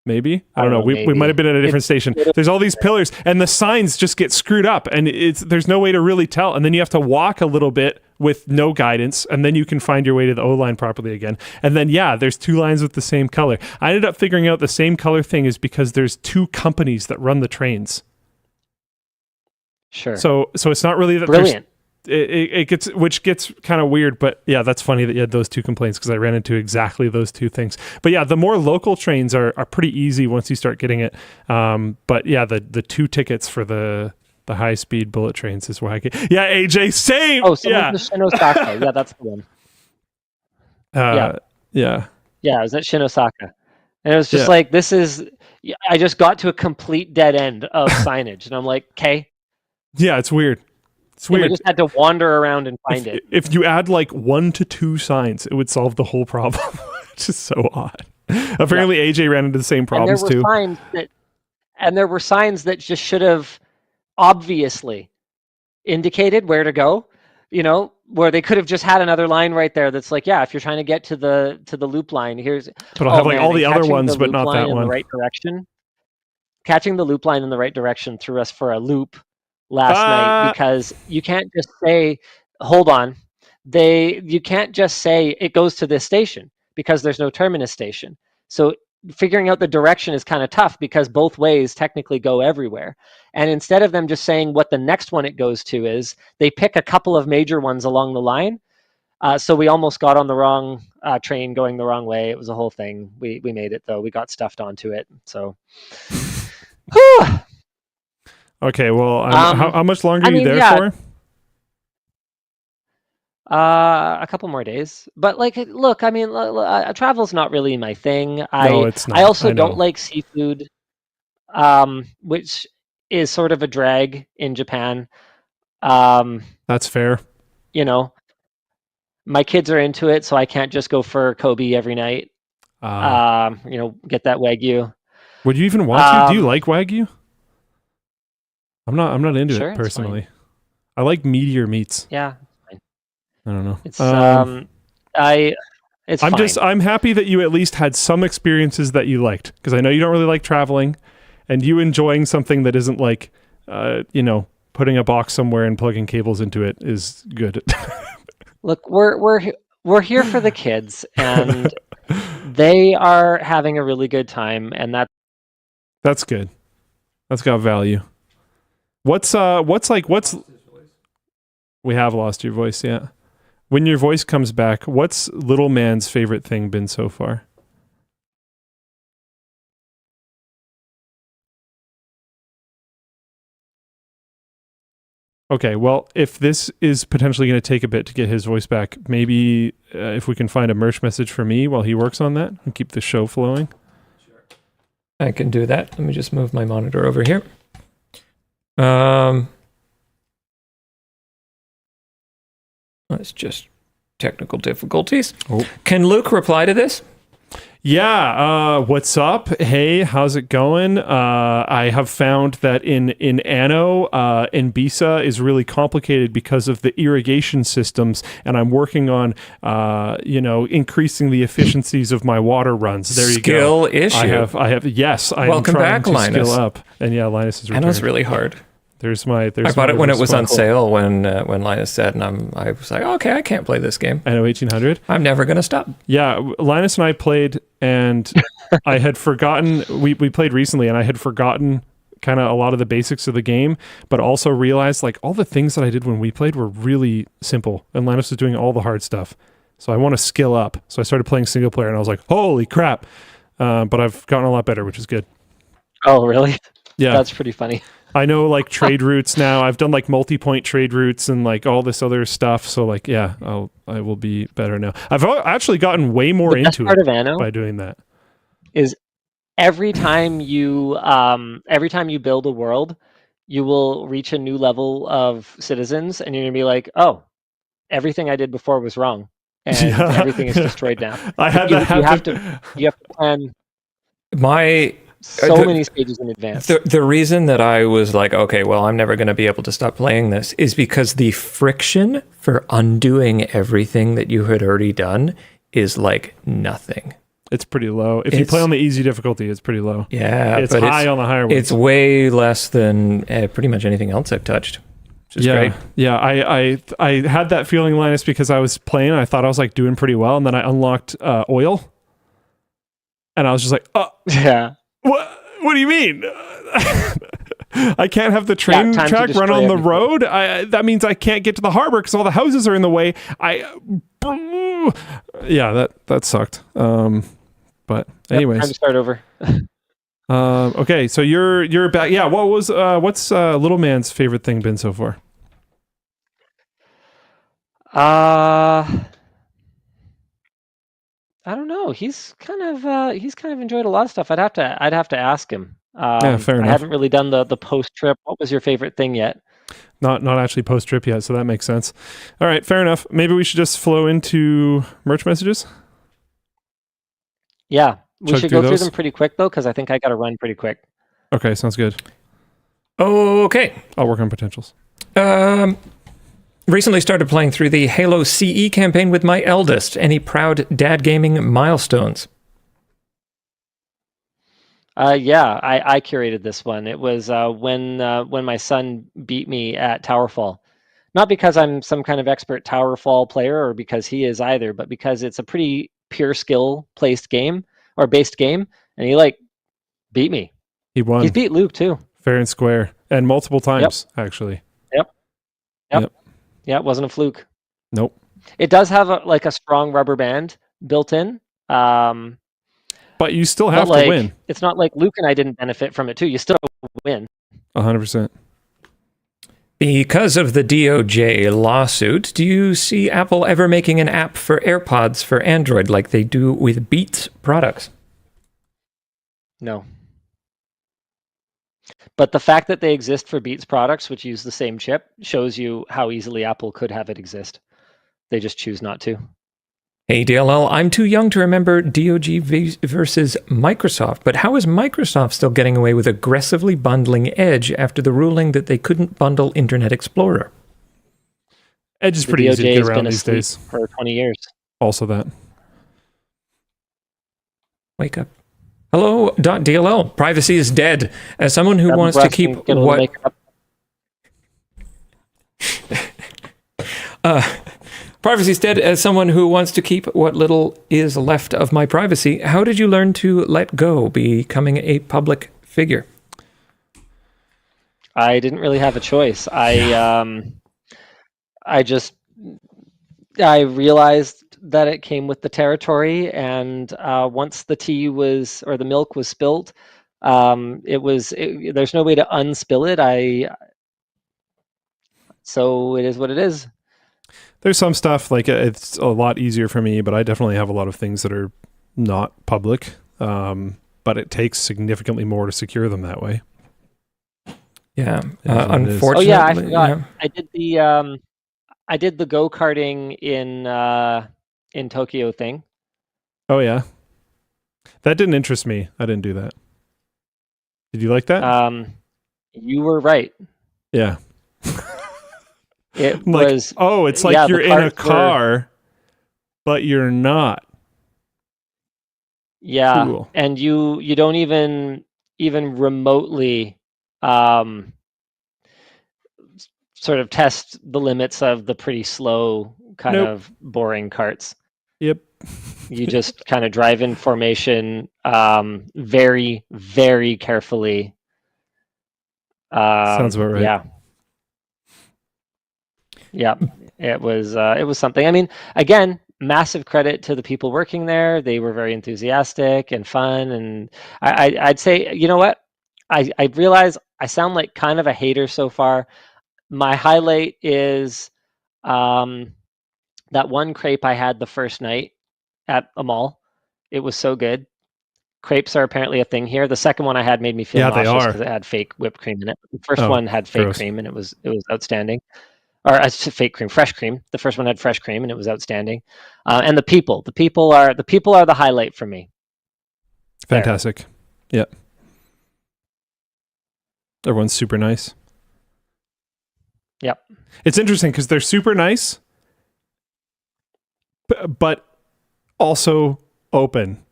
[SPEAKER 2] Maybe. I don't know. We might have been at a different station. There's all these pillars and the signs just get screwed up, and there's no way to really tell. And then you have to walk a little bit with no guidance, and then you can find your way to the O-line properly again. And then, yeah, there's two lines with the same color. I ended up figuring out the same color thing is because there's two companies that run the trains.
[SPEAKER 1] Sure.
[SPEAKER 2] So it's not really that
[SPEAKER 1] Brilliant.
[SPEAKER 2] It gets, which gets kind of weird, but yeah, that's funny that you had those two complaints because I ran into exactly those two things. But yeah, the more local trains are pretty easy once you start getting it. But yeah, the 2 tickets for the high speed bullet trains is why I get. Yeah, AJ, same.
[SPEAKER 1] Oh, so
[SPEAKER 2] yeah,
[SPEAKER 1] the Shinosaka. Yeah, that's the one.
[SPEAKER 2] yeah.
[SPEAKER 1] Yeah, it was at Shinosaka, and it was just
[SPEAKER 2] Yeah.
[SPEAKER 1] like, this is. I just got to a complete dead end of signage, and I'm like, okay.
[SPEAKER 2] Yeah, it's weird. It's
[SPEAKER 1] I
[SPEAKER 2] weird.
[SPEAKER 1] just had to wander around and find it.
[SPEAKER 2] If you add like 1 to 2 signs, it would solve the whole problem. It's just so odd. Apparently, AJ ran into the same problems too.
[SPEAKER 1] And there were signs that just should have obviously indicated where to go. You know, where they could have just had another line right there that's like, yeah, if you're trying to get to the loop line, here's.
[SPEAKER 2] But I'll have like all the other
[SPEAKER 1] catching
[SPEAKER 2] ones,
[SPEAKER 1] the
[SPEAKER 2] but
[SPEAKER 1] loop
[SPEAKER 2] not
[SPEAKER 1] line
[SPEAKER 2] that
[SPEAKER 1] in
[SPEAKER 2] one.
[SPEAKER 1] the right direction. Catching the loop line in the right direction threw us for a loop last night, because you can't just say, hold on. You can't just say it goes to this station, because there's no terminus station. So figuring out the direction is kind of tough, because both ways technically go everywhere. And instead of them just saying what the next one it goes to is, they pick a couple of major ones along the line. So we almost got on the wrong train going the wrong way. It was a whole thing. We made it though. We got stuffed onto it. So.
[SPEAKER 2] Okay, well, how much longer are you there for?
[SPEAKER 1] A couple more days. But like, look, I mean, travel's not really my thing.
[SPEAKER 2] No, it's not.
[SPEAKER 1] I also don't like seafood, which is sort of a drag in Japan.
[SPEAKER 2] That's fair.
[SPEAKER 1] You know, my kids are into it, so I can't just go for Kobe every night. You know, get that Wagyu.
[SPEAKER 2] Would you even want to? Do you like Wagyu? I'm not into
[SPEAKER 1] Sure,
[SPEAKER 2] it personally. I like meatier meats.
[SPEAKER 1] Yeah, it's fine.
[SPEAKER 2] I don't know.
[SPEAKER 1] It's
[SPEAKER 2] I'm
[SPEAKER 1] fine.
[SPEAKER 2] I'm happy that you at least had some experiences that you liked, because I know you don't really like traveling, and you enjoying something that isn't like, you know, putting a box somewhere and plugging cables into it is good.
[SPEAKER 1] Look, we're here for the kids, and they are having a really good time, and
[SPEAKER 2] that's good. That's got value. What's we have lost your voice, yeah. When your voice comes back, what's little man's favorite thing been so far? Okay, well, if this is potentially going to take a bit to get his voice back, maybe if we can find a merch message for me while he works on that and keep the show flowing.
[SPEAKER 3] I can do that. Let me just move my monitor over here. It's just technical difficulties.
[SPEAKER 2] Oh.
[SPEAKER 3] Can Luke reply to this?
[SPEAKER 2] Yeah, what's up? Hey, how's it going? I have found that in Anno, Nbisa is really complicated because of the irrigation systems, and I'm working on, increasing the efficiencies of my water runs. There you
[SPEAKER 3] Skill
[SPEAKER 2] go.
[SPEAKER 3] issue.
[SPEAKER 2] I have. Yes, I
[SPEAKER 3] Welcome
[SPEAKER 2] am trying
[SPEAKER 3] back,
[SPEAKER 2] to
[SPEAKER 3] Linus.
[SPEAKER 2] skill up, and yeah, Linus is returned.
[SPEAKER 3] Anno's really hard.
[SPEAKER 2] There's
[SPEAKER 3] I bought it when it was on
[SPEAKER 2] response.
[SPEAKER 3] sale when Linus said, and I was like, okay, I can't play this game.
[SPEAKER 2] Anno 1800.
[SPEAKER 3] I'm never going to stop.
[SPEAKER 2] Yeah, Linus and I played, and I had forgotten. We played recently, and I had forgotten kind of a lot of the basics of the game, but also realized like all the things that I did when we played were really simple, and Linus was doing all the hard stuff. So I want to skill up. So I started playing single player, and I was like, holy crap! But I've gotten a lot better, which is good.
[SPEAKER 1] Oh, really?
[SPEAKER 2] Yeah,
[SPEAKER 1] that's pretty funny.
[SPEAKER 2] I know like trade routes now. I've done like multi-point trade routes and like all this other stuff. So like, yeah, I will be better now. I've actually gotten way more into it
[SPEAKER 1] of Anno
[SPEAKER 2] by doing that.
[SPEAKER 1] Is every time you build a world, you will reach a new level of citizens, and you're gonna be like, oh, everything I did before was wrong, and
[SPEAKER 2] Yeah.
[SPEAKER 1] everything is destroyed now.
[SPEAKER 2] I had
[SPEAKER 1] You
[SPEAKER 2] that
[SPEAKER 1] have
[SPEAKER 2] happen.
[SPEAKER 1] you have to plan
[SPEAKER 3] My
[SPEAKER 1] so many stages in advance.
[SPEAKER 3] the reason that I was like, okay, well, I'm never going to be able to stop playing this is because the friction for undoing everything that you had already done is like nothing.
[SPEAKER 2] It's pretty low. If you play on the easy difficulty, it's pretty low.
[SPEAKER 3] Yeah,
[SPEAKER 2] it's
[SPEAKER 3] but
[SPEAKER 2] high on the higher ones.
[SPEAKER 3] It's way less than pretty much anything else I've touched, which is great.
[SPEAKER 2] Yeah, I had that feeling, Linus, because I was playing and I thought I was like doing pretty well, and then I unlocked oil, and I was just like, oh,
[SPEAKER 1] Yeah.
[SPEAKER 2] what do you mean? I can't have the train
[SPEAKER 1] time to
[SPEAKER 2] track run on the
[SPEAKER 1] destroy
[SPEAKER 2] road. That means I can't get to the harbor because all the houses are in the way. Yeah, that sucked. But anyways,
[SPEAKER 1] Time to start over.
[SPEAKER 2] okay, so you're back. Yeah, what's little man's favorite thing been so far?
[SPEAKER 1] I don't know. He's kind of enjoyed a lot of stuff. I'd have to ask him.
[SPEAKER 2] Yeah, fair enough.
[SPEAKER 1] I haven't really done the post trip. What was your favorite thing yet?
[SPEAKER 2] Not actually post trip yet, so that makes sense. All right, fair enough. Maybe we should just flow into merch messages.
[SPEAKER 1] Yeah, we
[SPEAKER 2] Chug
[SPEAKER 1] should
[SPEAKER 2] through
[SPEAKER 1] go through
[SPEAKER 2] those?
[SPEAKER 1] them pretty quick though, because I think I got to run pretty quick.
[SPEAKER 2] Okay, sounds good.
[SPEAKER 3] Okay.
[SPEAKER 2] I'll work on potentials.
[SPEAKER 3] Recently started playing through the Halo CE campaign with my eldest. Any proud dad gaming milestones?
[SPEAKER 1] Yeah, I curated this one. It was when my son beat me at Towerfall. Not because I'm some kind of expert Towerfall player or because he is either, but because it's a pretty pure skill based game, and he beat me.
[SPEAKER 2] He won.
[SPEAKER 1] He's beat Luke too.
[SPEAKER 2] Fair and square, and multiple times, actually.
[SPEAKER 1] Yeah, it wasn't a fluke.
[SPEAKER 2] Nope.
[SPEAKER 1] It does have a strong rubber band built in.
[SPEAKER 2] But you still have
[SPEAKER 1] But,
[SPEAKER 2] to win.
[SPEAKER 1] It's not like Luke and I didn't benefit from it too. You still win.
[SPEAKER 2] 100%.
[SPEAKER 3] Because of the DOJ lawsuit, do you see Apple ever making an app for AirPods for Android like they do with Beats products?
[SPEAKER 1] No. But the fact that they exist for Beats products, which use the same chip, shows you how easily Apple could have it exist. They just choose not to.
[SPEAKER 3] Hey, DLL, I'm too young to remember DOG versus Microsoft, but how is Microsoft still getting away with aggressively bundling Edge after the ruling that they couldn't bundle Internet Explorer?
[SPEAKER 2] Edge is
[SPEAKER 1] The
[SPEAKER 2] pretty easy to
[SPEAKER 1] DOJ
[SPEAKER 2] get
[SPEAKER 1] has
[SPEAKER 2] around
[SPEAKER 1] been
[SPEAKER 2] these
[SPEAKER 1] asleep
[SPEAKER 2] days.
[SPEAKER 1] for 20 years.
[SPEAKER 2] Also that.
[SPEAKER 3] Wake up. Hello, .dll. Privacy is dead. As someone who
[SPEAKER 1] Grab
[SPEAKER 3] wants
[SPEAKER 1] the
[SPEAKER 3] to
[SPEAKER 1] breast
[SPEAKER 3] keep
[SPEAKER 1] and get a little
[SPEAKER 3] what...
[SPEAKER 1] makeup.
[SPEAKER 3] Privacy's dead. As someone who wants to keep what little is left of my privacy, how did you learn to let go, becoming a public figure?
[SPEAKER 1] I didn't really have a choice. I realized that it came with the territory, and once the tea was, or the milk was spilled, there's no way to unspill it. So it is what it is.
[SPEAKER 2] There's some stuff, like it's a lot easier for me, but I definitely have a lot of things that are not public. But it takes significantly more to secure them that way.
[SPEAKER 3] Yeah,
[SPEAKER 2] It is what it is.
[SPEAKER 3] unfortunately.
[SPEAKER 1] Oh yeah, I forgot.
[SPEAKER 3] yeah.
[SPEAKER 1] I did the go-karting in Tokyo thing.
[SPEAKER 2] Oh, yeah. That didn't interest me. I didn't do that. Did you like that?
[SPEAKER 1] You were right.
[SPEAKER 2] Yeah.
[SPEAKER 1] It
[SPEAKER 2] Like,
[SPEAKER 1] was.
[SPEAKER 2] oh, it's like
[SPEAKER 1] yeah,
[SPEAKER 2] you're
[SPEAKER 1] the
[SPEAKER 2] in a
[SPEAKER 1] carts were-
[SPEAKER 2] car, but you're not.
[SPEAKER 1] Yeah,
[SPEAKER 2] Cool.
[SPEAKER 1] and you don't even remotely sort of test the limits of the pretty slow kind
[SPEAKER 2] Nope.
[SPEAKER 1] of boring carts.
[SPEAKER 2] Yep.
[SPEAKER 1] You just kind of drive in formation very, very carefully.
[SPEAKER 2] Sounds about right.
[SPEAKER 1] Yeah. Yeah, it was something. I mean, again, massive credit to the people working there. They were very enthusiastic and fun, and I'd say, you know what? I realize I sound like kind of a hater so far. My highlight is that one crepe I had the first night at a mall. It was so good. Crepes are apparently a thing here. The second one I had made me feel
[SPEAKER 2] Yeah, they
[SPEAKER 1] nauseous
[SPEAKER 2] are.
[SPEAKER 1] because it had fake whipped cream in it. The first
[SPEAKER 2] Oh,
[SPEAKER 1] one had fake
[SPEAKER 2] gross.
[SPEAKER 1] cream, and it was outstanding. or fake cream, fresh cream. The first one had fresh cream, and it was outstanding. And the people are the highlight for me.
[SPEAKER 2] Fantastic. Yeah. Everyone's super nice.
[SPEAKER 1] Yep.
[SPEAKER 2] It's interesting because they're super nice, but also open.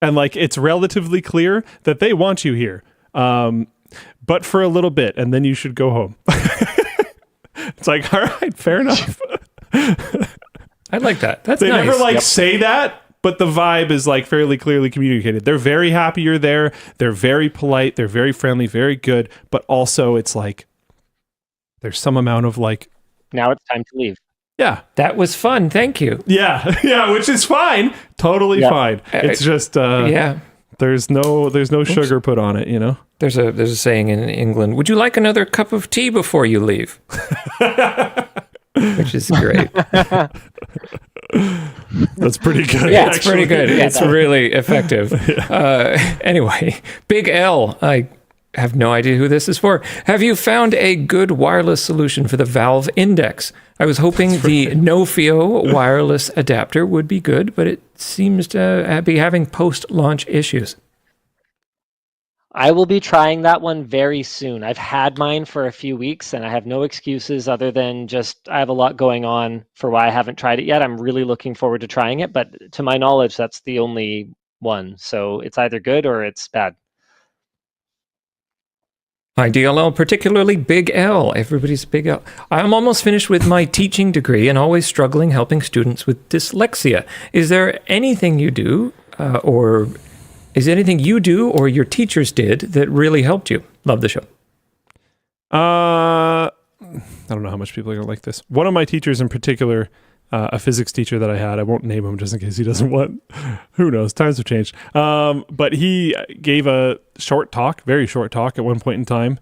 [SPEAKER 2] And like, it's relatively clear that they want you here. But for a little bit, and then you should go home. It's like, all right, fair enough.
[SPEAKER 3] I like that. That's
[SPEAKER 2] they
[SPEAKER 3] nice.
[SPEAKER 2] never like say that, but the vibe is like fairly clearly communicated. They're very happy you're there. They're very polite. They're very friendly, very good. But also it's like, there's some amount of like,
[SPEAKER 1] now it's time to leave.
[SPEAKER 2] Yeah.
[SPEAKER 3] That was fun. Thank you.
[SPEAKER 2] Yeah. Yeah. Which is fine. Totally fine. It's just, there's no sugar put on it, you know?
[SPEAKER 3] There's a saying in England, would you like another cup of tea before you leave? Which is great.
[SPEAKER 2] That's pretty good.
[SPEAKER 3] Yeah, it's pretty good. It's really effective. Anyway, Big L, I have no idea who this is for. Have you found a good wireless solution for the Valve Index? I was hoping the NoFio wireless adapter would be good, but it seems to be having post-launch issues.
[SPEAKER 1] I will be trying that one very soon. I've had mine for a few weeks, and I have no excuses other than just I have a lot going on for why I haven't tried it yet. I'm really looking forward to trying it, but to my knowledge, that's the only one. So it's either good or it's bad.
[SPEAKER 3] Hi, DLL, particularly Big L. Everybody's Big L. I'm almost finished with my teaching degree and always struggling helping students with dyslexia. Is there anything you do or your teachers did that really helped you? Love the show.
[SPEAKER 2] I don't know how much people are going to like this. One of my teachers in particular, a physics teacher that I had, I won't name him just in case he doesn't want, who knows, times have changed. But he gave a very short talk at one point in time.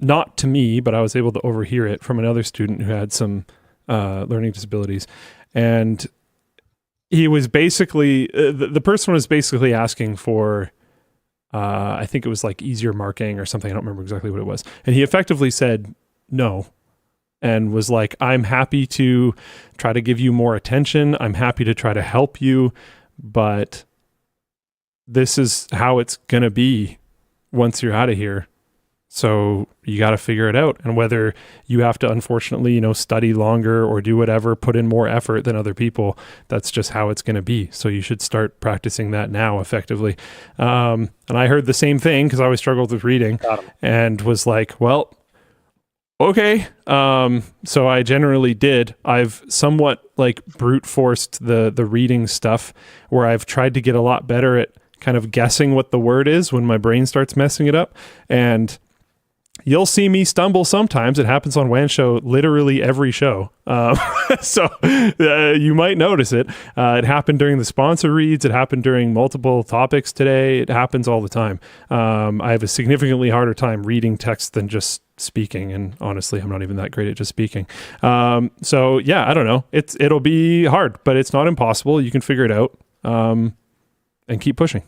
[SPEAKER 2] Not to me, but I was able to overhear it from another student who had some learning disabilities. And he was basically, the person was basically asking for, I think it was like easier marking or something. I don't remember exactly what it was. And he effectively said no and was like, I'm happy to try to give you more attention. I'm happy to try to help you, but this is how it's going to be once you're out of here. So you got to figure it out. And whether you have to, unfortunately, study longer or do whatever, put in more effort than other people, that's just how it's going to be. So you should start practicing that now effectively. And I heard the same thing because I always struggled with reading and was like, well, okay. So I generally did. I've somewhat like brute forced the reading stuff where I've tried to get a lot better at kind of guessing what the word is when my brain starts messing it up. And you'll see me stumble sometimes. It happens on WAN Show, literally every show. So you might notice it. It happened during the sponsor reads. It happened during multiple topics today. It happens all the time. I have a significantly harder time reading text than just speaking. And honestly, I'm not even that great at just speaking. So yeah, I don't know. It'll be hard, but it's not impossible. You can figure it out and keep pushing.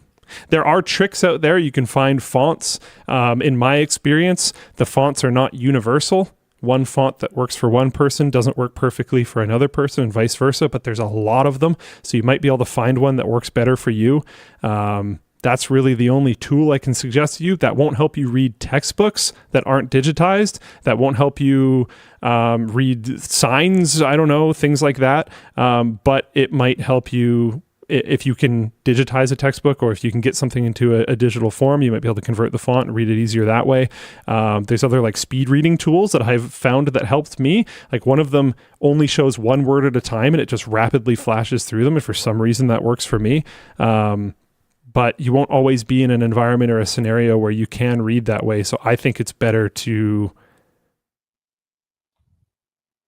[SPEAKER 2] There are tricks out there. You can find fonts. In my experience, the fonts are not universal. One font that works for one person doesn't work perfectly for another person and vice versa, but there's a lot of them. So you might be able to find one that works better for you. That's really the only tool I can suggest to you. That won't help you read textbooks that aren't digitized. That won't help you read signs, I don't know, things like that. But it might help you if you can digitize a textbook or if you can get something into a digital form. You might be able to convert the font and read it easier that way. There's other like speed reading tools that I've found that helped me. Like one of them only shows one word at a time and it just rapidly flashes through them. And for some reason that works for me. But you won't always be in an environment or a scenario where you can read that way. So I think it's better to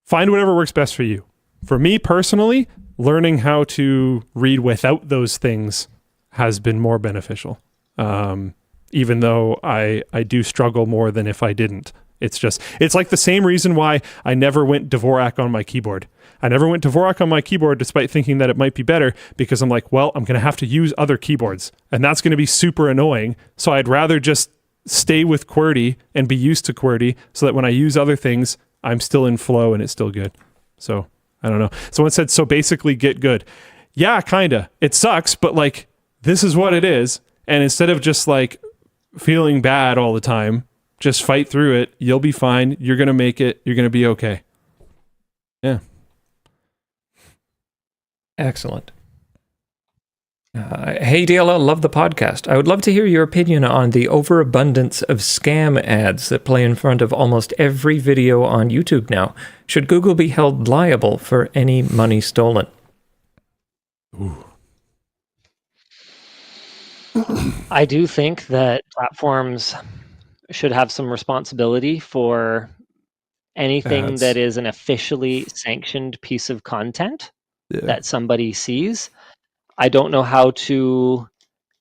[SPEAKER 2] find whatever works best for you. For me personally, learning how to read without those things has been more beneficial. Even though I do struggle more than if I didn't. It's like the same reason why I never went Dvorak on my keyboard. I never went Dvorak on my keyboard despite thinking that it might be better because I'm like, well, I'm going to have to use other keyboards and that's going to be super annoying. So I'd rather just stay with QWERTY and be used to QWERTY so that when I use other things, I'm still in flow and it's still good. So I don't know. Someone said, so basically get good. Yeah, kinda. It sucks, but like, this is what it is. And instead of just like feeling bad all the time, just fight through it. You'll be fine. You're going to make it. You're going to be okay. Yeah.
[SPEAKER 3] Excellent. Hey DLL, love the podcast. I would love to hear your opinion on the overabundance of scam ads that play in front of almost every video on YouTube now. Should Google be held liable for any money stolen?
[SPEAKER 2] Ooh.
[SPEAKER 1] I do think that platforms should have some responsibility for anything that is an officially sanctioned piece of content that somebody sees. I don't know how to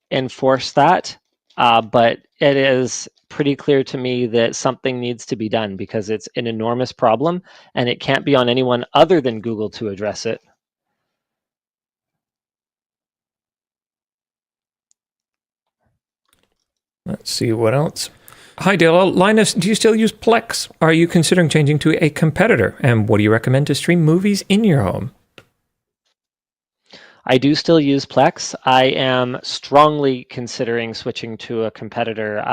[SPEAKER 1] enforce that, but it is pretty clear to me that something needs to be done because it's an enormous problem and it can't be on anyone other than Google to address it.
[SPEAKER 3] Let's see what else. Hi, Dale. Linus, do you still use Plex? Are you considering changing to a competitor? And what do you recommend to stream movies in your home?
[SPEAKER 1] I do still use Plex. I am strongly considering switching to a competitor.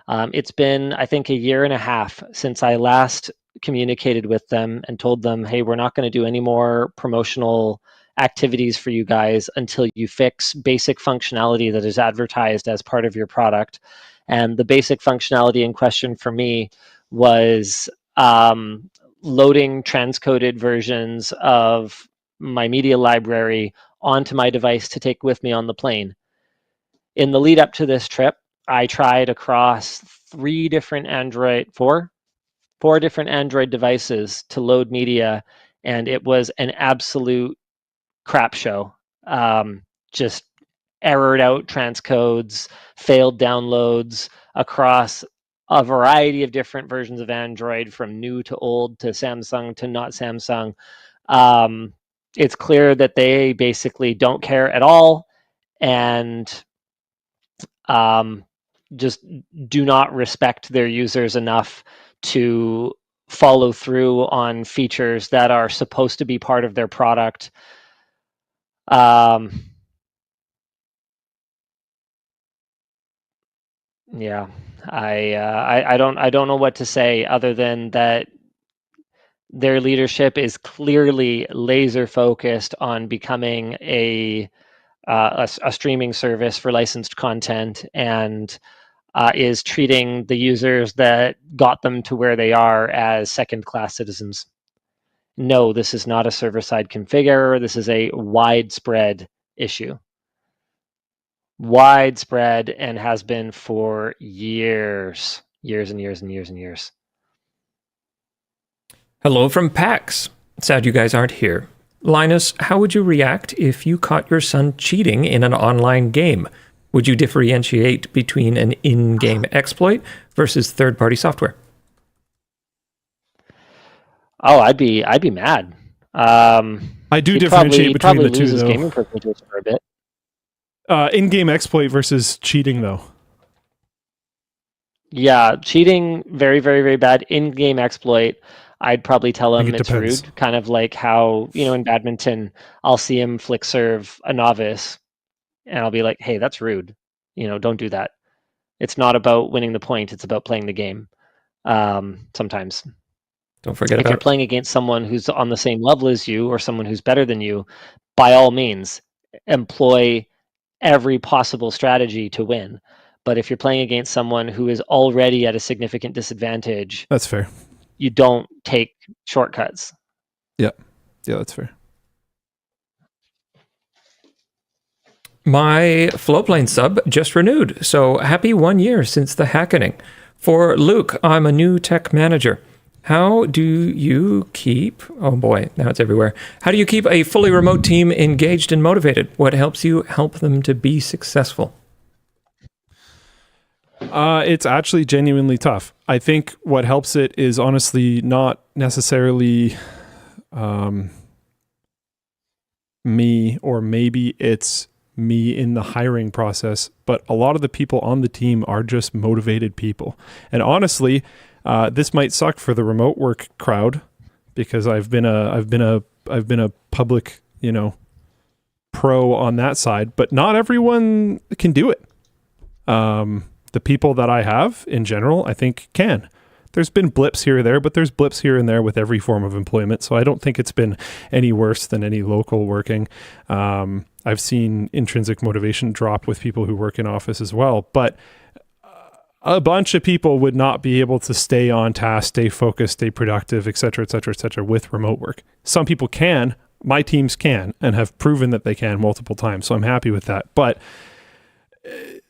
[SPEAKER 1] It's been, I think, a year and a half since I last communicated with them and told them, hey, we're not going to do any more promotional activities for you guys until you fix basic functionality that is advertised as part of your product. And the basic functionality in question for me was loading transcoded versions of my media library onto my device to take with me on the plane. In the lead up to this trip, I tried across four different Android devices to load media, and it was an absolute crap show. Just errored out transcodes, failed downloads across a variety of different versions of Android, from new to old to Samsung to not Samsung. It's clear that they basically don't care at all and just do not respect their users enough to follow through on features that are supposed to be part of their product. Yeah, I don't know what to say other than that their leadership is clearly laser focused on becoming a streaming service for licensed content, and is treating the users that got them to where they are as second-class citizens. No, this is not a server-side config error. This is a widespread issue. Widespread, and has been for years and years and years and years.
[SPEAKER 3] Hello from PAX. Sad you guys aren't here. Linus, how would you react if you caught your son cheating in an online game? Would you differentiate between an in-game exploit versus third-party software?
[SPEAKER 2] Oh,
[SPEAKER 1] I'd be mad.
[SPEAKER 2] I do differentiate between the two,
[SPEAKER 1] loses
[SPEAKER 2] though.
[SPEAKER 1] Gaming privileges for a bit.
[SPEAKER 2] In-game exploit versus cheating, though.
[SPEAKER 1] Yeah, cheating, very, very, very bad. In-game exploit, I'd probably tell him it's
[SPEAKER 2] depends.
[SPEAKER 1] rude. Kind of like how, in badminton, I'll see him flick serve a novice, and I'll be like, hey, that's rude. Don't do that. It's not about winning the point. It's about playing the game. Sometimes.
[SPEAKER 3] Don't forget
[SPEAKER 1] if you're playing against someone who's on the same level as you or someone who's better than you, by all means, employ every possible strategy to win. But if you're playing against someone who is already at a significant disadvantage,
[SPEAKER 2] that's fair.
[SPEAKER 1] You don't take shortcuts.
[SPEAKER 2] Yeah, that's fair.
[SPEAKER 3] My Floatplane sub just renewed, so happy 1 year since the hackening. For Luke, I'm a new tech manager. How do you keep... Oh boy, now it's everywhere. How do you keep a fully remote team engaged and motivated? What helps you help them to be successful?
[SPEAKER 2] It's actually genuinely tough. I think what helps it is honestly not necessarily me, or maybe it's me in the hiring process, but a lot of the people on the team are just motivated people. And honestly, This might suck for the remote work crowd because I've been a public, pro on that side, but not everyone can do it. The people that I have in general, I think can. There's been blips here or there, but there's blips here and there with every form of employment. So I don't think it's been any worse than any local working. I've seen intrinsic motivation drop with people who work in office as well, but a bunch of people would not be able to stay on task, stay focused, stay productive, et cetera, et cetera, et cetera, with remote work. Some people can. My teams can and have proven that they can multiple times. So I'm happy with that. But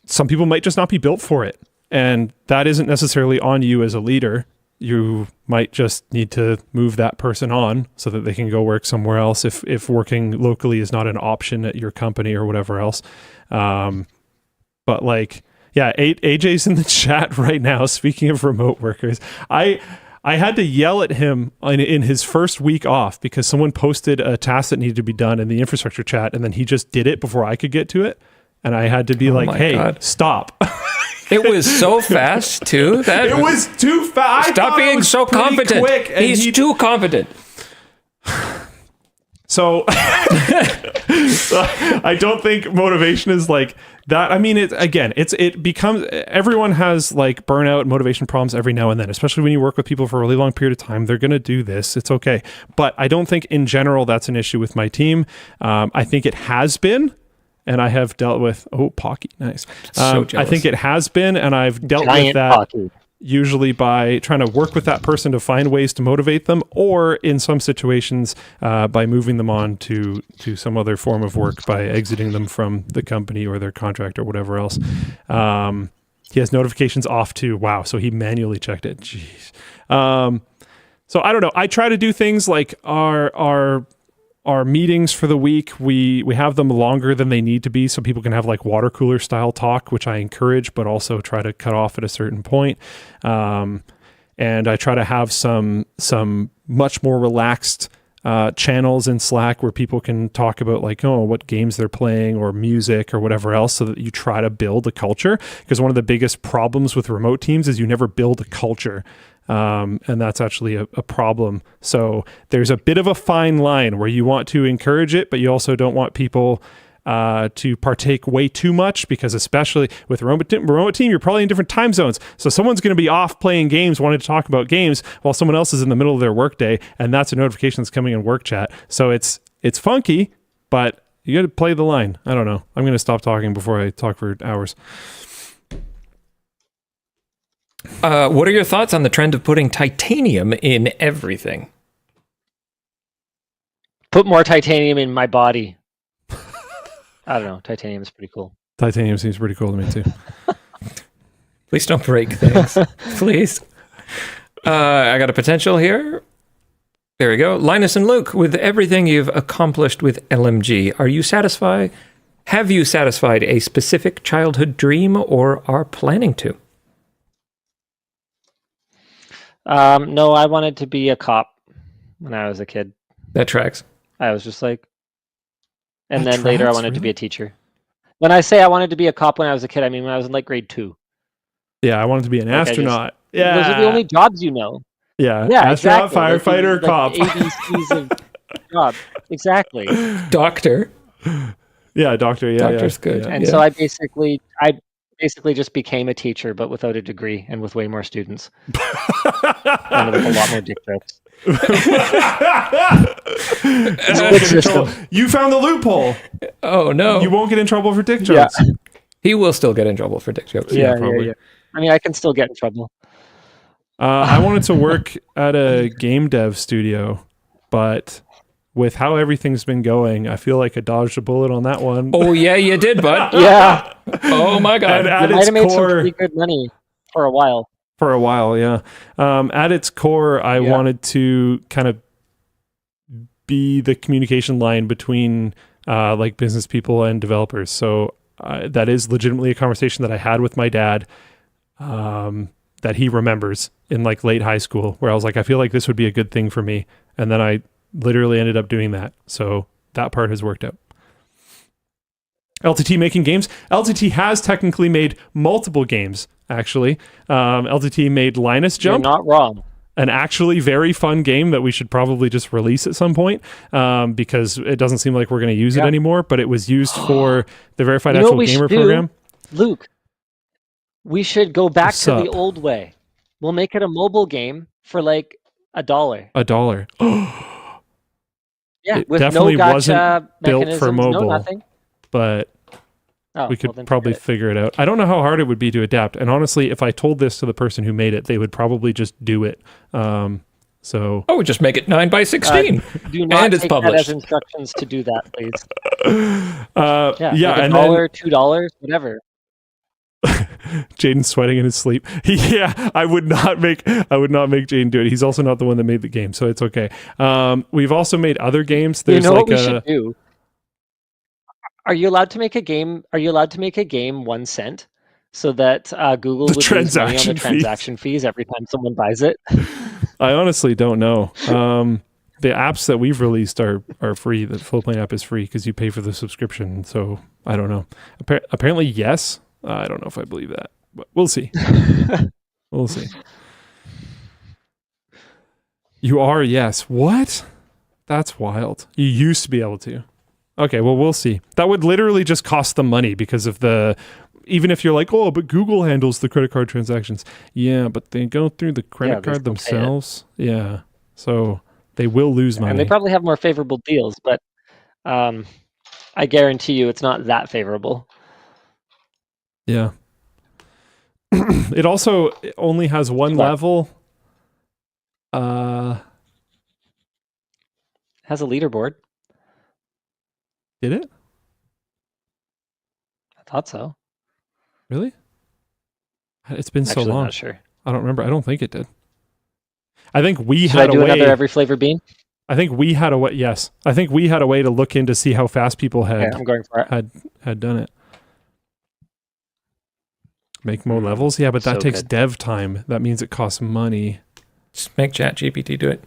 [SPEAKER 2] some people might just not be built for it. And that isn't necessarily on you as a leader. You might just need to move that person on so that they can go work somewhere else if working locally is not an option at your company or whatever else. But like, yeah, AJ's in the chat right now. Speaking of remote workers, I had to yell at him in his first week off because someone posted a task that needed to be done in the infrastructure chat, and then he just did it before I could get to it. And I had to be hey, God. Stop.
[SPEAKER 3] It was so fast, too.
[SPEAKER 2] It was too fast.
[SPEAKER 3] Stop being so confident. He's too confident. So
[SPEAKER 2] I don't think motivation is like that. I mean, it becomes, everyone has like burnout and motivation problems every now and then, especially when you work with people for a really long period of time. They're going to do this. It's okay. But I don't think in general that's an issue with my team. I think it has been. And I have dealt with, Pocky, nice.
[SPEAKER 3] So
[SPEAKER 2] I think it has been, and I've dealt with that Pocky. Usually by trying to work with that person to find ways to motivate them, or in some situations by moving them on to some other form of work by exiting them from the company or their contract or whatever else. He has notifications off too. Wow, so he manually checked it. Jeez. So I don't know. I try to do things like our meetings for the week, we have them longer than they need to be so people can have like water cooler style talk, which I encourage, but also try to cut off at a certain point. And I try to have some much more relaxed channels in Slack where people can talk about like, what games they're playing or music or whatever else, so that you try to build a culture. Because one of the biggest problems with remote teams is you never build a culture. And that's actually a problem. So there's a bit of a fine line where you want to encourage it, but you also don't want people to partake way too much, because especially with a remote team, you're probably in different time zones. So someone's going to be off playing games, wanting to talk about games, while someone else is in the middle of their workday, and that's a notification that's coming in work chat. So it's funky, but you got to play the line. I don't know. I'm going to stop talking before I talk for hours.
[SPEAKER 3] What are your thoughts on the trend of putting titanium in everything?
[SPEAKER 1] Put more titanium in my body. I don't know. Titanium is pretty cool.
[SPEAKER 2] Titanium seems pretty cool to me too.
[SPEAKER 3] Please don't break things. Please. I got a potential here. There we go. Linus and Luke, with everything you've accomplished with LMG, are you satisfied? Have you satisfied a specific childhood dream or are planning to?
[SPEAKER 1] No, I wanted to be a cop when I was a kid.
[SPEAKER 3] That tracks.
[SPEAKER 1] I was just like, and then later I wanted to be a teacher. When I say I wanted to be a cop when I was a kid, I mean when I was in like grade 2.
[SPEAKER 2] Yeah, I wanted to be an astronaut. Yeah,
[SPEAKER 1] those are the only jobs you know.
[SPEAKER 2] Yeah,
[SPEAKER 1] astronaut,
[SPEAKER 2] exactly. Firefighter, cop.
[SPEAKER 1] ABCs of job. Exactly.
[SPEAKER 3] Doctor.
[SPEAKER 2] Yeah, doctor. Yeah,
[SPEAKER 3] doctor's good.
[SPEAKER 1] And so I basically just became a teacher, but without a degree and with way more students. And with a lot more dick jokes.
[SPEAKER 2] You found the loophole.
[SPEAKER 3] Oh, no.
[SPEAKER 2] You won't get in trouble for dick jokes.
[SPEAKER 3] Yeah. He will still get in trouble for dick jokes.
[SPEAKER 1] Yeah. I mean, I can still get in trouble.
[SPEAKER 2] I wanted to work at a game dev studio, but with how everything's been going, I feel like I dodged a bullet on that one.
[SPEAKER 3] Oh, yeah, you did, bud.
[SPEAKER 1] Yeah.
[SPEAKER 3] Oh, my God.
[SPEAKER 1] You might have made some pretty good money for a while.
[SPEAKER 2] For a while, yeah. At its core, I wanted to kind of be the communication line between like business people and developers. So that is legitimately a conversation that I had with my dad that he remembers in like late high school, where I was like, I feel like this would be a good thing for me. And then I literally ended up doing that. So that part has worked out. LTT making games. LTT has technically made multiple games, actually. LTT made Linus Jump.
[SPEAKER 1] You're not wrong.
[SPEAKER 2] An actually very fun game that we should probably just release at some point, because it doesn't seem like we're going to use it anymore, but it was used for the Verified
[SPEAKER 1] You know
[SPEAKER 2] Actual
[SPEAKER 1] what we
[SPEAKER 2] Gamer
[SPEAKER 1] should do?
[SPEAKER 2] program.
[SPEAKER 1] Luke, we should go back
[SPEAKER 2] What's
[SPEAKER 1] to the
[SPEAKER 2] up?
[SPEAKER 1] old way. We'll make it a mobile game for like $1.
[SPEAKER 2] $1.
[SPEAKER 1] Yeah,
[SPEAKER 2] It
[SPEAKER 1] with
[SPEAKER 2] definitely
[SPEAKER 1] no
[SPEAKER 2] wasn't
[SPEAKER 1] gotcha
[SPEAKER 2] built
[SPEAKER 1] mechanisms,
[SPEAKER 2] for
[SPEAKER 1] no
[SPEAKER 2] mobile.
[SPEAKER 1] nothing.
[SPEAKER 2] But
[SPEAKER 1] Oh,
[SPEAKER 2] we could
[SPEAKER 1] well, then
[SPEAKER 2] probably
[SPEAKER 1] forget it.
[SPEAKER 2] figure it out. I don't know how hard it would be to adapt. And honestly, if I told this to the person who made it, they would probably just do it. So
[SPEAKER 3] Oh, just make it 9 by 16.
[SPEAKER 1] Do not
[SPEAKER 3] And it's
[SPEAKER 1] take that
[SPEAKER 3] published.
[SPEAKER 1] as instructions to do that, please.
[SPEAKER 2] yeah,
[SPEAKER 1] Like
[SPEAKER 2] and
[SPEAKER 1] $1, $2, whatever.
[SPEAKER 2] Jaden's sweating in his sleep. Yeah, I would not make Jaden do it. He's also not the one that made the game, so it's okay. We've also made other games. There's
[SPEAKER 1] You know
[SPEAKER 2] like
[SPEAKER 1] what we should do? Are you allowed to make a game? Are you allowed to make a game 1 cent so that Google would lose money on the
[SPEAKER 2] transaction fees.
[SPEAKER 1] transaction fees every time someone buys it?
[SPEAKER 2] I honestly don't know. The apps that we've released are free. The Floatplane app is free because you pay for the subscription. So I don't know. Apparently, yes. I don't know if I believe that, but we'll see. We'll see. You are, yes. What? That's wild. You used to be able to. Okay, well, we'll see. That would literally just cost them money because of the... Even if you're like, oh, but Google handles the credit card transactions. Yeah, but they go through the credit card
[SPEAKER 1] still pay it.
[SPEAKER 2] themselves. Yeah, so they will lose money.
[SPEAKER 1] And they probably have more favorable deals, but I guarantee you it's not that favorable.
[SPEAKER 2] Yeah. It also only has one
[SPEAKER 1] What?
[SPEAKER 2] level.
[SPEAKER 1] It has a leaderboard.
[SPEAKER 2] Did it?
[SPEAKER 1] I thought so.
[SPEAKER 2] Really? It's been
[SPEAKER 1] Actually,
[SPEAKER 2] so long.
[SPEAKER 1] not sure.
[SPEAKER 2] I don't remember. I don't think it did. I think we
[SPEAKER 1] Should I
[SPEAKER 2] had a
[SPEAKER 1] do
[SPEAKER 2] way.
[SPEAKER 1] another every flavor bean?
[SPEAKER 2] I think we had a way. Yes, I think we had a way to look in to see how fast people
[SPEAKER 1] Okay,
[SPEAKER 2] had
[SPEAKER 1] I'm going for it.
[SPEAKER 2] had done it. Make more levels, yeah, but that
[SPEAKER 1] So
[SPEAKER 2] takes
[SPEAKER 1] good.
[SPEAKER 2] dev time. That means it costs money.
[SPEAKER 3] Just make ChatGPT do it.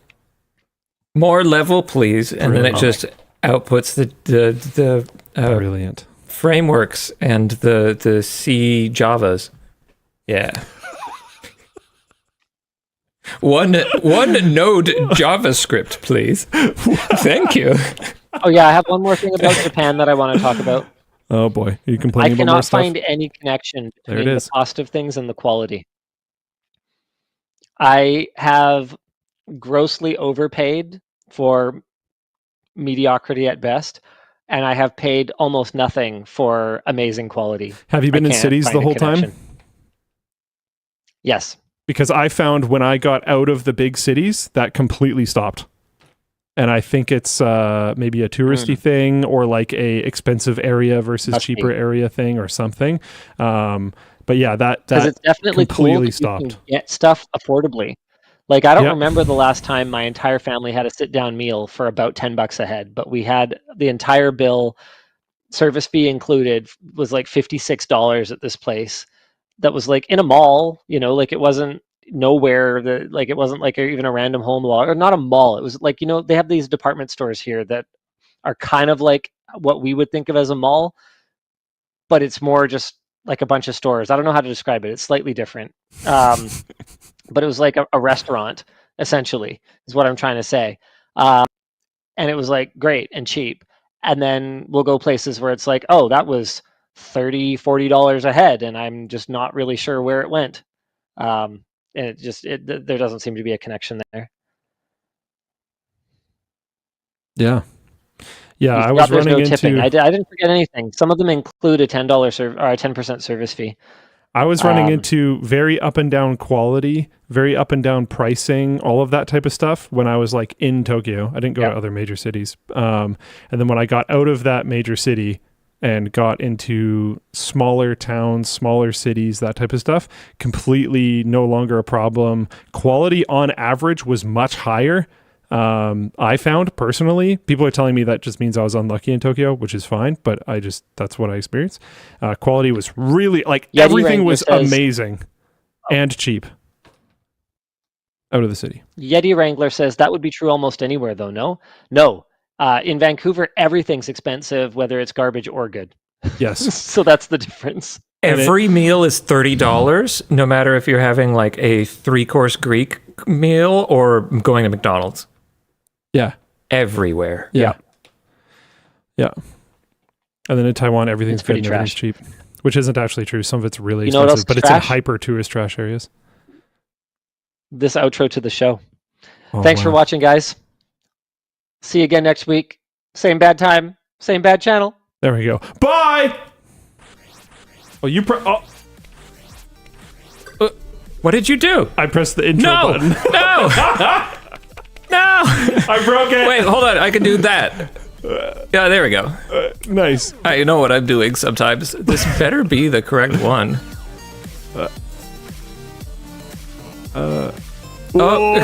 [SPEAKER 3] More level, please, and then it just outputs the
[SPEAKER 2] Brilliant.
[SPEAKER 3] frameworks and the C Javas. Yeah. One node JavaScript, please. Thank you.
[SPEAKER 1] Oh yeah, I have one more thing about Japan that I want to talk about.
[SPEAKER 2] Oh boy, are you
[SPEAKER 1] I
[SPEAKER 2] complaining about more
[SPEAKER 1] cannot
[SPEAKER 2] stuff?
[SPEAKER 1] find any connection
[SPEAKER 2] There it
[SPEAKER 1] between the
[SPEAKER 2] is.
[SPEAKER 1] cost of things and the quality. I have grossly overpaid for mediocrity at best, and I have paid almost nothing for amazing quality.
[SPEAKER 2] Have you been
[SPEAKER 1] I
[SPEAKER 2] in
[SPEAKER 1] can't
[SPEAKER 2] cities
[SPEAKER 1] find
[SPEAKER 2] the
[SPEAKER 1] a
[SPEAKER 2] whole time?
[SPEAKER 1] connection. Yes.
[SPEAKER 2] Because I found when I got out of the big cities, that completely stopped. And I think it's maybe a touristy thing or like a expensive area versus
[SPEAKER 1] Must
[SPEAKER 2] cheaper
[SPEAKER 1] be.
[SPEAKER 2] area thing or something. But yeah, that
[SPEAKER 1] Because it's definitely cool
[SPEAKER 2] completely
[SPEAKER 1] that you can
[SPEAKER 2] stopped.
[SPEAKER 1] get stuff affordably. Like, I don't
[SPEAKER 2] Yep.
[SPEAKER 1] remember the last time my entire family had a sit-down meal for about $10 a head, but we had the entire bill, service fee included, was like $56 at this place. That was like in a mall, you know, like it wasn't nowhere that, like it wasn't like even a random home log, or not a mall. It was like, you know, they have these department stores here that are kind of like what we would think of as a mall, but it's more just like a bunch of stores. I don't know how to describe it. It's slightly different. But it was like a restaurant, essentially, is what I'm trying to say. And it was like great and cheap. And then we'll go places where it's like, oh, that was $30, $40 a head, and I'm just not really sure where it went. And there doesn't seem to be a connection there.
[SPEAKER 2] Yeah. Yeah,
[SPEAKER 1] You
[SPEAKER 2] I
[SPEAKER 1] forgot
[SPEAKER 2] was
[SPEAKER 1] there's
[SPEAKER 2] running
[SPEAKER 1] no tipping.
[SPEAKER 2] into
[SPEAKER 1] I didn't forget anything. Some of them include a $10 or a 10% service fee.
[SPEAKER 2] I was running
[SPEAKER 1] Um,
[SPEAKER 2] into very up and down quality, very up and down pricing, all of that type of stuff when I was like in Tokyo. I didn't go to other major cities. And then when I got out of that major city and got into smaller towns, smaller cities, that type of stuff, completely no longer a problem. Quality on average was much higher. I found personally, people are telling me that just means I was unlucky in Tokyo, which is fine, but that's what I experienced. Quality was really like
[SPEAKER 1] Yeti
[SPEAKER 2] everything
[SPEAKER 1] Wrangler
[SPEAKER 2] was
[SPEAKER 1] says-
[SPEAKER 2] amazing and cheap out of the city.
[SPEAKER 1] Yeti Wrangler says that would be true almost anywhere, though. No. In Vancouver, everything's expensive, whether it's garbage or good.
[SPEAKER 2] Yes.
[SPEAKER 1] So that's the difference.
[SPEAKER 3] Every meal is $30, no matter if you're having like a 3-course Greek meal or going to McDonald's.
[SPEAKER 2] Yeah.
[SPEAKER 3] Everywhere.
[SPEAKER 2] Yeah. And then in Taiwan, everything's good and everything's cheap, which isn't actually true. Some of it's really expensive, but it's in hyper tourist trash areas.
[SPEAKER 1] This outro to the show.
[SPEAKER 2] Oh,
[SPEAKER 1] Thanks for watching, guys. See you again next week. Same bad time, same bad channel.
[SPEAKER 2] There we go. Bye! Oh, you
[SPEAKER 3] what did you do?
[SPEAKER 2] I pressed the intro button.
[SPEAKER 3] No! No!
[SPEAKER 2] I broke it!
[SPEAKER 3] Wait, hold on. I can do that. Yeah, there we go.
[SPEAKER 2] Nice.
[SPEAKER 3] I know what I'm doing sometimes. This better be the correct one.
[SPEAKER 2] Oh no!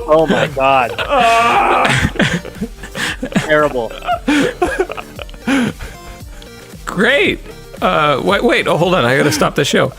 [SPEAKER 1] Oh my god. Terrible.
[SPEAKER 3] Great. Wait. Oh, hold on. I gotta stop the show.